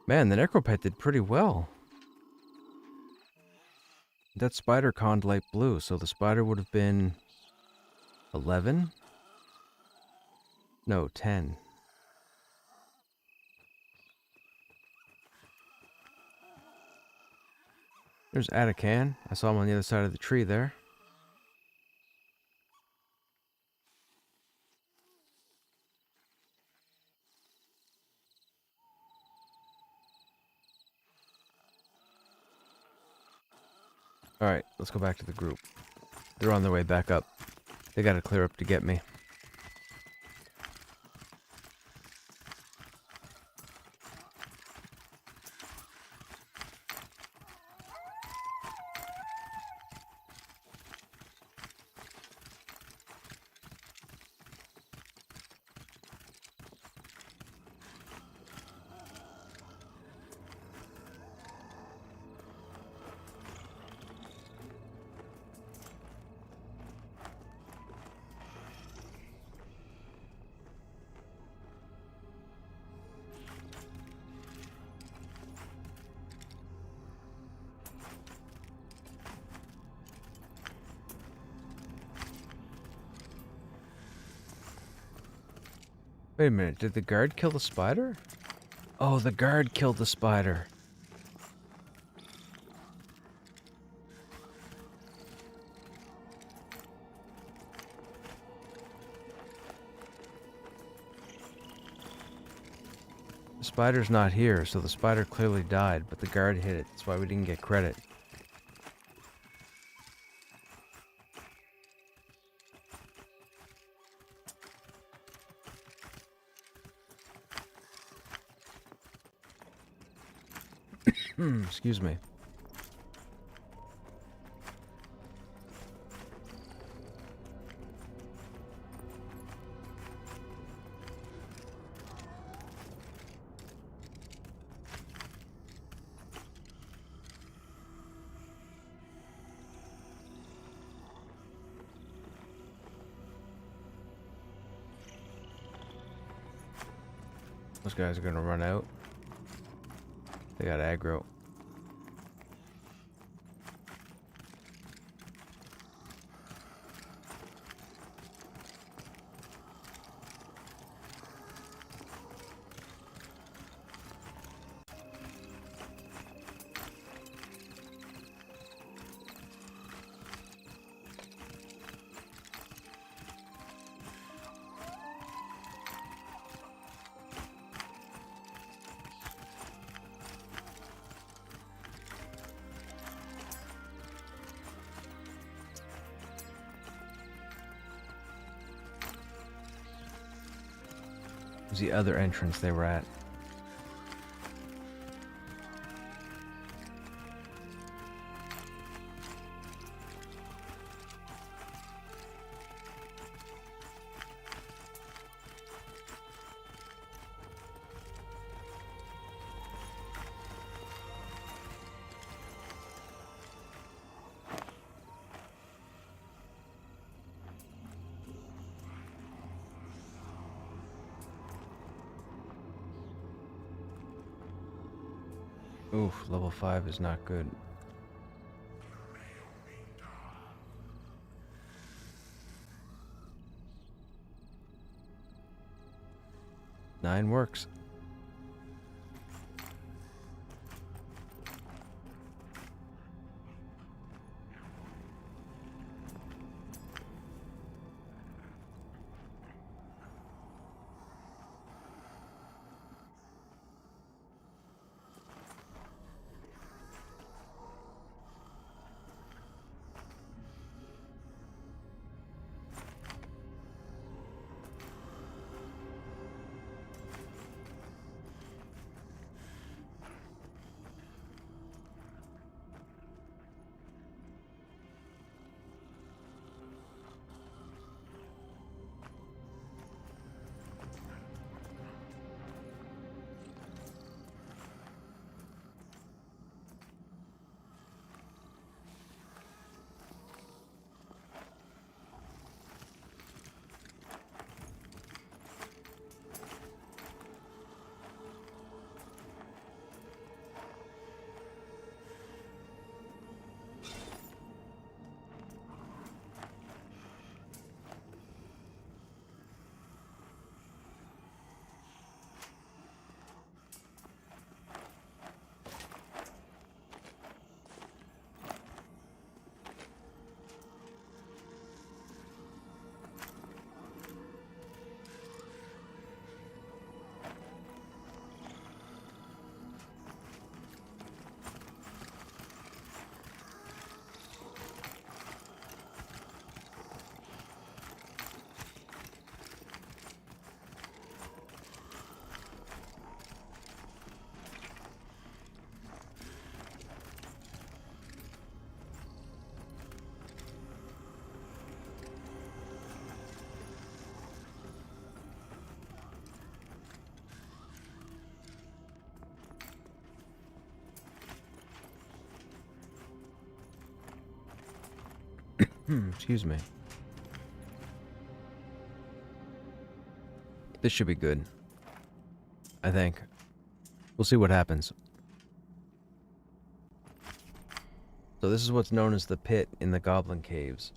Man, the Necropet did pretty well. That spider conned light blue, so the spider would have been 11? No, 10. There's Atacan. I saw him on the other side of the tree there. Alright, let's go back to the group. They're on their way back up. They gotta clear up to get me. Wait a minute, did the guard kill the spider? Oh, the guard killed the spider. The spider's not here, so the spider clearly died, but the guard hit it. That's why we didn't get credit. Excuse me. Those guys are gonna run out. They got aggro. Was the other entrance they were at. Oof, level 5 is not good. Nine works. Excuse me. This should be good. I think. We'll see what happens. So this is what's known as the pit in the Goblin Caves.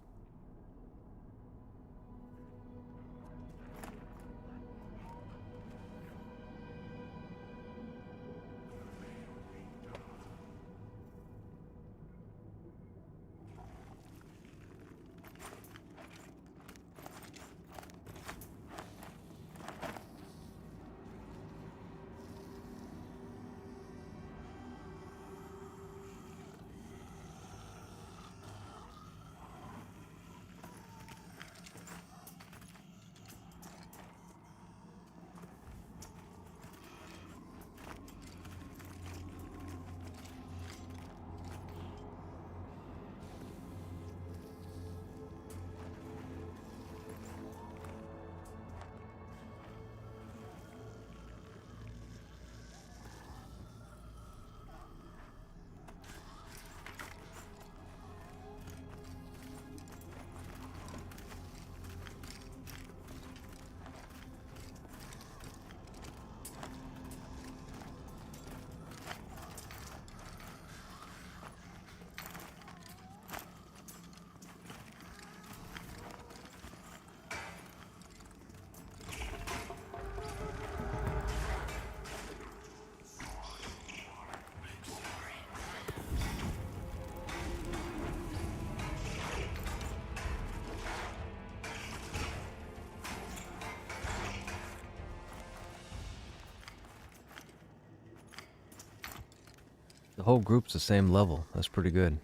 The whole group's the same level. That's pretty good.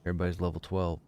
Everybody's level 12.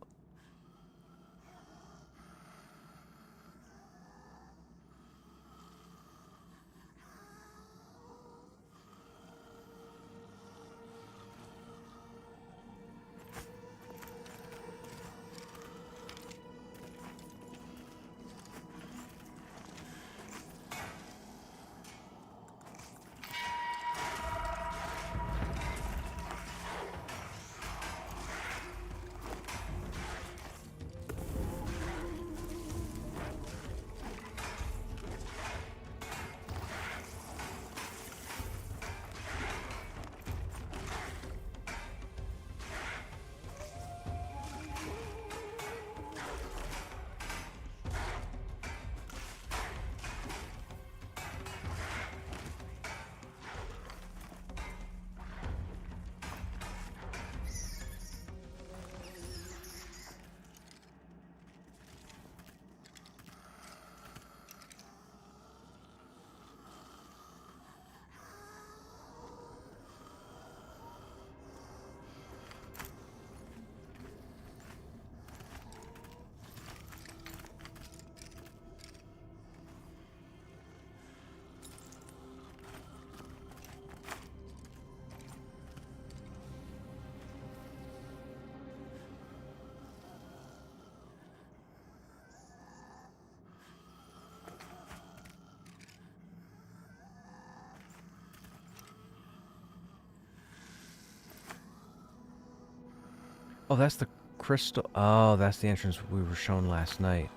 Oh, that's the crystal. Oh, that's the entrance we were shown last night.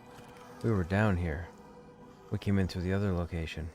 We were down here. We came in through the other location.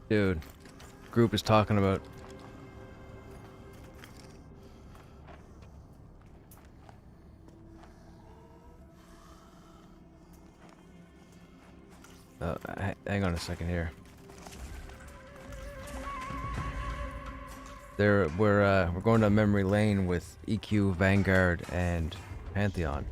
Dude, group is talking about. Hang on a second here. We're going to memory lane with EQ, Vanguard, and Pantheon.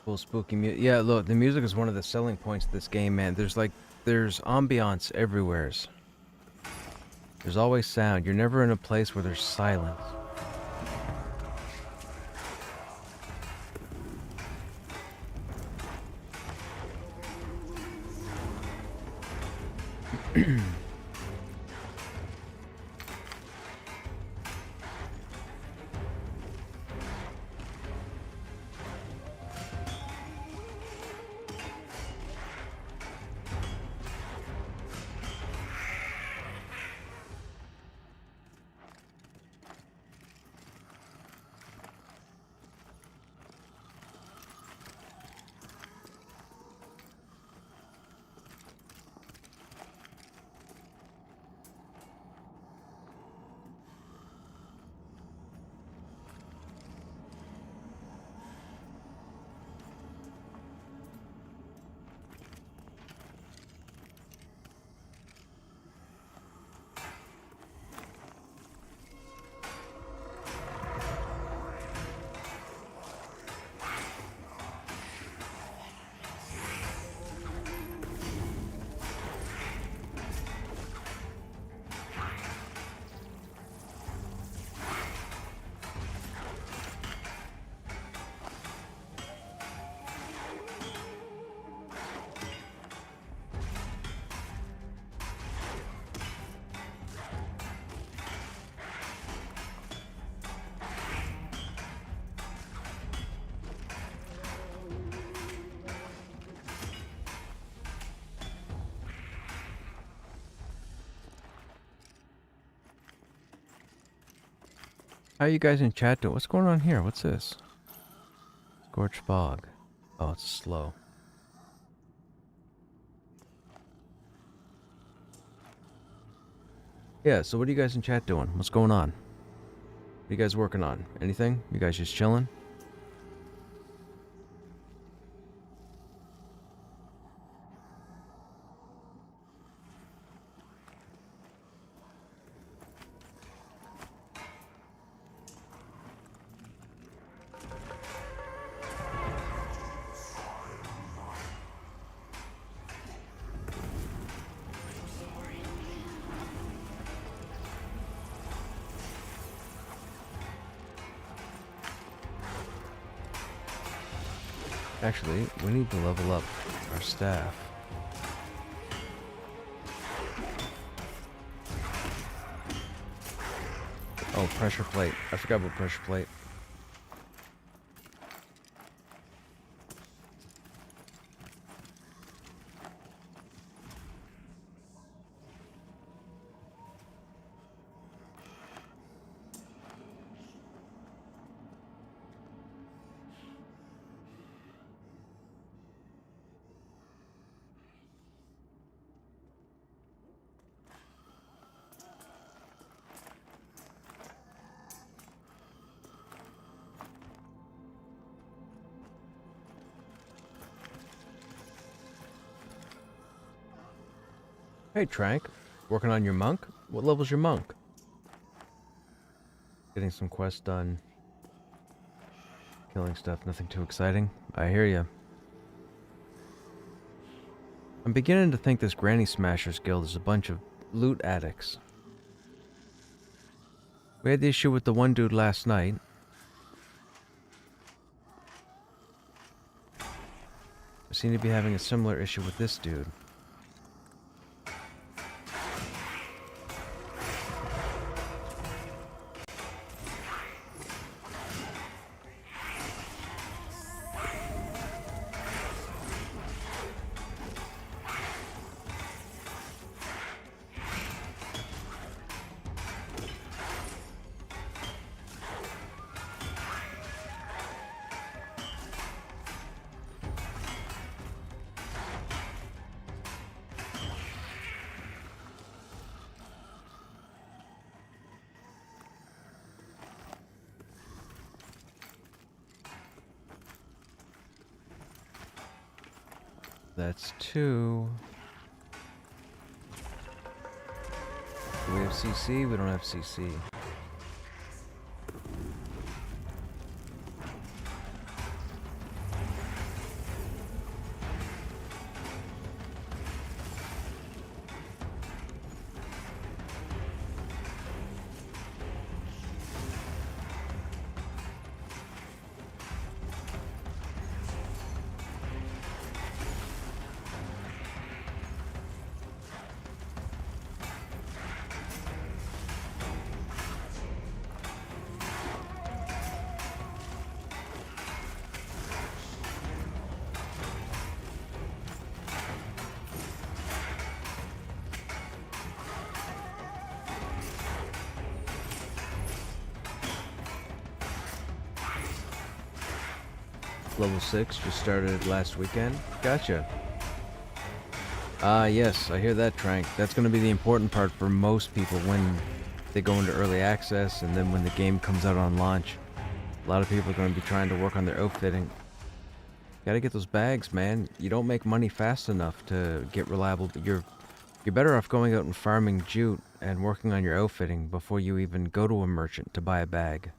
Cool spooky music. Yeah, look, the music is one of the selling points of this game, man. There's ambiance everywhere. There's always sound. You're never in a place where there's silence. How you guys in chat doing? What's going on here? What's this? Scorched Bog. Oh, it's slow. Yeah, so what are you guys in chat doing? What's going on? What are you guys working on? Anything? You guys just chilling? Actually, we need to level up our staff. Oh, pressure plate. I forgot about pressure plate. Hey, Trank. Working on your monk? What level's your monk? Getting some quests done. Killing stuff, nothing too exciting. I hear ya. I'm beginning to think this Granny Smashers guild is a bunch of loot addicts. We had the issue with the one dude last night. I seem to be having a similar issue with this dude. That's 2. Do we have CC? We don't have CC. level 6, just started last weekend. Gotcha. Yes, I hear that, Trank. That's going to be the important part for most people when they go into early access, and then when the game comes out on launch. A lot of people are going to be trying to work on their outfitting. Gotta get those bags, man. You don't make money fast enough to get reliable, but you're better off going out and farming jute and working on your outfitting before you even go to a merchant to buy a bag.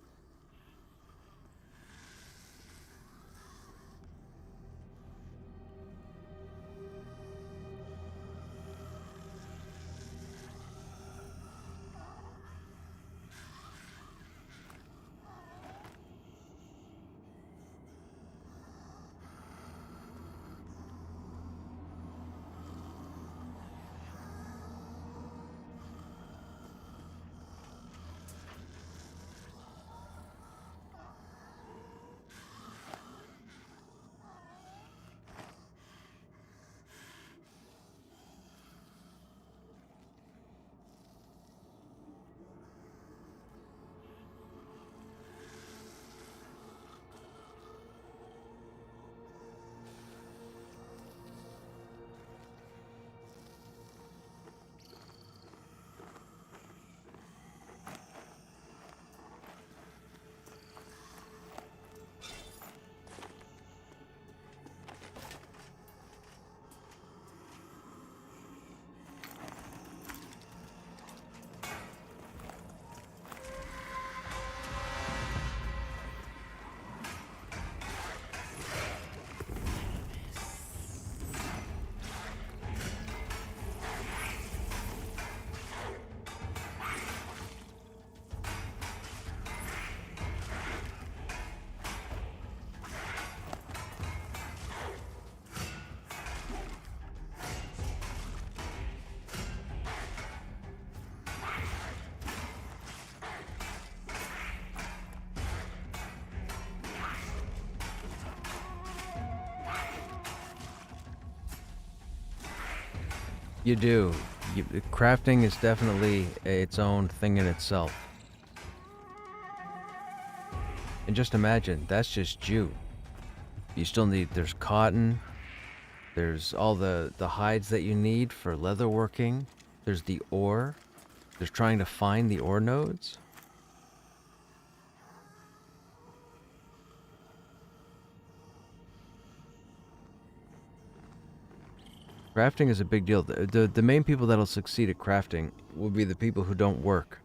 You do. Crafting is definitely its own thing in itself. And just imagine, that's just jute. You still need, there's cotton, there's all the hides that you need for leatherworking, there's the ore, there's trying to find the ore nodes. Crafting is a big deal. The main people that'll succeed at crafting will be the people who don't work,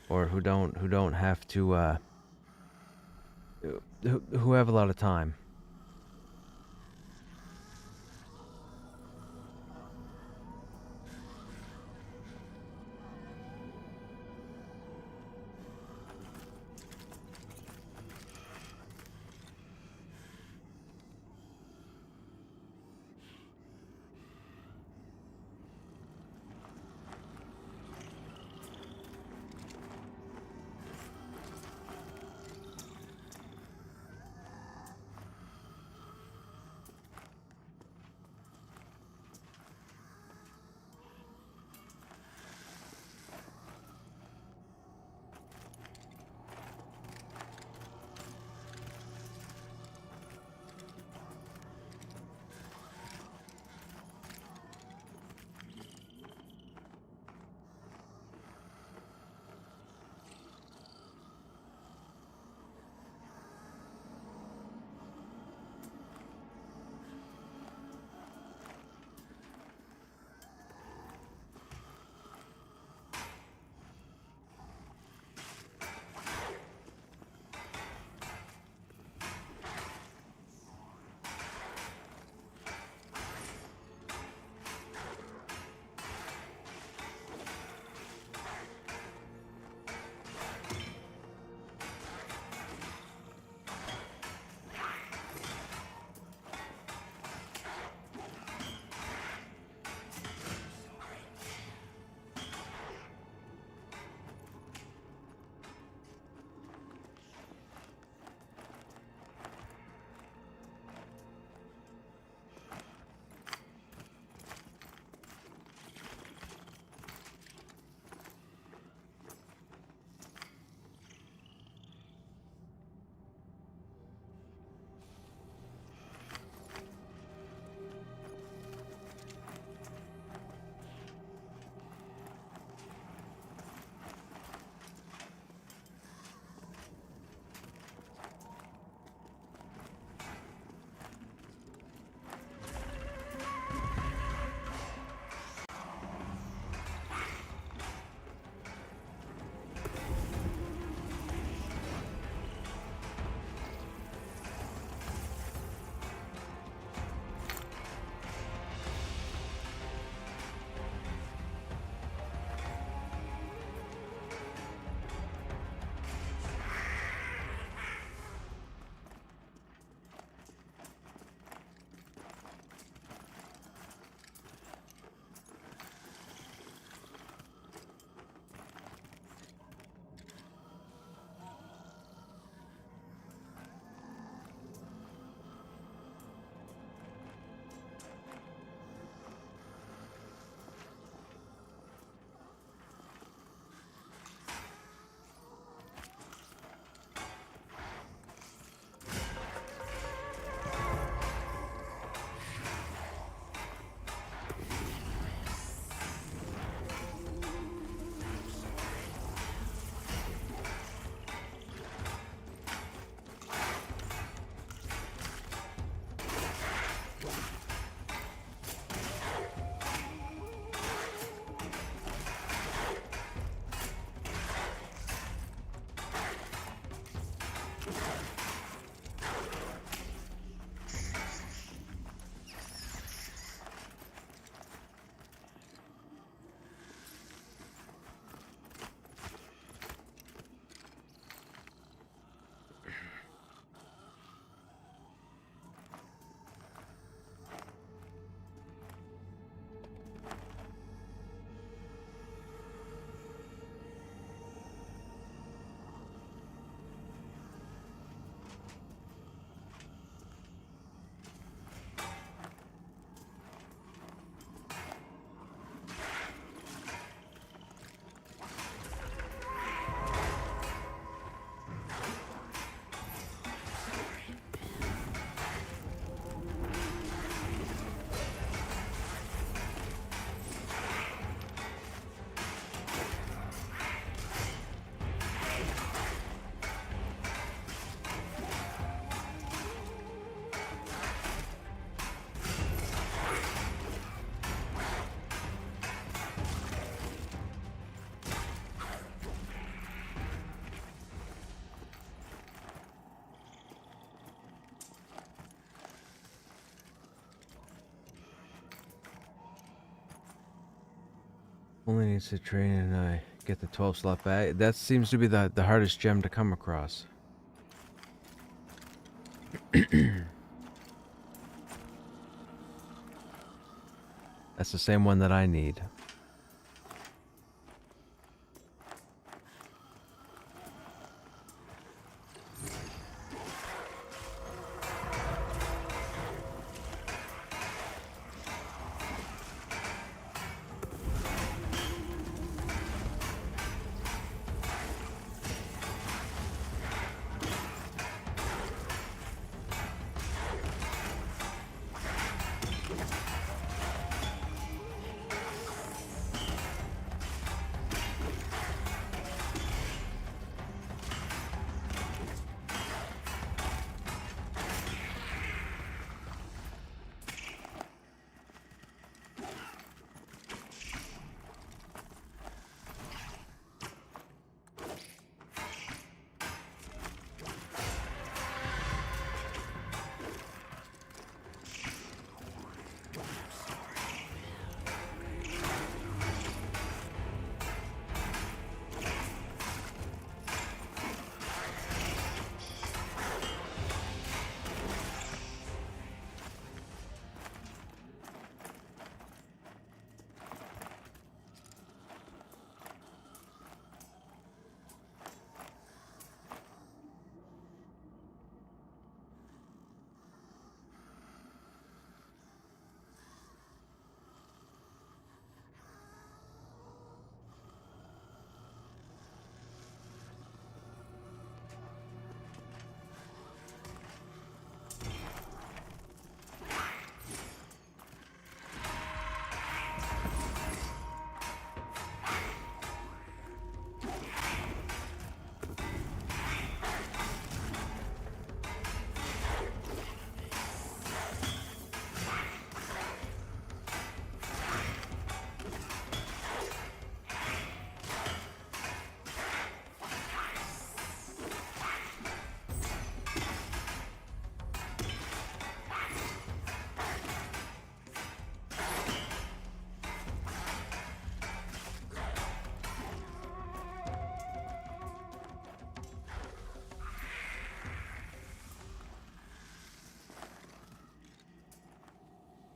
or who don't have to who have a lot of time. Only needs to train and I get the 12 slot bag. That seems to be the hardest gem to come across. That's the same one that I need.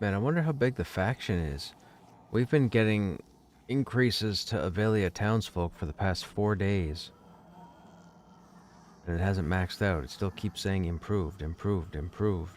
Man, I wonder how big the faction is. We've been getting increases to Avelia townsfolk for the past 4 days. And it hasn't maxed out. It still keeps saying improved, improved, improved.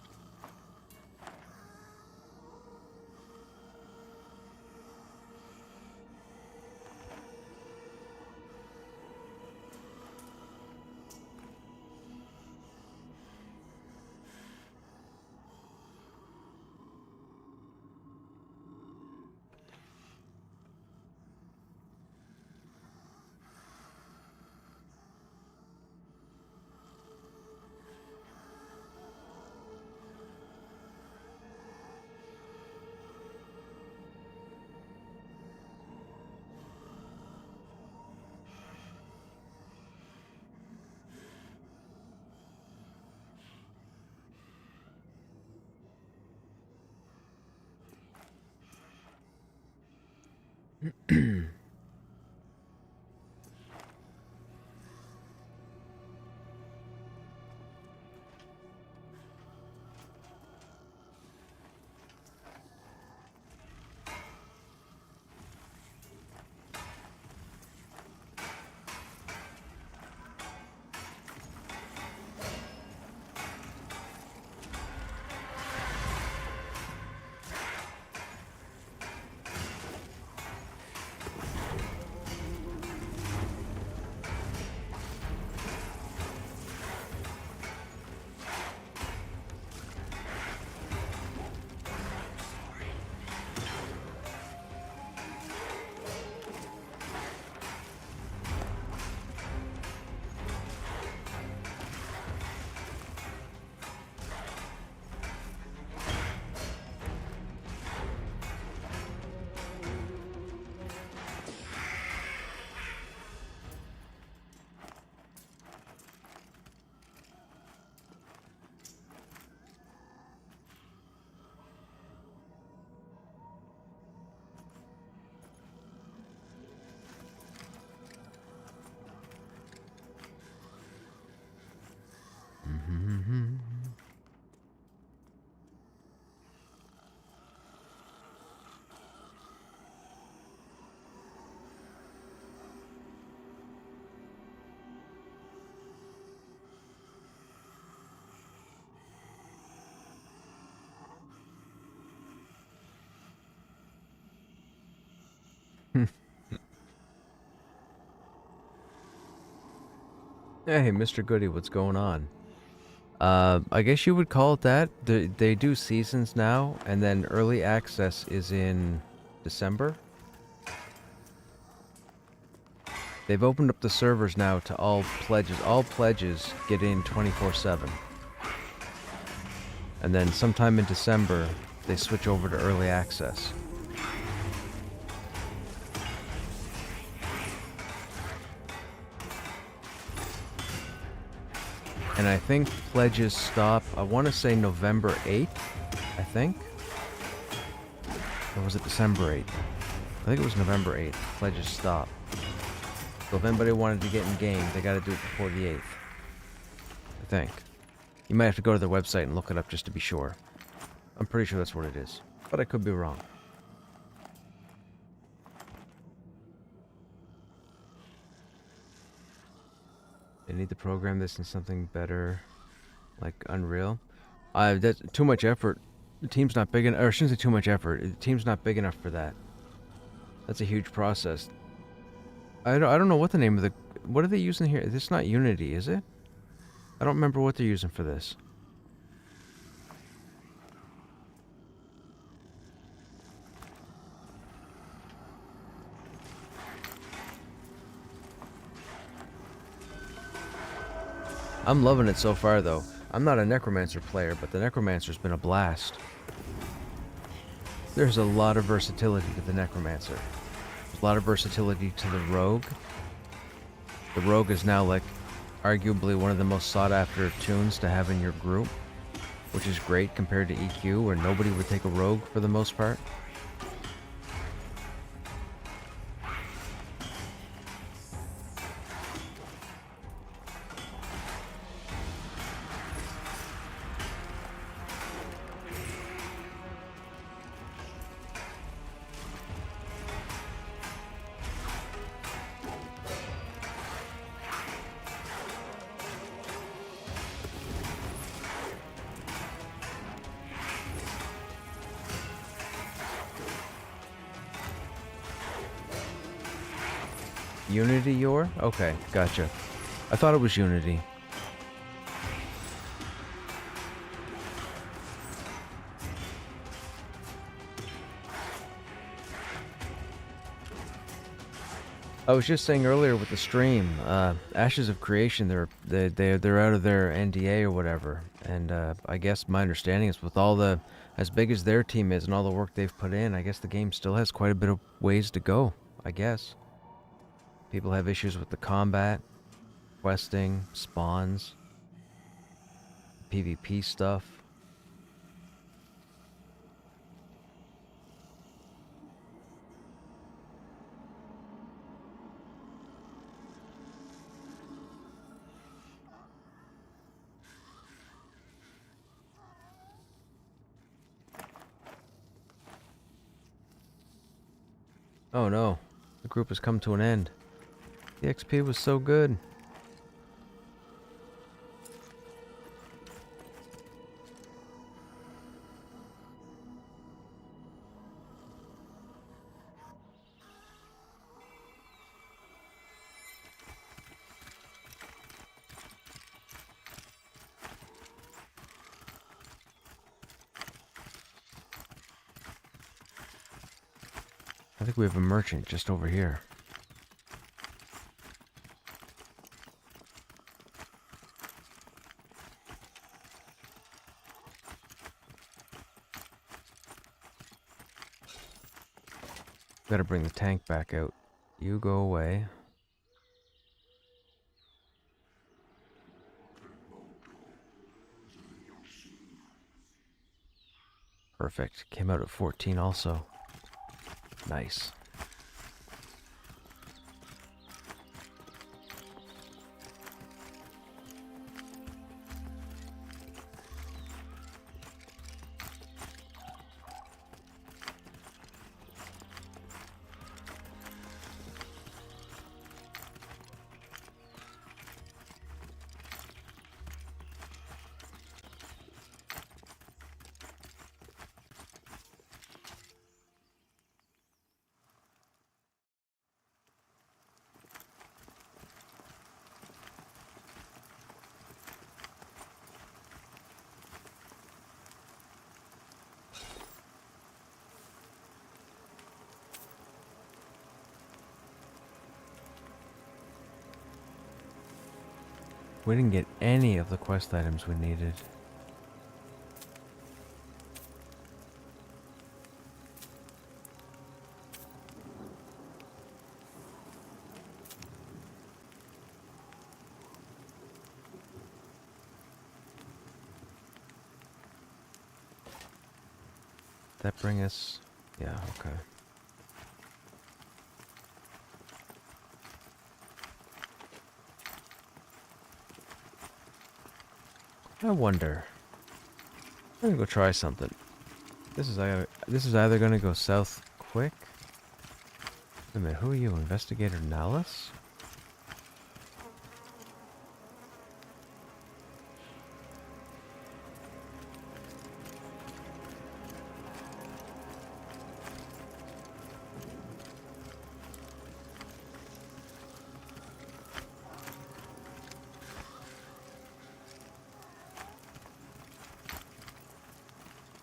Hey, Mr. Goody, what's going on? I guess you would call it that. They do seasons now, and then early access is in December. They've opened up the servers now to all pledges. All pledges get in 24/7. And then sometime in December, they switch over to early access. And I think pledges stop, I want to say November 8th, I think. Or was it December 8th? I think it was November 8th. Pledges stop. So if anybody wanted to get in game, they got to do it before the 8th. I think. You might have to go to their website and look it up just to be sure. I'm pretty sure that's what it is. But I could be wrong. They need to program this in something better, like Unreal. That's too much effort. The team's not big enough, or I shouldn't say too much effort. The team's not big enough for that. That's a huge process. I don't know what the name of the... What are they using here? This is not Unity, is it? I don't remember what they're using for this. I'm loving it so far, though. I'm not a Necromancer player, but the Necromancer's been a blast. There's a lot of versatility to the Necromancer. There's a lot of versatility to the Rogue. The Rogue is now, like, arguably one of the most sought-after tunes to have in your group, which is great compared to EQ, where nobody would take a Rogue for the most part. Unity your? Okay, gotcha. I thought it was Unity. I was just saying earlier with the stream, Ashes of Creation, they're out of their NDA or whatever, and I guess my understanding is with all the, as big as their team is and all the work they've put in, I guess the game still has quite a bit of ways to go, I guess. People have issues with the combat, questing, spawns, PvP stuff. Oh no, the group has come to an end. The XP was so good. I think we have a merchant just over here. Gotta bring the tank back out. You go away. Perfect. Came out at 14 also. Nice. We didn't get any of the quest items we needed. That bring us... Yeah, okay. I wonder. I'm gonna go try something. This is either gonna go south quick. Wait a minute, who are you? Investigator Nallis?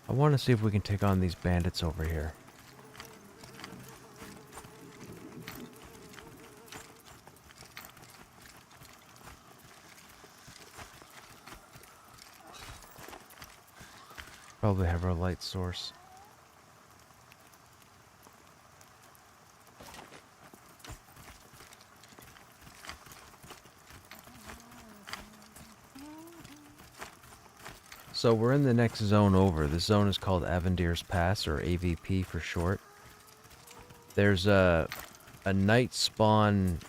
I want to see if we can take on these bandits over here. Probably have our light source. So we're in the next zone over. This zone is called Avendir's Pass, or AVP for short. There's a night spawn.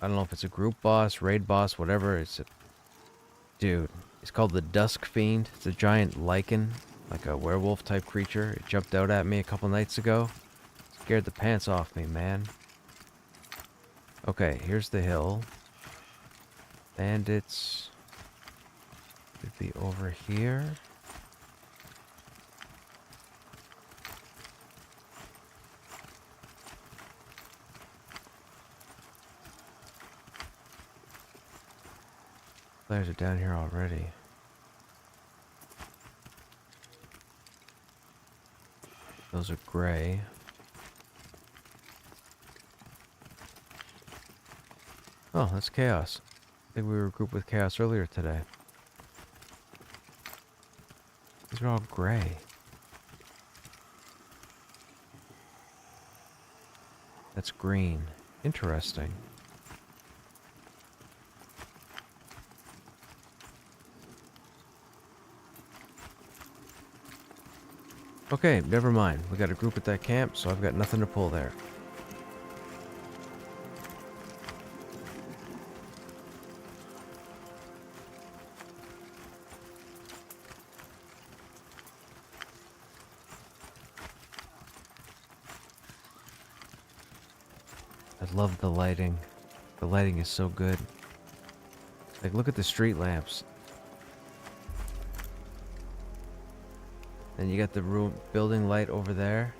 I don't know if it's a group boss, raid boss, whatever. Dude, it's called the Dusk Fiend. It's a giant lichen, like a werewolf type creature. It jumped out at me a couple nights ago. Scared the pants off me, man. Okay, here's the hill. Bandits should be over here. Players are down here already. Those are gray. Oh, that's Chaos. I think we were grouped with Chaos earlier today. These are all gray. That's green. Interesting. Okay, never mind. We got a group at that camp, so I've got nothing to pull there. I love the lighting. The lighting is so good. Like, look at the street lamps. Then you got the room building light over there.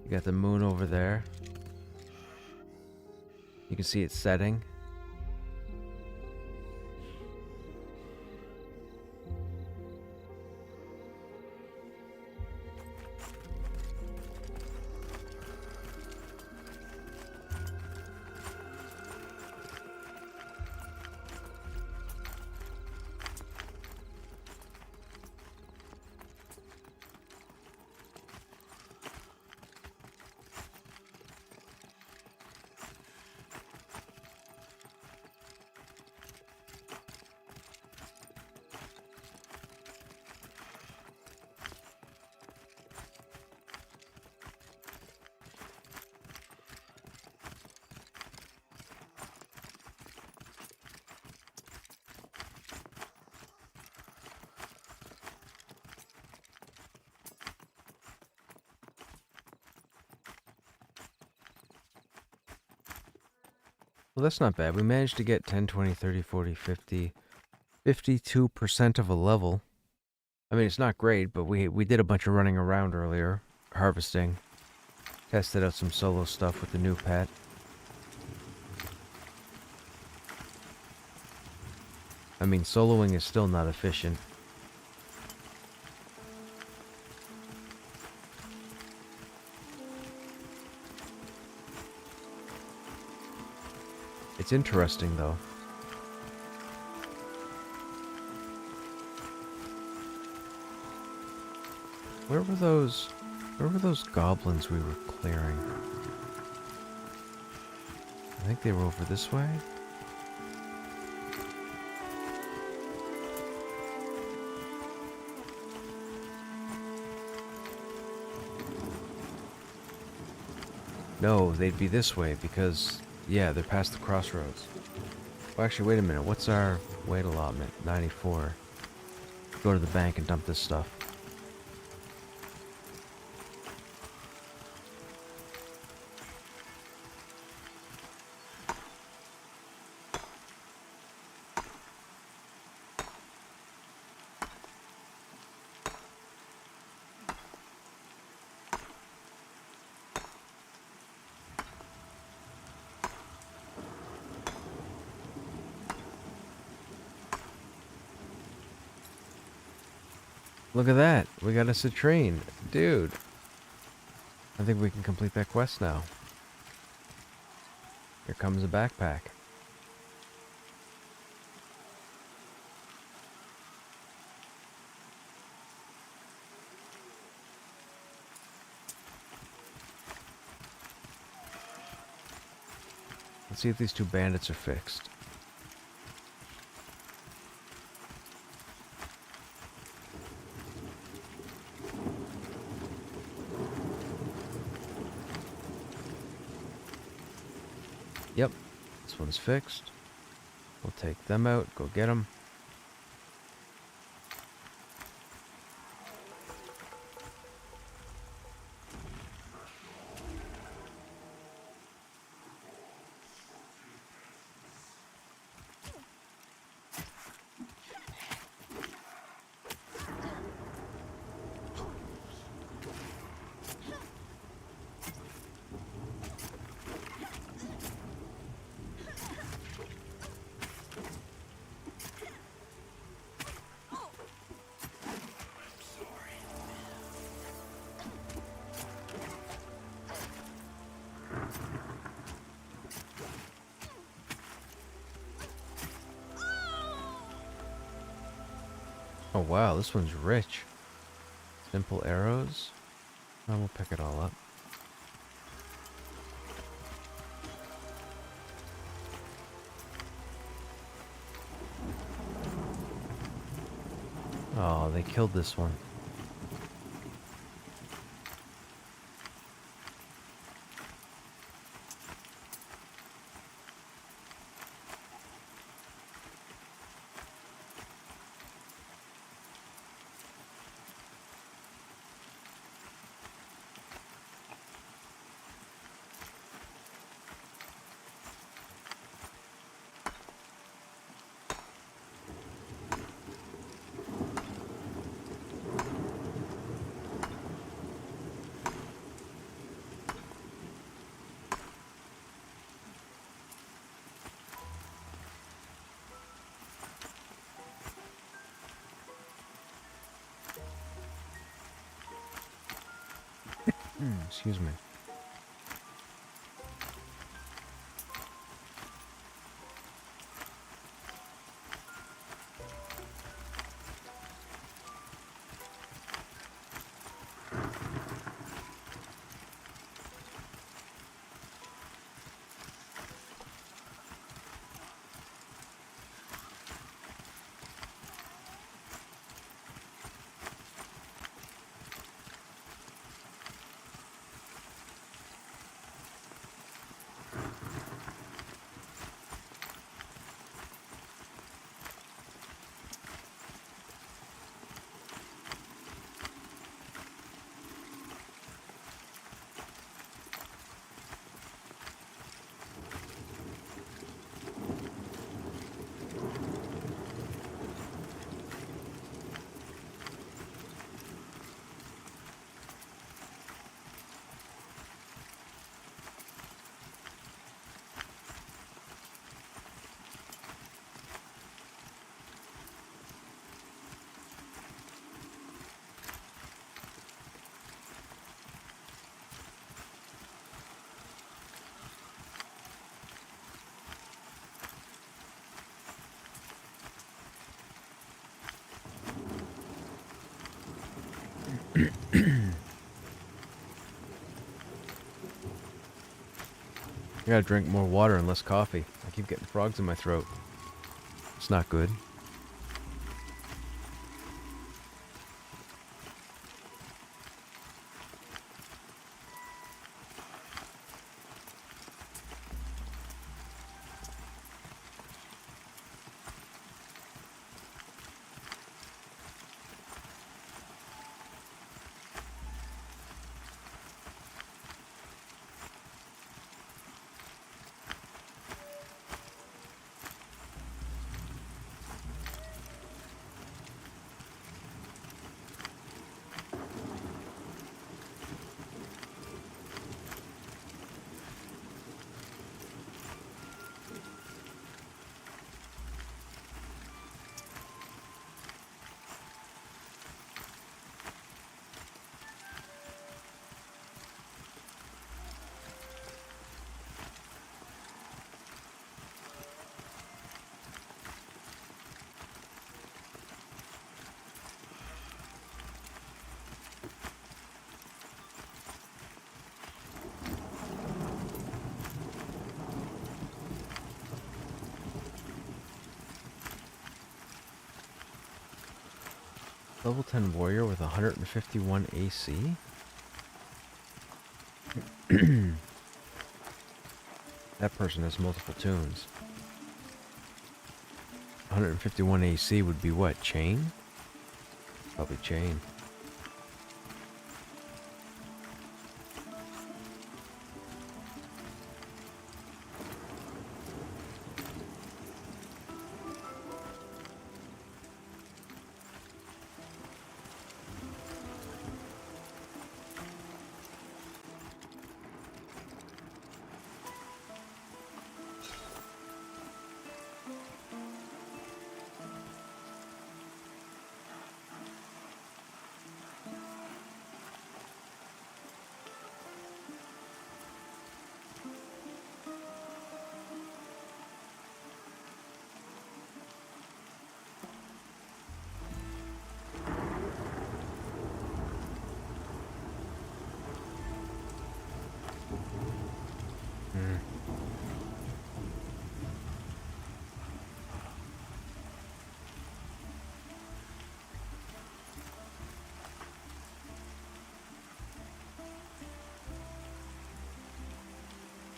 You got the moon over there. You can see it setting. Well, that's not bad. We managed to get 10, 20, 30, 40, 50, 52% of a level. I mean, it's not great, but we did a bunch of running around earlier, harvesting. Tested out some solo stuff with the new pet. I mean, soloing is still not efficient. It's interesting, though. Where were those goblins we were clearing? I think they were over this way. No, they'd be this way because, yeah, they're past the crossroads. Well, actually, wait a minute. What's our weight allotment? 94. Go to the bank and dump this stuff. Look at that. We got a citrine. Dude. I think we can complete that quest now. Here comes a backpack. Let's see if these two bandits are fixed. Yep, this one's fixed. We'll take them out, go get them. Oh wow, this one's rich. Simple arrows. Oh, we'll pick it all up. Oh, they killed this one. Excuse me. I gotta drink more water and less coffee. I keep getting frogs in my throat. It's not good. Level 10 warrior with 151 AC? That person has multiple tunes. 151 AC would be what? Chain? Probably chain.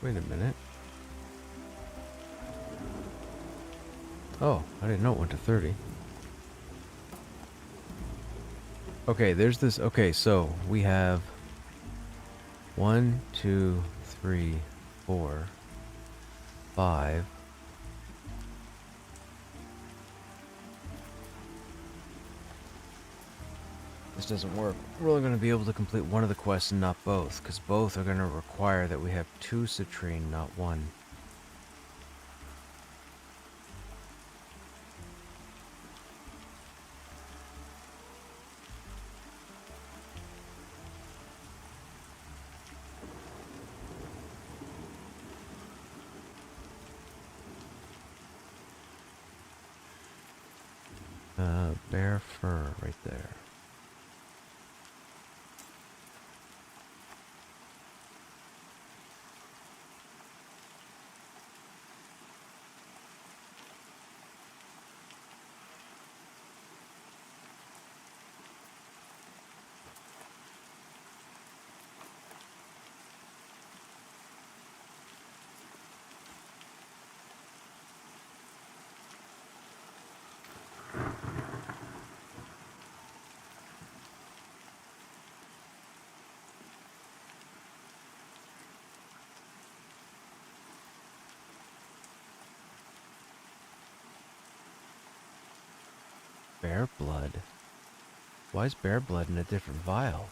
Wait a minute. Oh, I didn't know it went to 30. Okay, there's this. Okay, so we have 1, 2, 3, 4, 5. This doesn't work. We're only going to be able to complete one of the quests and not both, because both are going to require that we have 2 citrine, not 1. Bear fur right there. Bear blood? Why is bear blood in a different vial?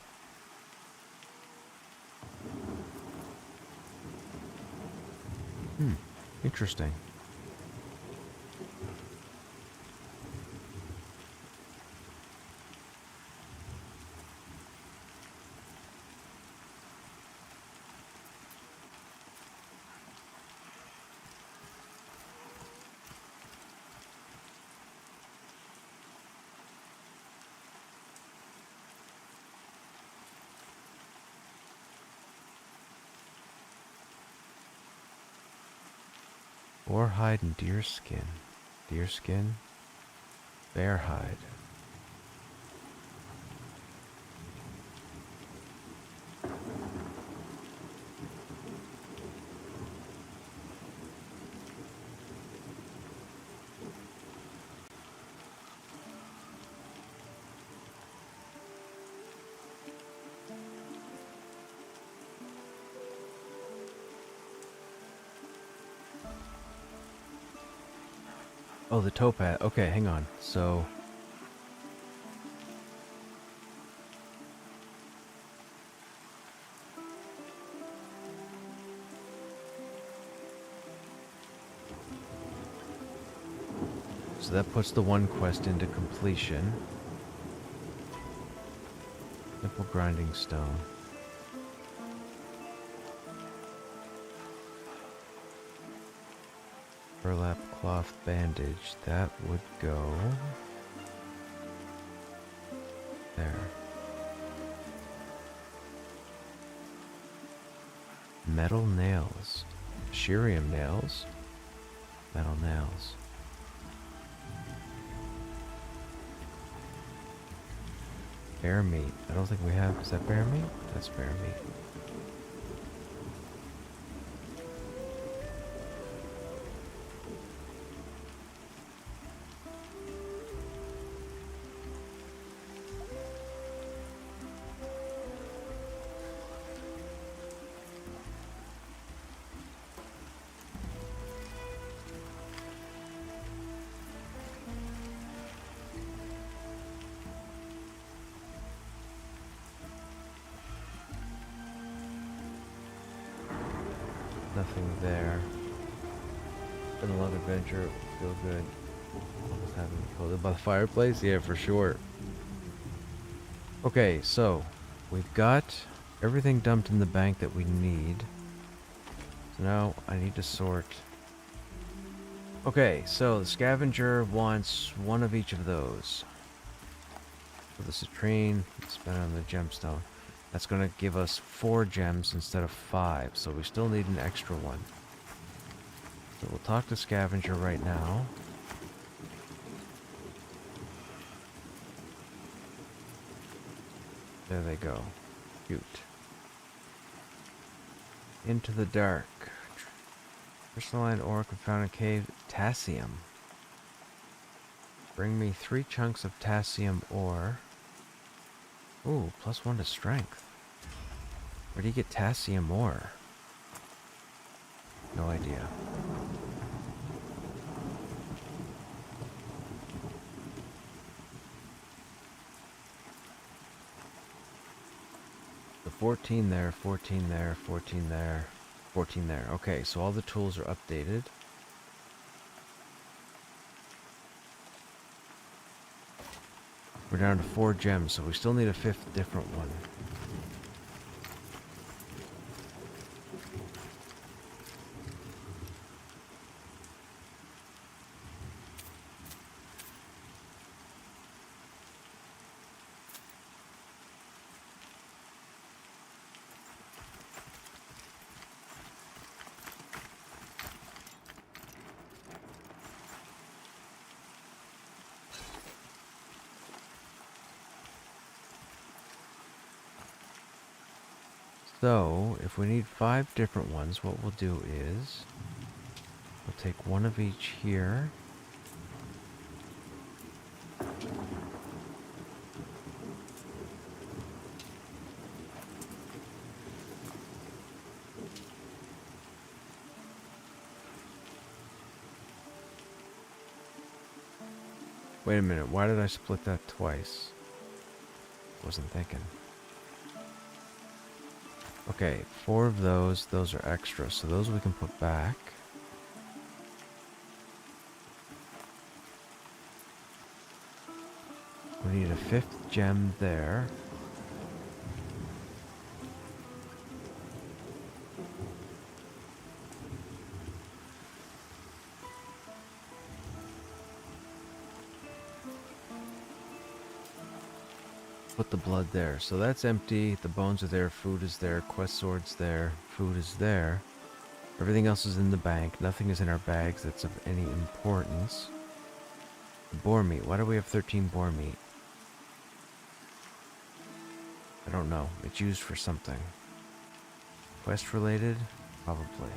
Interesting. Boar hide and deer skin. Deer skin? Bear hide. Oh, the topaz. Okay, hang on. So that puts the one quest into completion. Simple grinding stone. Burlap cloth bandage. That would go there. Metal nails. Shirium nails. Metal nails. Bear meat. I don't think we have. Is that bear meat? That's bear meat. Nothing there. Been a long adventure. Feel good. Almost having cold by the fireplace? Yeah, for sure. Okay, so we've got everything dumped in the bank that we need. So now I need to sort. Okay, so the scavenger wants one of each of those. So the citrine, spent on the gemstone. That's going to give us 4 gems instead of 5, so we still need an extra one. So we'll talk to Scavenger right now. There they go. Cute. Into the dark. Crystalline ore found in cave. Tassium. Bring me 3 chunks of tassium ore. Ooh, +1 to strength. Where do you get tassium ore? No idea. So 14 there, 14 there, 14 there, 14 there. Okay, so all the tools are updated. We're down to 4 gems, so we still need a 5th different one. So, if we need 5 different ones, what we'll do is we'll take one of each here. Wait a minute, why did I split that twice? Wasn't thinking. Okay, 4 of those are extra, so those we can put back. We need a 5th gem there. Put the blood there. So that's empty. The bones are there. Food is there. Quest sword's there. Food is there. Everything else is in the bank. Nothing is in our bags that's of any importance. Boar meat. Why do we have 13 boar meat? I don't know. It's used for something. Quest related? Probably.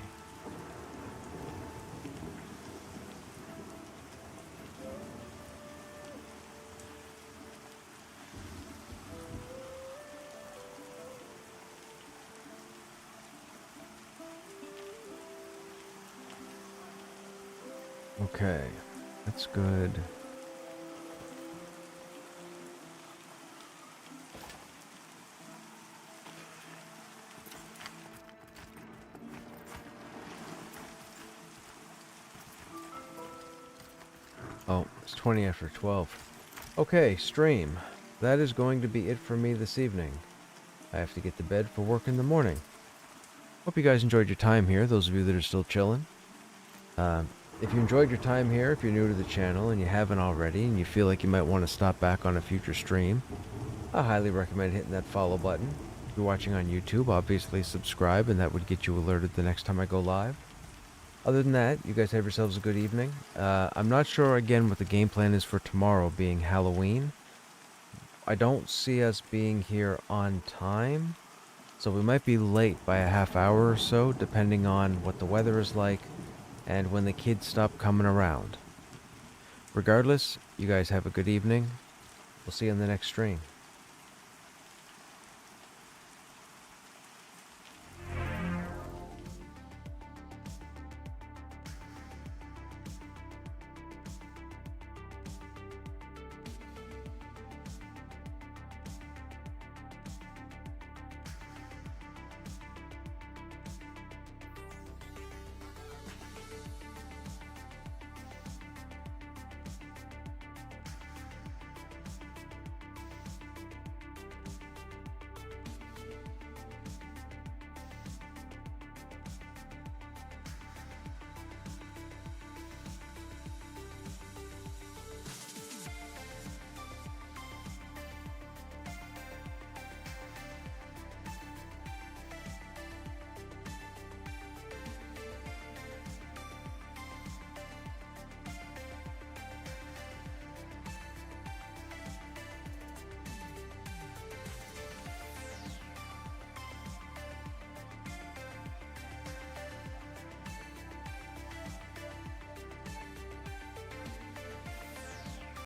Okay, that's good. Oh, it's 20 after 12. Okay, stream. That is going to be it for me this evening. I have to get to bed for work in the morning. Hope you guys enjoyed your time here, those of you that are still chilling. If you enjoyed your time here, if you're new to the channel and you haven't already, and you feel like you might want to stop back on a future stream, I highly recommend hitting that follow button. If you're watching on YouTube, obviously subscribe, and that would get you alerted the next time I go live. Other than that, you guys have yourselves a good evening. I'm not sure, again, what the game plan is for tomorrow, being Halloween. I don't see us being here on time, so we might be late by a half hour or so, depending on what the weather is like and when the kids stop coming around. Regardless, you guys have a good evening. We'll see you in the next stream.